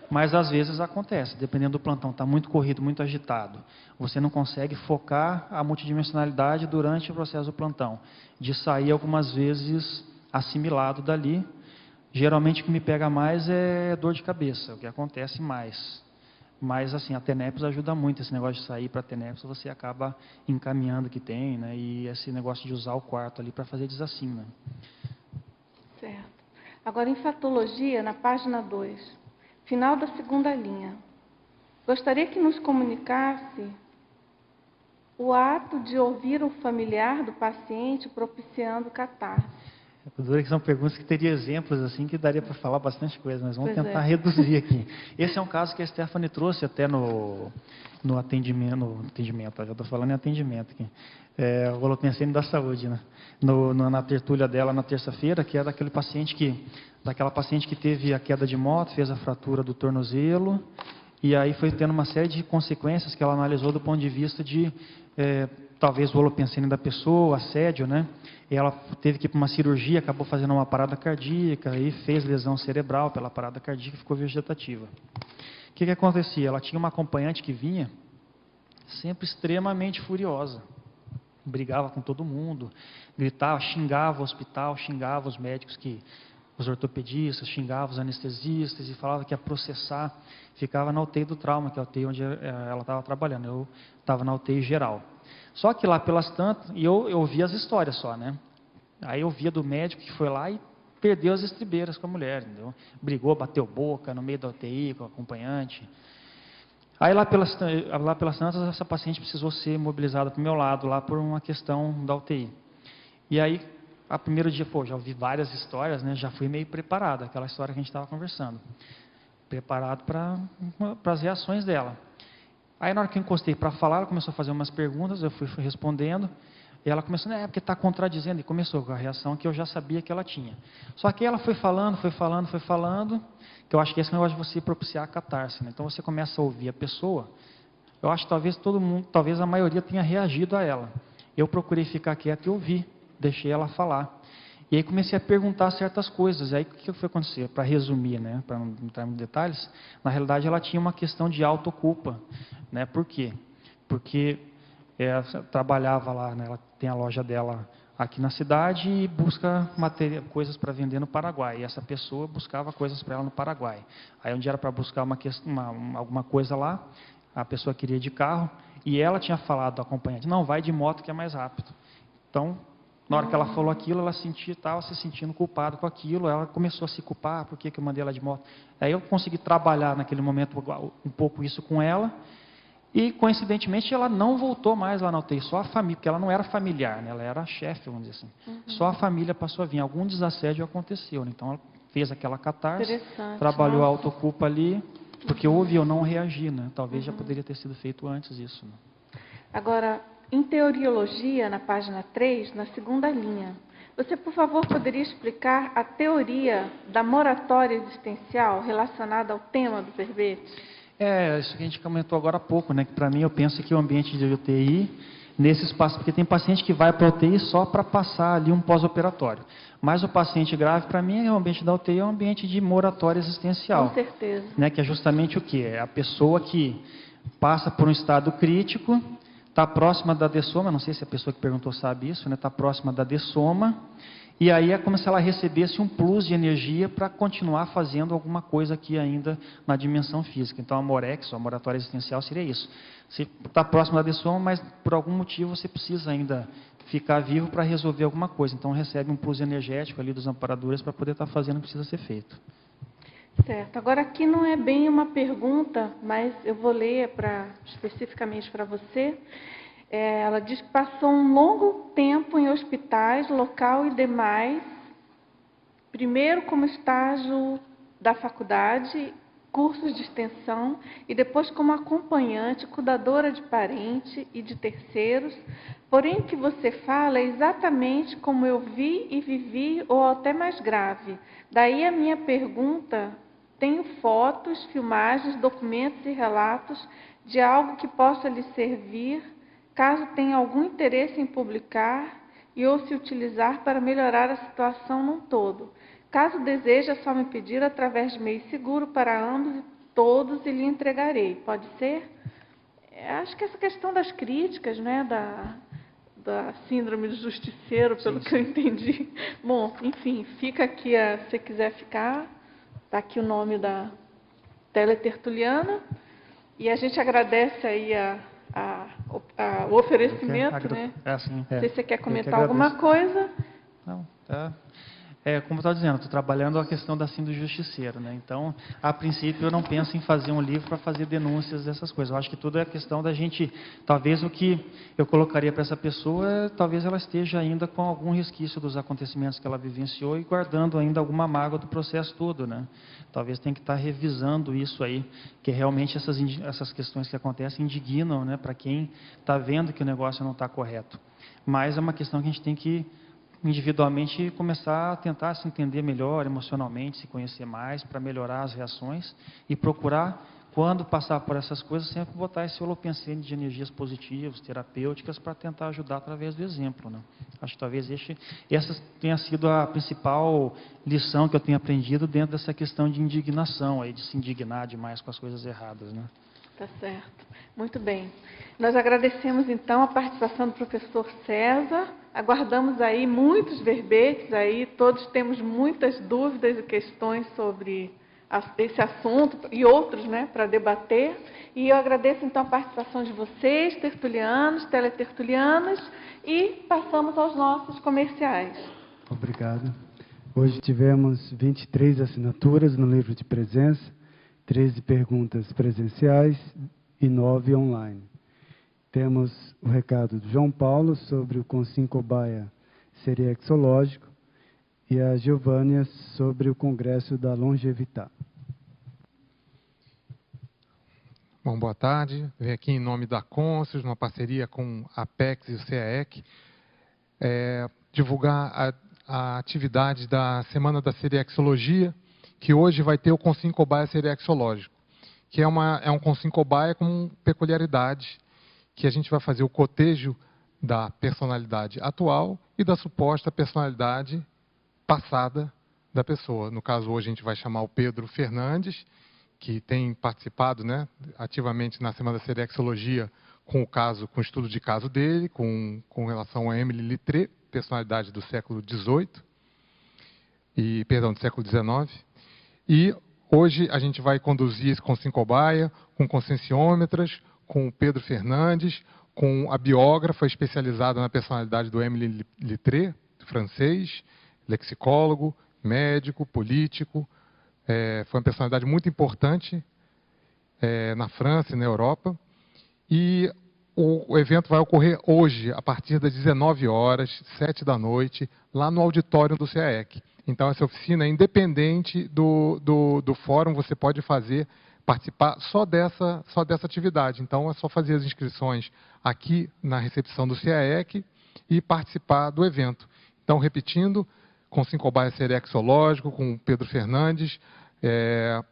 Mas às vezes acontece, dependendo do plantão, está muito corrido, muito agitado. Você não consegue focar a multidimensionalidade durante o processo do plantão, de sair algumas vezes assimilado dali. Geralmente o que me pega mais é dor de cabeça, o que acontece mais. Mas assim, a TENEPS ajuda muito, esse negócio de sair para a TENEPS, você acaba encaminhando que tem, né? E esse negócio de usar o quarto ali para fazer desassim, né? Certo. Agora, em fatologia, na página 2, final da segunda linha. Gostaria que nos comunicasse o ato de ouvir o familiar do paciente propiciando catarse. Que são perguntas que teria exemplos assim que daria para falar bastante coisa, mas vamos tentar reduzir aqui. Esse é um caso que a Stephanie trouxe até no atendimento, já estou falando em atendimento aqui. Eu pensei da saúde, né? Na tertúlia dela na terça-feira, que é daquela paciente que teve a queda de moto, fez a fratura do tornozelo, e aí foi tendo uma série de consequências que ela analisou do ponto de vista de talvez o holopensene da pessoa, assédio, né? E ela teve que ir para uma cirurgia, acabou fazendo uma parada cardíaca, e fez lesão cerebral pela parada cardíaca e ficou vegetativa. O que acontecia? Ela tinha uma acompanhante que vinha sempre extremamente furiosa. Brigava com todo mundo, gritava, xingava o hospital, xingava os médicos, os ortopedistas, xingava os anestesistas e falava que ia processar. Ficava na UTI do trauma, que é a UTI onde ela estava trabalhando. Eu estava na UTI geral. Só que lá pelas tantas, e eu ouvia as histórias só, né? Aí eu via do médico que foi lá e perdeu as estribeiras com a mulher, entendeu? Brigou, bateu boca no meio da UTI com o acompanhante. Aí lá pelas tantas, essa paciente precisou ser mobilizada para o meu lado, lá por uma questão da UTI. E aí, a primeiro dia, já ouvi várias histórias, né? Já fui meio preparado, aquela história que a gente estava conversando. Preparado para as reações dela. Aí na hora que eu encostei para falar, ela começou a fazer umas perguntas, eu fui respondendo, e ela começou, porque está contradizendo, e começou com a reação que eu já sabia que ela tinha. Só que ela foi falando, que eu acho que esse negócio de você propiciar a catarse, né? Então você começa a ouvir a pessoa, eu acho que talvez a maioria tenha reagido a ela. Eu procurei ficar quieto e ouvir, deixei ela falar. E aí comecei a perguntar certas coisas. Aí o que foi acontecer? Para resumir, né? Para não entrar em detalhes, na realidade ela tinha uma questão de autoculpa, né? Por quê? Porque ela trabalhava lá, né? Ela tem a loja dela aqui na cidade e busca coisas para vender no Paraguai. E essa pessoa buscava coisas para ela no Paraguai. Aí um dia era para buscar alguma coisa lá, a pessoa queria ir de carro e ela tinha falado ao acompanhante, não, vai de moto que é mais rápido. Então, na hora que ela falou aquilo, ela estava se sentindo culpada com aquilo, ela começou a se culpar, por que eu mandei ela de moto? Aí eu consegui trabalhar naquele momento um pouco isso com ela, e coincidentemente ela não voltou mais lá na UTI, só a família, porque ela não era familiar, né? Ela era chefe, vamos dizer assim. Só a família passou a vir, algum desassédio aconteceu, né? Então ela fez aquela catarse, trabalhou a autoculpa ali, porque houve, eu não reagi, né? Talvez já poderia ter sido feito antes isso, né? Agora, em teoriologia, na página 3, na segunda linha, você, por favor, poderia explicar a teoria da moratória existencial relacionada ao tema do verbete? Isso que a gente comentou agora há pouco, né? Que para mim eu penso que o ambiente de UTI, nesse espaço, porque tem paciente que vai para a UTI só para passar ali um pós-operatório. Mas o paciente grave, para mim, o ambiente da UTI é um ambiente de moratória existencial. Com certeza. Né? Que é justamente o quê? É a pessoa que passa por um estado crítico, está próxima da dessoma, não sei se a pessoa que perguntou sabe isso, né? Está próxima da dessoma, E aí é como se ela recebesse um plus de energia para continuar fazendo alguma coisa aqui ainda na dimensão física. Então a Morex, a moratória existencial, seria isso. Você está próximo da dessoma, mas por algum motivo você precisa ainda ficar vivo para resolver alguma coisa. Então recebe um plus energético ali dos amparadores para poder estar fazendo o que precisa ser feito. Certo. Agora aqui não é bem uma pergunta, mas eu vou ler especificamente para você. Ela diz que passou um longo tempo em hospitais, local e demais, primeiro como estágio da faculdade, cursos de extensão, e depois como acompanhante, cuidadora de parente e de terceiros. Porém, o que você fala é exatamente como eu vi e vivi, ou até mais grave. Daí a minha pergunta: tenho fotos, filmagens, documentos e relatos de algo que possa lhe servir, caso tenha algum interesse em publicar e ou se utilizar para melhorar a situação num todo. Caso deseje, é só me pedir através de meio seguro para ambos e todos e lhe entregarei. Pode ser? Acho que essa questão das críticas, né, da síndrome do justiceiro, pelo que eu entendi. Bom, enfim, fica aqui, se você quiser ficar, está aqui o nome da teletertuliana, e a gente agradece aí o oferecimento, né? Assim, Não sei se você quer comentar alguma coisa. Não, tá. Como eu estava dizendo, estou trabalhando a questão da síndrome do justiceiro, né? Então, a princípio, eu não penso em fazer um livro para fazer denúncias dessas coisas. Eu acho que tudo é questão da gente, talvez o que eu colocaria para essa pessoa, talvez ela esteja ainda com algum resquício dos acontecimentos que ela vivenciou e guardando ainda alguma mágoa do processo todo, né? Talvez tenha que estar revisando isso aí, que realmente essas questões que acontecem indignam, né? Para quem está vendo que o negócio não está correto. Mas é uma questão que a gente tem que individualmente começar a tentar se entender melhor emocionalmente, se conhecer mais, para melhorar as reações e procurar, quando passar por essas coisas, sempre botar esse holopensene de energias positivas, terapêuticas, para tentar ajudar através do exemplo, né? Acho que talvez essa tenha sido a principal lição que eu tenho aprendido dentro dessa questão de indignação, aí, de se indignar demais com as coisas erradas, né? Tá certo. Muito bem. Nós agradecemos, então, a participação do professor César. Aguardamos aí muitos verbetes, aí todos temos muitas dúvidas e questões sobre esse assunto e outros, né, para debater. E eu agradeço, então, a participação de vocês, tertulianos, teletertulianas, e passamos aos nossos comerciais. Obrigado. Hoje tivemos 23 assinaturas no livro de presença, 13 perguntas presenciais e 9 online. Temos o recado do João Paulo sobre o Consim Cobaia Seriexológico e a Giovânia sobre o Congresso da Longevitar. Bom, boa tarde. Venho aqui em nome da Consus, numa parceria com a Apex e o CAEC, divulgar a atividade da Semana da Seriexologia, que hoje vai ter o Consim Cobaia Seriexológico, que é um Consim Cobaia com peculiaridade, que a gente vai fazer o cotejo da personalidade atual e da suposta personalidade passada da pessoa. No caso, hoje a gente vai chamar o Pedro Fernandes, que tem participado, né, ativamente na Semana da Seriexologia com o estudo de caso dele, com relação a Emily Littré, personalidade do século XVIII, do século XIX. E hoje a gente vai conduzir esse Consim Cobaia com conscienciômetras, com o Pedro Fernandes, com a biógrafa especializada na personalidade do Emily Littré, francês, lexicólogo, médico, político. Foi uma personalidade muito importante na França e na Europa. E o evento vai ocorrer hoje, a partir das 19 horas, 7 da noite, lá no auditório do CAEC. Então, essa oficina é independente do fórum, você pode participar só dessa atividade. Então, é só fazer as inscrições aqui na recepção do CAEC e participar do evento. Então, repetindo, Consim Cobaia Seriexológico, com o Pedro Fernandes,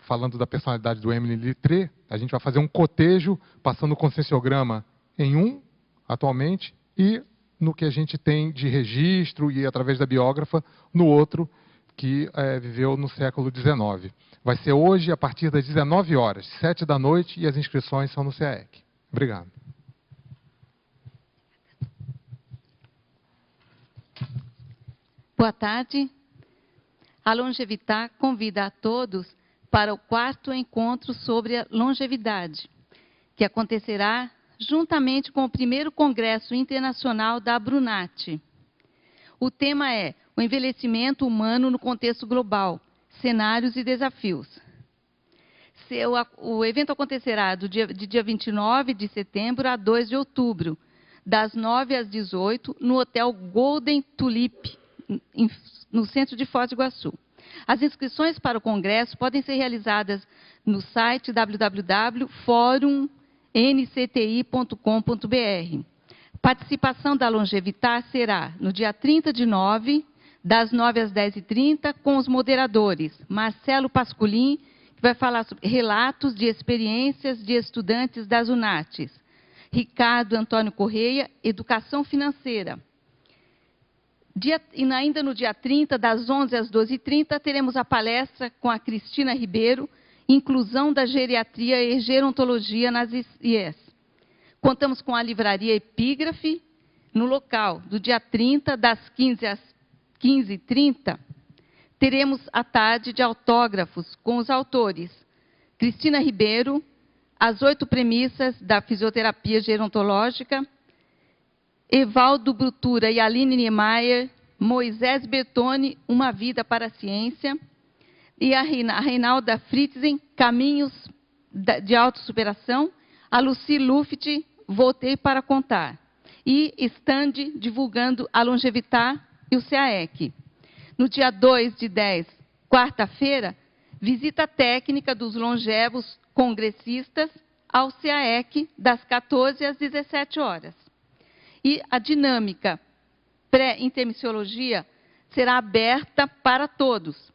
falando da personalidade do Emily Littré, a gente vai fazer um cotejo, passando o conscienciograma em atualmente, e no que a gente tem de registro e através da biógrafa, no outro, que viveu no século XIX. Vai ser hoje, a partir das 19 horas, 7 da noite, e as inscrições são no CAEC. Obrigado. Boa tarde. A Longevitar convida a todos para o 4º encontro sobre a longevidade, que acontecerá juntamente com o 1º Congresso Internacional da Brunat. O tema é o envelhecimento humano no contexto global, cenários e desafios. O evento acontecerá de dia 29 de setembro a 2 de outubro, das 9 às 18, no Hotel Golden Tulip, no centro de Foz do Iguaçu. As inscrições para o congresso podem ser realizadas no site www.forum.ncti.com.br. Participação da Longevitar será no dia 30 de 9, das 9 às 10h30, com os moderadores Marcelo Pasculin, que vai falar sobre relatos de experiências de estudantes das UNATs, Ricardo Antônio Correia, Educação Financeira. Ainda no dia 30, das 11 às 12h30, teremos a palestra com a Cristina Ribeiro, Inclusão da Geriatria e Gerontologia nas IES. Contamos com a livraria Epígrafe, no local, do dia 30, das 15 às 15h30, teremos a tarde de autógrafos com os autores Cristina Ribeiro, As 8 Premissas da Fisioterapia Gerontológica, Evaldo Brutura e Aline Niemeyer, Moisés Bertoni, Uma Vida para a Ciência, e a Reinalda Fritzen, Caminhos de Autossuperação, a Lucy Luft, Voltei para Contar, e stand divulgando a Longevitar e o CAEC. No dia 2 de 10, quarta-feira, visita técnica dos longevos congressistas ao CAEC, das 14 às 17 horas. E a dinâmica pré-intermissiologia será aberta para todos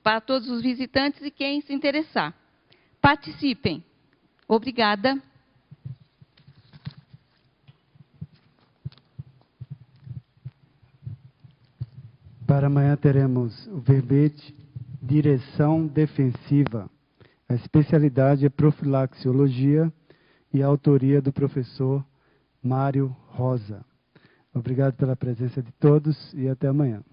os visitantes e quem se interessar. Participem. Obrigada. Para amanhã teremos o verbete Direção Defensiva. A especialidade é profilaxiologia e a autoria do professor Mário Rosa. Obrigado pela presença de todos e até amanhã.